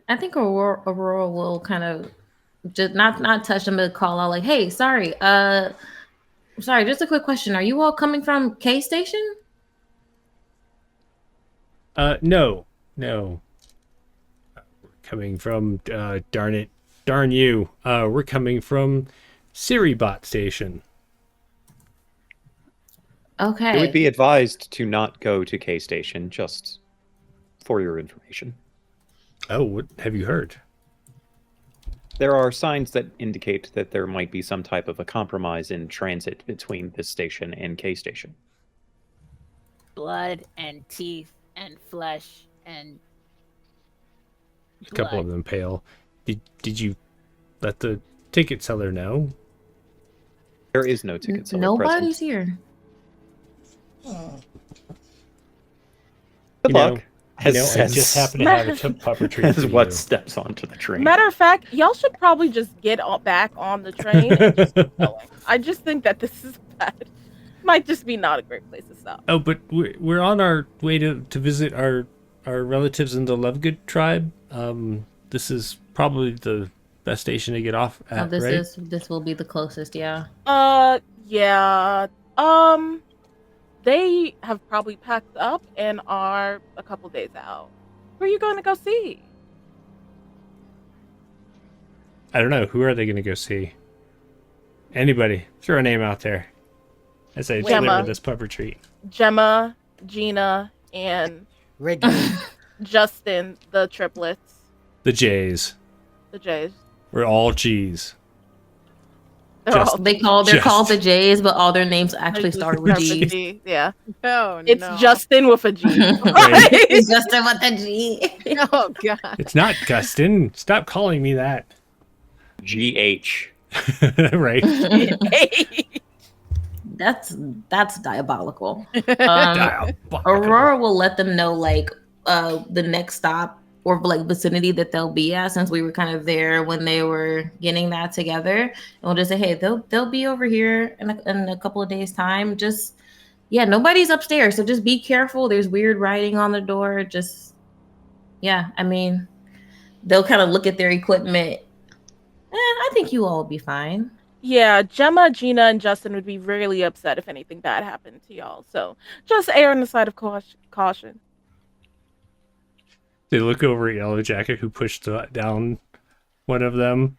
I think Aurora will kind of just not touch them, but call out like, "Hey, sorry, just a quick question. Are you all coming from K Station?" No. We're coming from, darn you. We're coming from Siribot Station. Okay. It would be advised to not go to K Station, just for your information. Oh, what have you heard? There are signs that indicate that there might be some type of a compromise in transit between this station and K station. Blood and teeth and flesh and A couple of them pale. Did you let the ticket seller know? There is no ticket seller Nobody's present. here. Good luck. I just happen to have a puppetry. As for what you. steps onto the train. Matter of fact, y'all should probably just get back on the train and just keep going. I just think that this is bad. Might just be not a great place to stop. Oh, but we're on our way to visit our relatives in the Lovegood tribe. This is probably the best station to get off at, right? This will be the closest, yeah. Yeah. They have probably packed up and are a couple days out. Who are you going to go see? I don't know. Who are they going to go see? Anybody. Throw a name out there. As I deliver Gemma. this puppetry. Gemma, Gina, and Wrigley. Justin, the triplets, The J's. the J's. We're all G's. They're Just- all They're called the J's, but all their names actually start with G's. G. Yeah. No, It's no. Justin with a G. Right. It's Justin with a G. Oh god. It's not Gustin. Stop calling me that. GH. Right. That's diabolical. Diabolical. Aurora will let them know like the next stop or like vicinity that they'll be at, since we were kind of there when they were getting that together, and we'll just say, hey, they'll be over here in a couple of days time. Just nobody's upstairs, so just be careful. There's weird writing on the door. Just I mean, they'll kind of look at their equipment. I think you all will be fine. Yeah, Gemma, Gina, and Justin would be really upset if anything bad happened to y'all. So just err on the side of caution. They look over at Yellow Jacket, who pushed down one of them.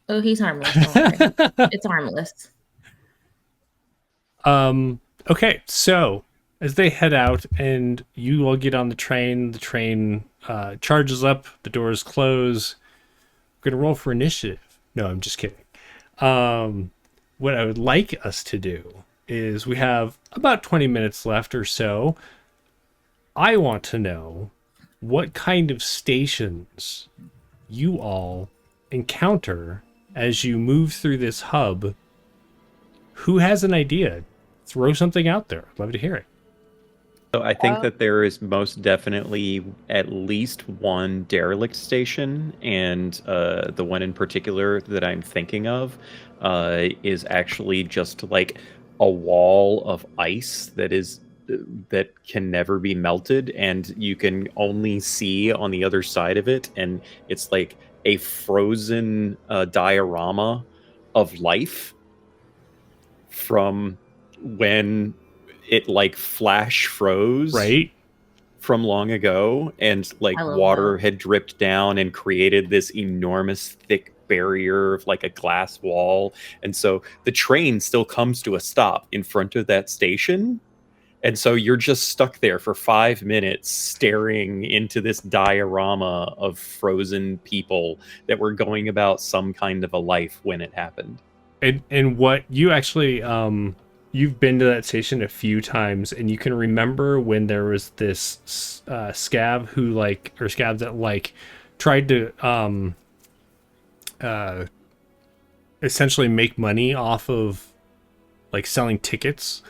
Oh, he's harmless. Don't worry. It's harmless. Okay, so as they head out and you all get on the train charges up, the doors close. We're gonna roll for initiative. No, I'm just kidding. What I would like us to do is, we have about 20 minutes left or so. I want to know what kind of stations you all encounter as you move through this hub. Who has an idea? Throw something out there. I'd love to hear it. So I think that there is most definitely at least one derelict station, and the one in particular that I'm thinking of is actually just like a wall of ice that can never be melted, and you can only see on the other side of it, and it's like a frozen diorama of life from when it like flash froze Right? from long ago, and like I love water that. had dripped down and created this enormous thick barrier of like a glass wall. And so the train still comes to a stop in front of that station, and so you're just stuck there for 5 minutes staring into this diorama of frozen people that were going about some kind of a life when it happened. And what you actually you've been to that station a few times, and you can remember when there was this scab that tried to essentially make money off of like selling tickets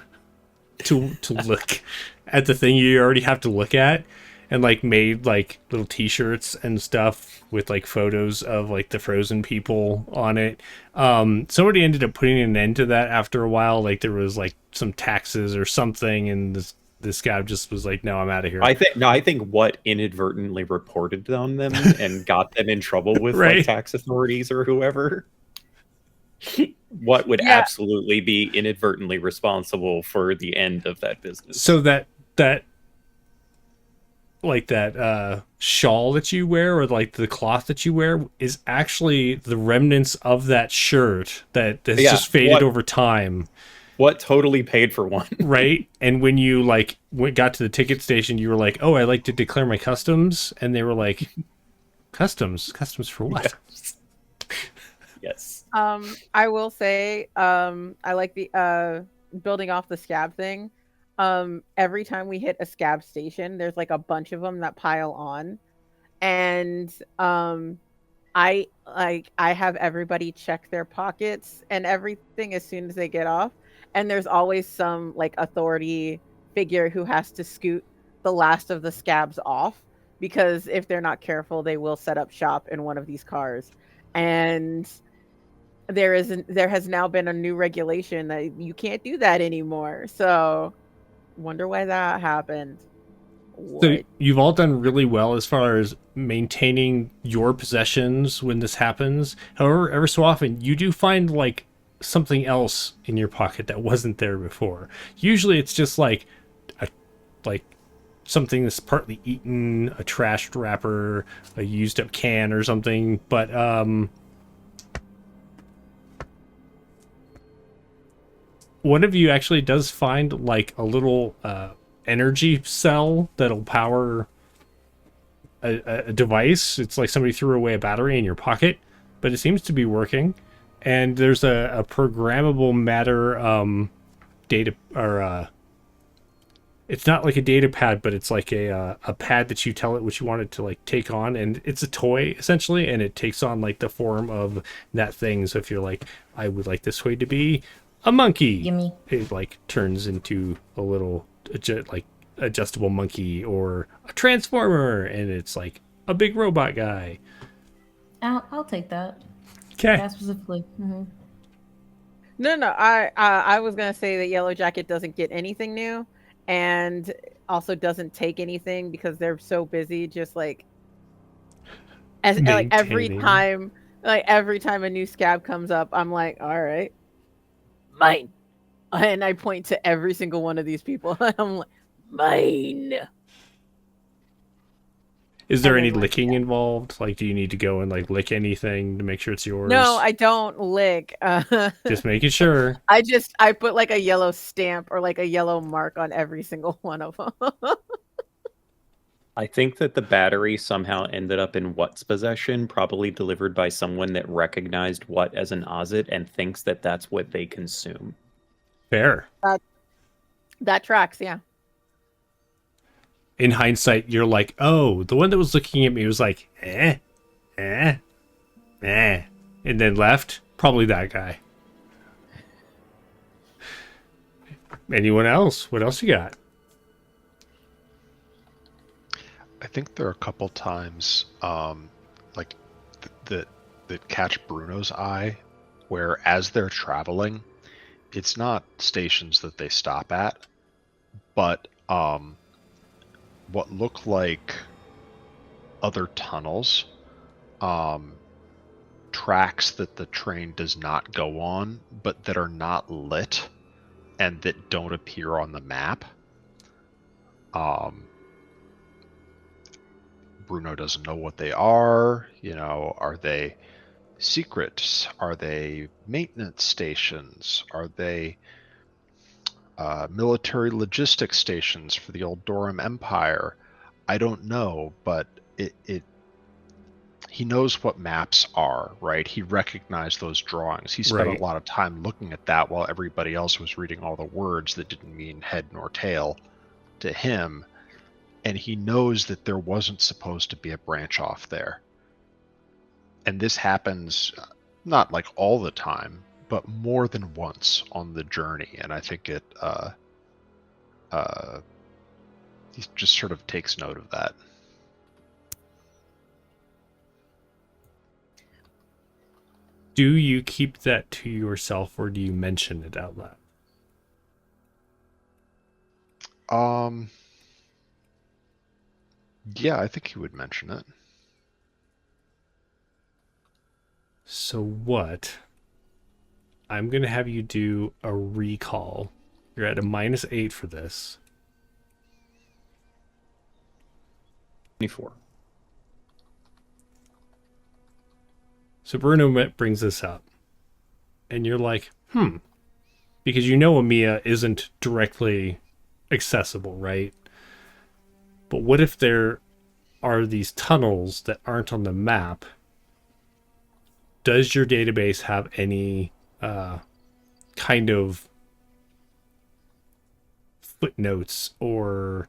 to look at the thing you already have to look at, and like made like little t-shirts and stuff with like photos of like the frozen people on it. Somebody ended up putting an end to that after a while. Like there was like some taxes or something, and this guy just was like, no, I'm out of here. I think what inadvertently reported on them and got them in trouble with Right. like tax authorities or whoever. What would Yeah. absolutely be inadvertently responsible for the end of that business? So that like that shawl that you wear, or like the cloth that you wear, is actually the remnants of that shirt that has Yeah, just faded what- over time. What totally paid for one? Right? And when you like got to the ticket station, you were like, oh, I like to declare my customs. And they were like, customs for what? Yes. I will say, I like the building off the scab thing. Every time we hit a scab station, there's like a bunch of them that pile on, and I have everybody check their pockets and everything as soon as they get off, and there's always some like authority figure who has to scoot the last of the scabs off, because if they're not careful, they will set up shop in one of these cars. And there has now been a new regulation that you can't do that anymore. So wonder why that happened. So What? you've all done really well as far as maintaining your possessions when this happens. However, every so often you do find like something else in your pocket that wasn't there before. Usually it's just like like something that's partly eaten, a trashed wrapper, a used up can or something. But one of you actually does find like a little energy cell that'll power a device. It's like somebody threw away a battery in your pocket, but it seems to be working. And there's a programmable matter data, or it's not like a data pad, but it's like a pad that you tell it what you want it to like take on, and it's a toy essentially, and it takes on like the form of that thing. So if you're like, I would like this toy to be a monkey, Gimme. it like turns into a little like adjustable monkey, or a transformer, and it's like a big robot guy. I'll take that. Okay. That specifically. Mm-hmm. No. I was gonna say that Yellow Jacket doesn't get anything new, and also doesn't take anything because they're so busy just like like every Maintaining. time a new scab comes up, I'm like, all right, mine. And I point to every single one of these people. I'm like, mine. Is there And any then, like, licking yeah. involved? Like, do you need to go and like lick anything to make sure it's yours? No, I don't lick. Just making sure. I put like a yellow stamp or like a yellow mark on every single one of them. I think that the battery somehow ended up in What's possession, probably delivered by someone that recognized What as an Ozit and thinks that that's what they consume. Fair. That tracks, yeah. In hindsight, you're like, oh, the one that was looking at me was like, and then left. Probably that guy. Anyone else? What else you got? I think there are a couple times, like that catch Bruno's eye, where as they're traveling, it's not stations that they stop at, but what look like other tunnels, tracks that the train does not go on, but that are not lit and that don't appear on the map. Bruno doesn't know what they are. You know, are they secrets? Are they maintenance stations? Are they military logistics stations for the old Dorum Empire? I don't know, but he knows what maps are, right? He recognized those drawings. He spent Right. a lot of time looking at that while everybody else was reading all the words that didn't mean head nor tail to him. And he knows that there wasn't supposed to be a branch off there. And this happens not like all the time, but more than once on the journey. And I think he just sort of takes note of that. Do you keep that to yourself, or do you mention it out loud? Yeah, I think he would mention it. So what? I'm going to have you do a recall. You're at a -8 for this. 24. So Bruno brings this up. And you're like, because you know Ammiya isn't directly accessible, right? But what if there are these tunnels that aren't on the map does your database have any kind of footnotes or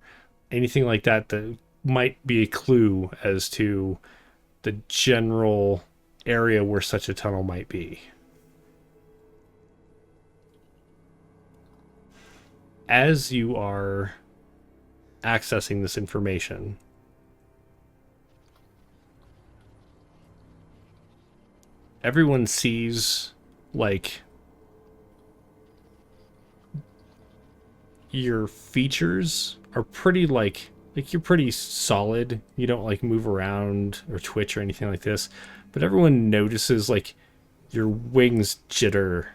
anything like that that might be a clue as to the general area where such a tunnel might be? As you are accessing this information, everyone sees, like, your features are pretty, like you're pretty solid. You don't, like, move around or twitch or anything like this. But everyone notices, like, your wings jitter.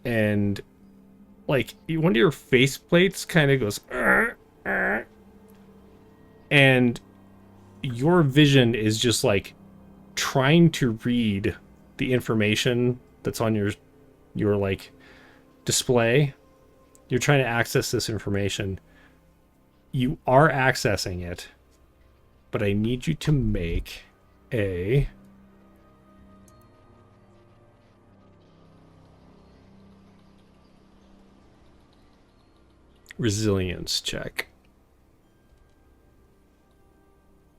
And, like, one of your faceplates kind of goes... And your vision is just, like, trying to read the information that's on your like display. You're trying to access this information. You are accessing it, but I need you to make a resilience check.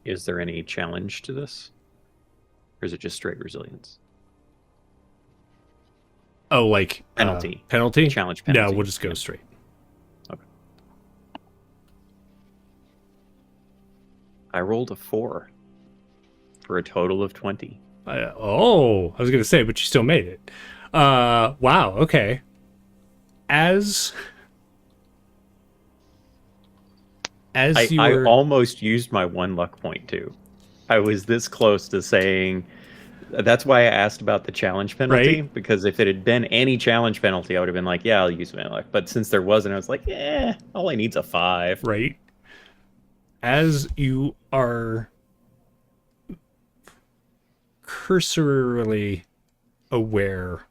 Is there any challenge to this? Or is it just straight resilience? Oh, like penalty. Penalty? Challenge penalty. No, we'll just go straight. Okay. I rolled a 4 for a total of 20. I was going to say, but you still made it. Wow, okay. As I almost used my 1 luck point too. I was this close to saying... That's why I asked about the challenge penalty, right? Because if it had been any challenge penalty, I would have been like, yeah, I'll use my luck. But since there wasn't, I was like, all I need's a 5. Right. As you are cursorily aware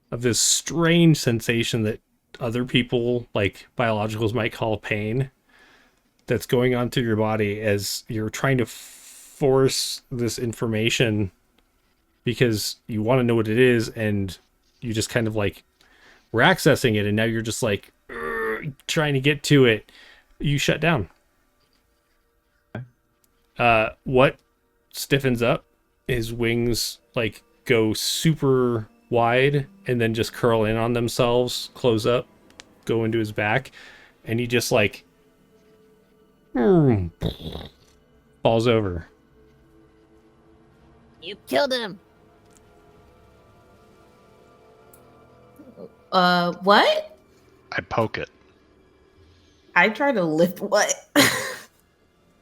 of this strange sensation that other people, like biologicals, might call pain, that's going on through your body as you're trying to force this information because you want to know what it is, and you just kind of like we're accessing it, and now you're just like trying to get to it. You shut down. What stiffens up? His wings like go super wide and then just curl in on themselves, close up, go into his back, and he just like falls over. You killed him. What? I poke it. I try to lift what?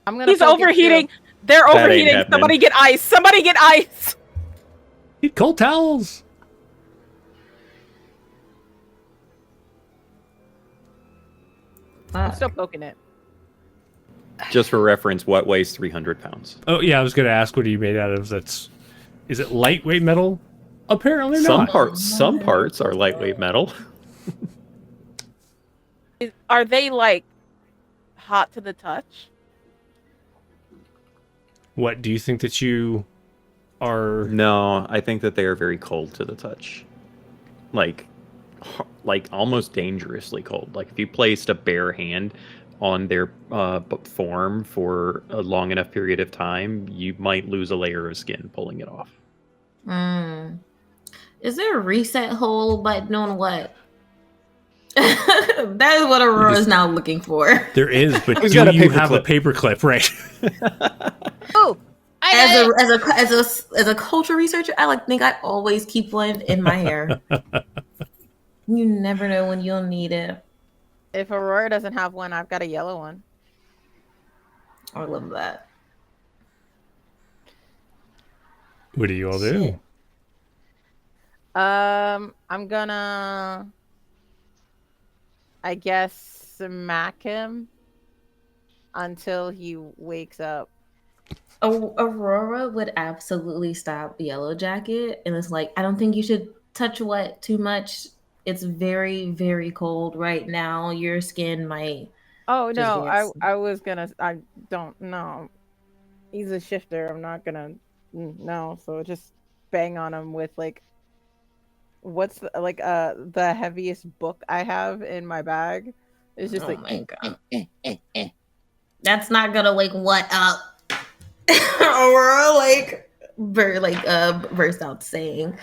I'm gonna. He's poke it overheating. too. They're That ain't overheating. happening. Somebody get ice. Somebody get ice. Need cold towels. I'm still poking it. Just for reference, what weighs 300 pounds? Oh yeah, I was gonna ask what are you made out of? Is it lightweight metal? Apparently Some not. some parts are lightweight metal. Are they like hot to the touch? What do you think that you are? No, I think that they are very cold to the touch. Like almost dangerously cold. Like if you placed a bare hand on their form for a long enough period of time, you might lose a layer of skin pulling it off. Is there a reset hole button on what? That is what Aurora is now looking for. There is, but Who's do got a you have a paperclip? paperclip? Right. Oh, As a culture researcher, I think I always keep one in my hair. You never know when you'll need it. if Aurora doesn't have one, I've got a yellow one. I love that. What do you all do? Shit. I'm gonna, I guess, smack him until he wakes up. Aurora would absolutely stop Yellow Jacket and it's like, I don't think you should touch what too much. It's very, very cold right now. Your skin might. Oh Just no, dance. I was gonna. I don't know. He's a shifter. I'm not gonna. No, so just bang on him with like what's the heaviest book I have in my bag. It's just Oh my god. That's not gonna wake what up? Aurora like burst out saying.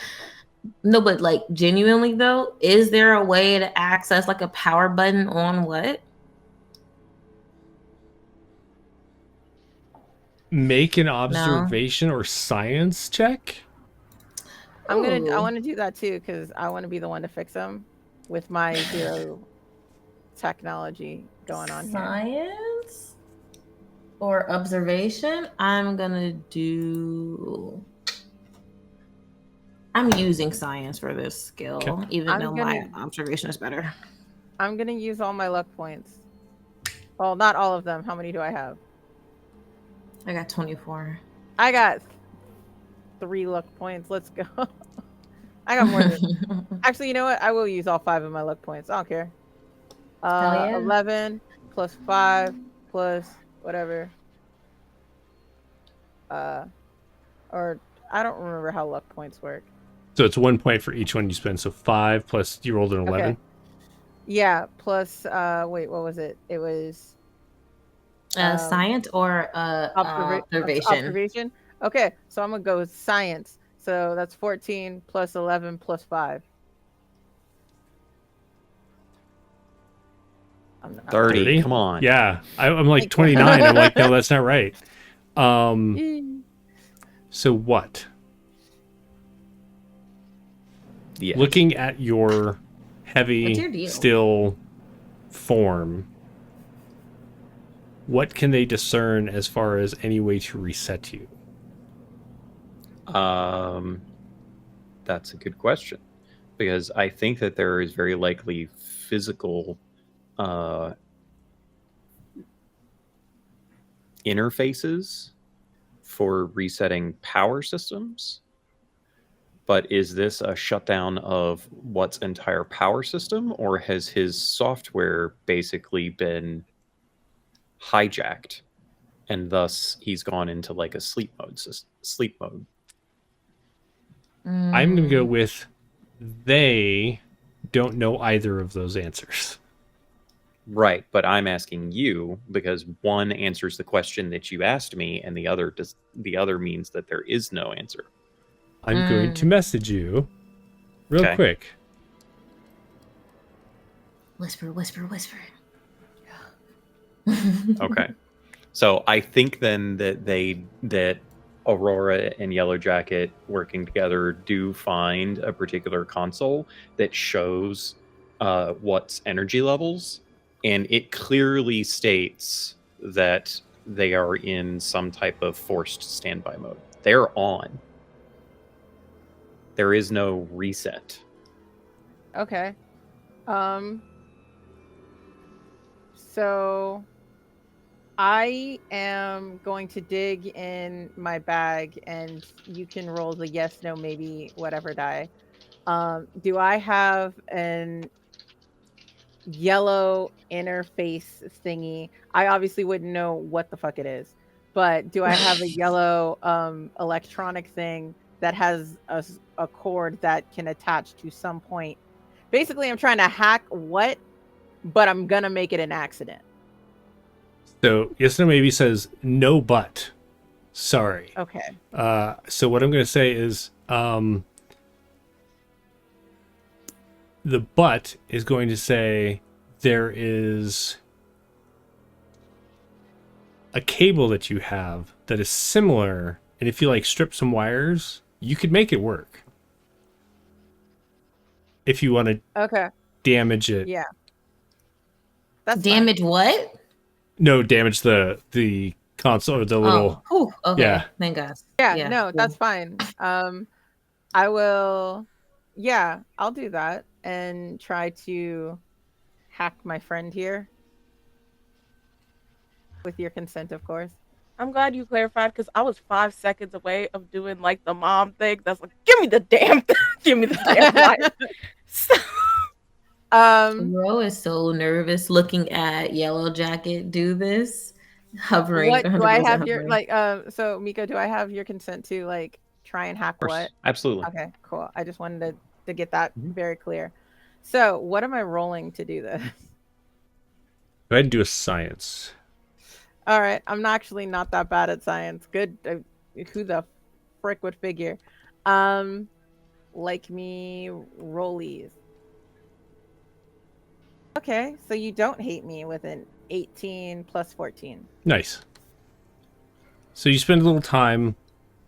No, but like genuinely though, is there a way to access like a power button on what? Make an observation or science check. I Ooh. want to do that too because I want to be the one to fix them with my zero technology going on here. Science or observation? I'm using science for this skill, Okay. even though my observation is better. I'm gonna use all my luck points. Well, not all of them. How many do I have? I got 24. I got 3 luck points. Let's go. I got more than. Actually, you know what? I will use all 5 of my luck points. I don't care. Yeah. 11 plus 5 plus whatever. Or I don't remember how luck points work. So it's 1 point for each one you spend. So 5 plus you rolled an 11. Okay. Yeah. Plus, wait, what was it? It was Science or observation. Observation. Okay, so I'm gonna go with science. So that's 14 plus 11 plus 5. 30. Come on. Yeah, I'm like 29. I'm like, no, that's not right. So what? Yeah. Looking at your heavy still form, what can they discern as far as any way to reset you? That's a good question, because I think that there is very likely physical interfaces for resetting power systems. But is this a shutdown of what's entire power system, or has his software basically been hijacked, and thus he's gone into like a sleep mode? I'm going to go with they don't know either of those answers. Right, but I'm asking you because one answers the question that you asked me, and the other means that there is no answer. I'm going to message you real quick. Whisper, whisper, whisper. Okay. So I think then that Aurora and Yellowjacket working together do find a particular console that shows what's energy levels, and it clearly states that they are in some type of forced standby mode. They're on. There is no reset. Okay. So I am going to dig in my bag, and you can roll the yes, no, maybe, whatever die. Do I have an yellow interface thingy? I obviously wouldn't know what the fuck it is, but do I have a yellow electronic thing that has a cord that can attach to some point? Basically, I'm trying to hack what, but I'm gonna make it an accident. So yes, no, maybe says no, but sorry. Okay. So what I'm going to say is the but is going to say there is a cable that you have that is similar, and if you like strip some wires, you could make it work. If you want to damage it. Yeah. That's damage fine. What? No, damage the console or the little. Oh, okay. Yeah. Thank God. Yeah, no, that's fine. I will. Yeah, I'll do that and try to hack my friend here. With your consent, of course. I'm glad you clarified because I was 5 seconds away of doing like the mom thing. That's like, give me the damn, give me the damn life. Ro is so nervous looking at Yellowjacket do this, hovering. What do I have your like? So Miko, do I have your consent to like try and hack Of course. what? Absolutely. Okay, cool. I just wanted to get that Mhm. very clear. So, what am I rolling to do this? Go ahead and do a science. All right, I'm actually not that bad at science. Good. Who the frick would figure? Like me rollies. Okay, so you don't hate me with an 18 plus 14. Nice. So you spend a little time.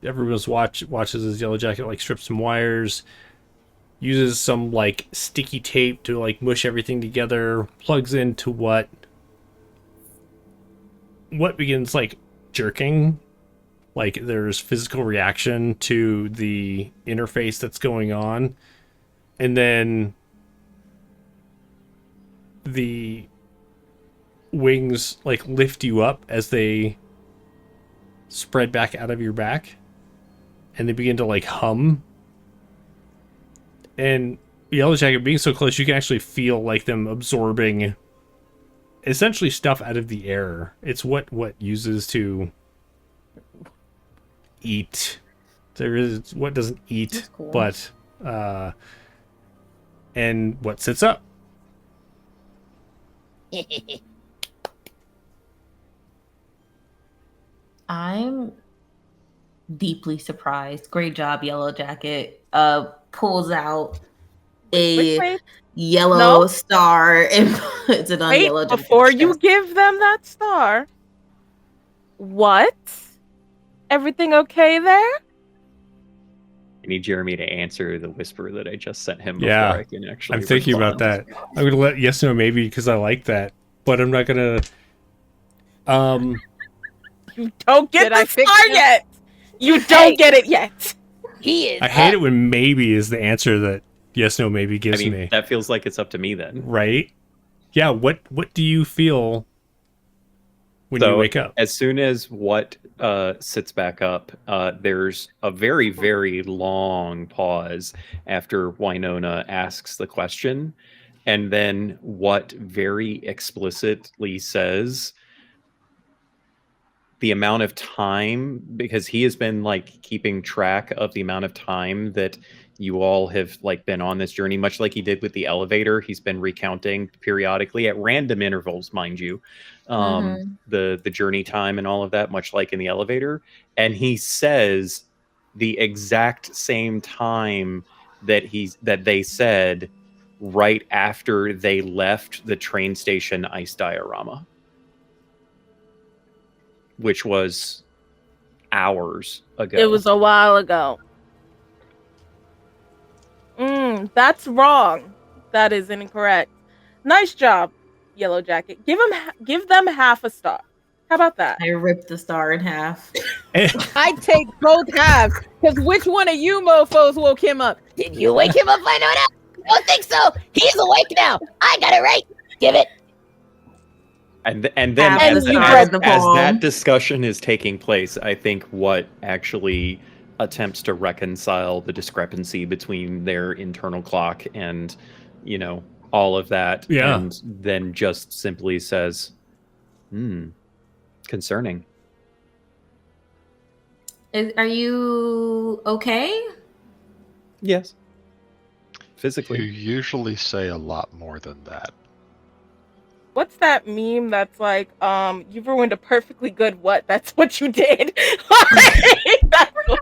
Everyone's watches as Yellow Jacket like strips some wires, uses some like sticky tape to like mush everything together, plugs into what begins like jerking. Like there's physical reaction to the interface that's going on, and then the wings like lift you up as they spread back out of your back, and they begin to like hum. And Yellow Jacket being so close, you can actually feel like them absorbing essentially stuff out of the air. It's what uses to eat. There is what doesn't eat, That's cool. but and what sits up. I'm deeply surprised. Great job, Yellow Jacket. Pulls out a Wait. yellow No. star and puts it on Wait, Yellow Jacket's before you chest. give them that star. What? Everything okay there? I need Jeremy to answer the whisper that I just sent him before Yeah, I can actually. I'm thinking about respond. that. I'm gonna let yes, no, maybe because I like that, but I'm not gonna. You don't get Did I the fix star him? yet. You don't get it yet. He is. I hate it when maybe is the answer that yes, no, maybe I gives mean, me. that feels like it's up to me then. Right? Yeah. What do you feel when you wake up? As soon as what sits back up, there's a very, very long pause after Winona asks the question. And then what very explicitly says the amount of time, because he has been like keeping track of the amount of time that you all have like been on this journey, much like he did with the elevator. He's been recounting periodically at random intervals, mind you, the journey time and all of that, much like in the elevator. And he says the exact same time that they said right after they left the train station ice diorama, which was hours ago. It was a while ago. That's wrong. That is incorrect. Nice job, Yellow Jacket. Give them half a star. How about that? I ripped the star in half. I take both halves, because which one of you mofos woke him up? Did you wake him up, Winona? I don't think so. He's awake now. I got it right. Give it. And then Half as the star of the poem. that discussion is taking place, I think what actually attempts to reconcile the discrepancy between their internal clock and, you know, all of that, Yeah. and then just simply says, concerning. Are you okay? Yes. You Physically. usually say a lot more than that. What's that meme that's like, you ruined a perfectly good what? That's what you did. That's what-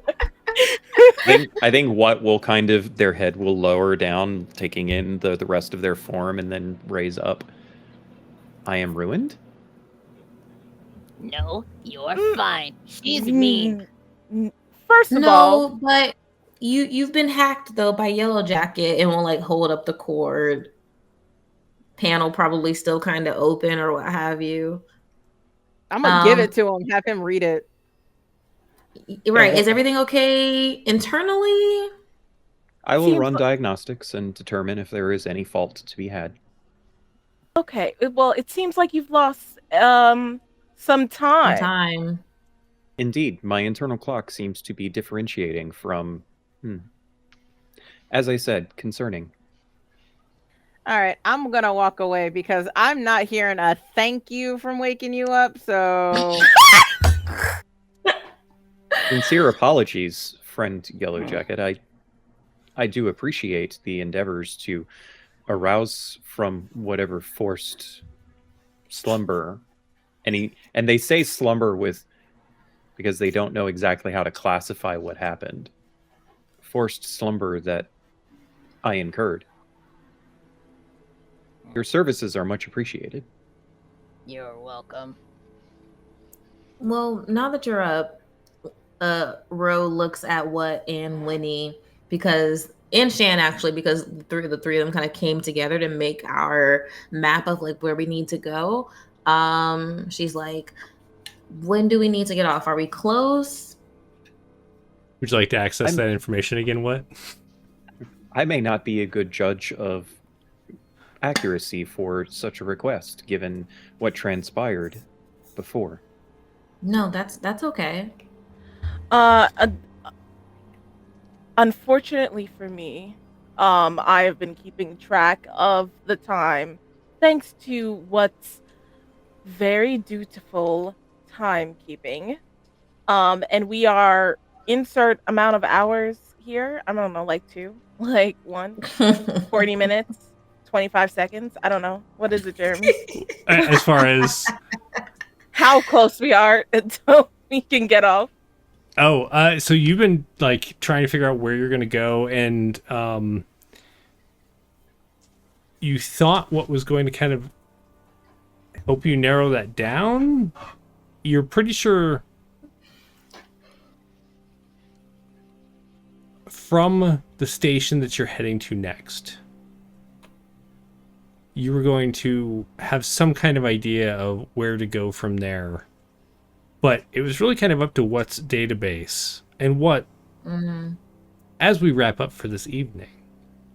I think what will kind of, their head will lower down, taking in the rest of their form, and then raise up. I am ruined? No, you're fine. She's mean. First of all, No, but you've been hacked though by Yellow Jacket and will like hold up the cord. Panel probably still kind of open or what have you. I'm gonna give it to him. Have him read it. Right. Is everything okay internally? I will Seems run like- diagnostics and determine if there is any fault to be had. okay. Well, it seems like you've lost some time. Time. Indeed, my internal clock seems to be differentiating from, as I said, concerning. All right, I'm gonna walk away because I'm not hearing a thank you from waking you up. So Sincere apologies friend Yellow Jacket. I do appreciate the endeavors to arouse from whatever forced slumber. And they say slumber because they don't know exactly how to classify what happened. Forced slumber that I incurred. Your services are much appreciated. You're welcome. Well, now that you're up, Ro looks at what and Winnie and Shan actually, because the three of them kind of came together to make our map of like where we need to go. She's like, when do we need to get off? Are we close? Would you like to access that information again? What? I may not be a good judge of accuracy for such a request, given what transpired before. No, that's okay. Unfortunately for me, I have been keeping track of the time thanks to what's very dutiful timekeeping. And we are insert amount of hours here. I don't know, like 2, like 1, 40 minutes, 25 seconds. I don't know. What is it, Jeremy? As far as how close we are until we can get off. Oh, so you've been like trying to figure out where you're gonna go, and you thought what was going to kind of help you narrow that down. You're pretty sure from the station that you're heading to next, you were going to have some kind of idea of where to go from there. But it was really kind of up to what's database and what, as we wrap up for this evening,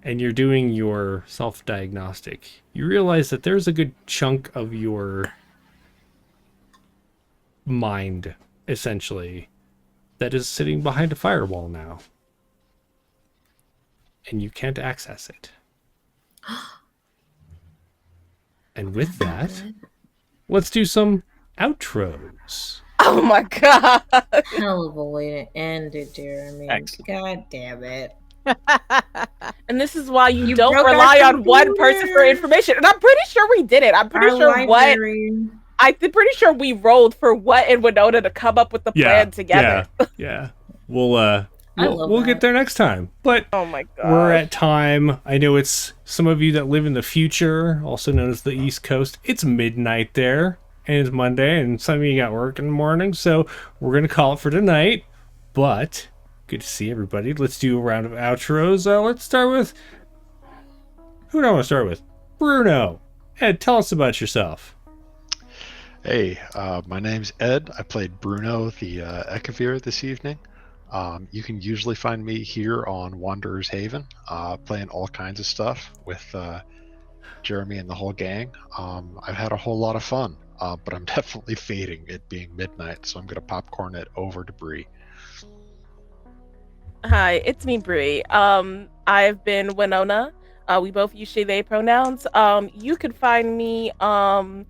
and you're doing your self-diagnostic, you realize that there's a good chunk of your mind, essentially, that is sitting behind a firewall now. And you can't access it. And with that, let's do some outros. Oh my god. Hell of a way to end it, Jeremy. Excellent. God damn it. And this is why you don't broke our rely on one person for computer. information. And I'm pretty sure we did it. I'm pretty sure we rolled for what and Winona to come up with the plan together. Yeah. We'll get there next time. But oh my god. We're at time. I know it's some of you that live in the future, also known as the East Coast. It's midnight there. And it's Monday, and some of you got work in the morning, so we're going to call it for tonight. But good to see everybody. Let's do a round of outros. Let's start with... Who do I want to start with? Bruno. Ed, tell us about yourself. Hey, my name's Ed. I played Bruno, the Ekavir, this evening. You can usually find me here on Wanderer's Haven, playing all kinds of stuff with Jeremy and the whole gang. I've had a whole lot of fun. But I'm definitely fading it being midnight, so I'm going to popcorn it over to Brie. Hi, it's me, Brie. I've been Winona. We both use she, they pronouns. You could find me whatever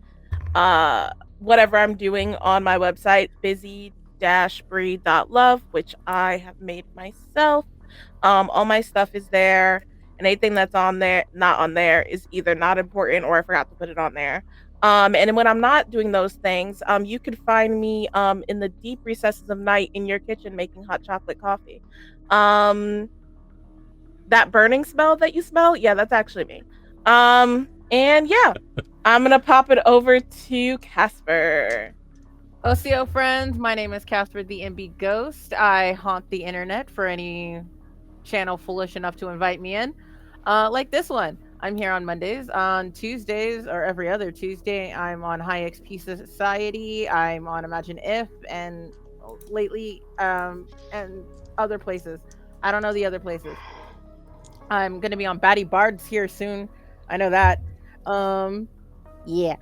I'm doing on my website, bizzy-brie.love, which I have made myself. All my stuff is there, and anything that's on there, not on there, is either not important or I forgot to put it on there. And when I'm not doing those things, you could find me in the deep recesses of night in your kitchen making hot chocolate coffee. That burning smell that you smell, yeah, that's actually me. And yeah, I'm gonna pop it over to Casper. OCO friends, my name is Casper the MB Ghost. I haunt the internet for any channel foolish enough to invite me in, like this one. I'm here on Mondays. On Tuesdays, or every other Tuesday, I'm on High XP Society. I'm on Imagine If, and lately, and other places. I don't know the other places. I'm gonna be on Batty Bards here soon. I know that. Yeah.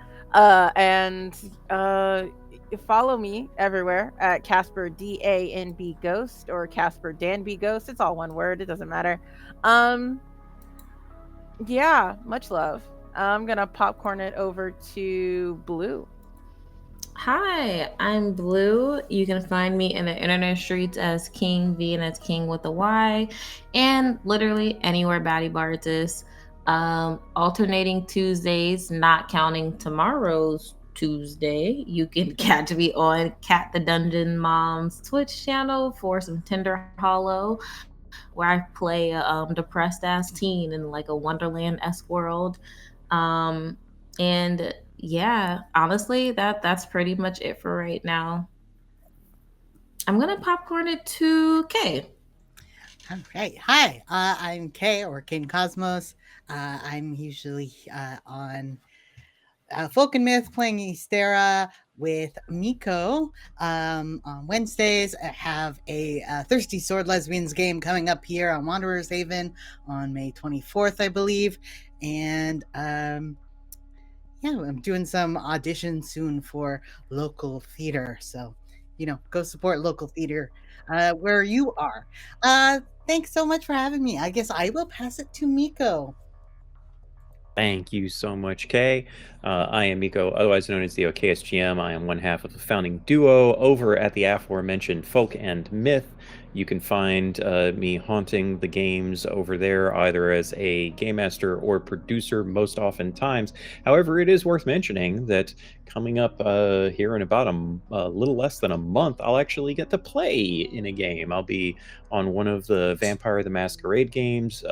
And follow me everywhere at Casper DANB Ghost or Casper Danby Ghost. It's all one word. It doesn't matter. Yeah, much love. I'm gonna popcorn it over to Bluu. Hi, I'm Blue. You can find me in the internet streets as King V, and that's King with a Y, and literally anywhere Batty Bar exists. Alternating Tuesdays, not counting tomorrow's Tuesday, you can catch me on Cat the Dungeon Mom's Twitch channel for some Tender Hollow, where I play a depressed ass teen in like a Wonderland-esque world. And yeah, honestly, that's pretty much it for right now. I'm gonna popcorn it to K. All right. Hi, I'm Kay or King Cosmos. I'm usually on Folk and Myth playing Ystera with Miko. On Wednesdays, I have a Thirsty Sword Lesbians game coming up here on Wanderer's Haven on May 24th, I believe. And yeah, I'm doing some auditions soon for local theater. So, go support local theater where you are. Thanks so much for having me. I guess I will pass it to Miko. Thank you so much, Kay. I am Miko, otherwise known as the OKSGM. I am one half of the founding duo over at the aforementioned Folk and Myth. You can find me haunting the games over there, either as a game master or producer, most oftentimes. However, it is worth mentioning that coming up here in about a little less than a month, I'll actually get to play in a game. I'll be on one of the Vampire the Masquerade games.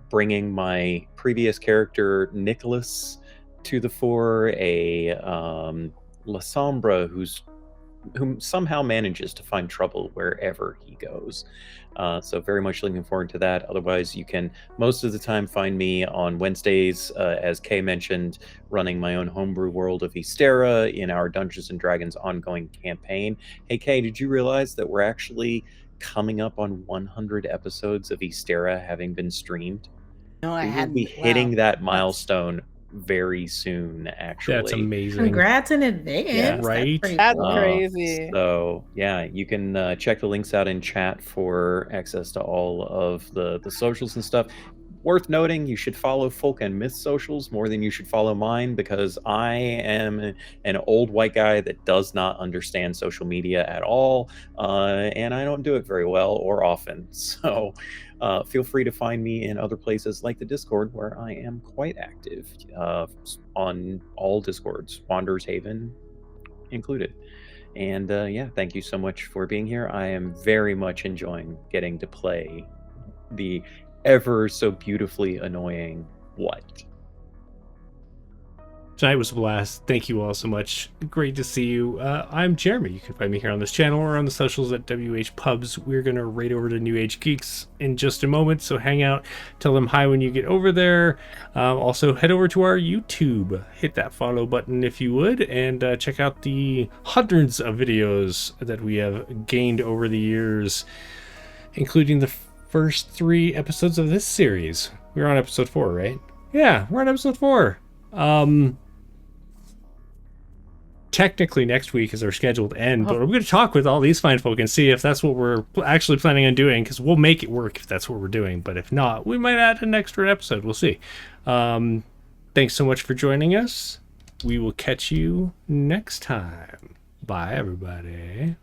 Bringing my previous character Nicholas to the fore, a La Sombra whom somehow manages to find trouble wherever he goes. So very much looking forward to that. Otherwise, you can most of the time find me on Wednesdays, as Kay mentioned, running my own homebrew world of Ystera in our Dungeons and Dragons ongoing campaign. Hey Kay, did you realize that we're actually coming up on 100 episodes of Ystera having been streamed? No, I We will hadn't. be hitting Wow, that milestone very soon, actually. That's amazing. Congrats in advance. Yeah. Right? That's Uh, crazy. So yeah, you can check the links out in chat for access to all of the socials and stuff. Worth noting, you should follow Folk and Myth socials more than you should follow mine, because I am an old white guy that does not understand social media at all, and I don't do it very well or often. So feel free to find me in other places like the Discord, where I am quite active on all Discords, Wanderer's Haven included. And yeah, thank you so much for being here. I am very much enjoying getting to play the ever so beautifully annoying What. Tonight was a blast. Thank you all so much. Great to see you. I'm Jeremy. You can find me here on this channel or on the socials at WH Pubs. We're going to raid over to New Age Geeks in just a moment, so hang out. Tell them hi when you get over there. Also, head over to our YouTube. Hit that follow button if you would, and check out the hundreds of videos that we have gained over the years, including the first 3 episodes of this series. We're on episode 4, right? Yeah, we're on episode 4. Technically next week is our scheduled end, but we're going to talk with all these fine folk and see if that's what we're actually planning on doing, because we'll make it work if that's what we're doing. But if not, we might add an extra episode. We'll see. Thanks so much for joining us. We will catch you next time. Bye, everybody.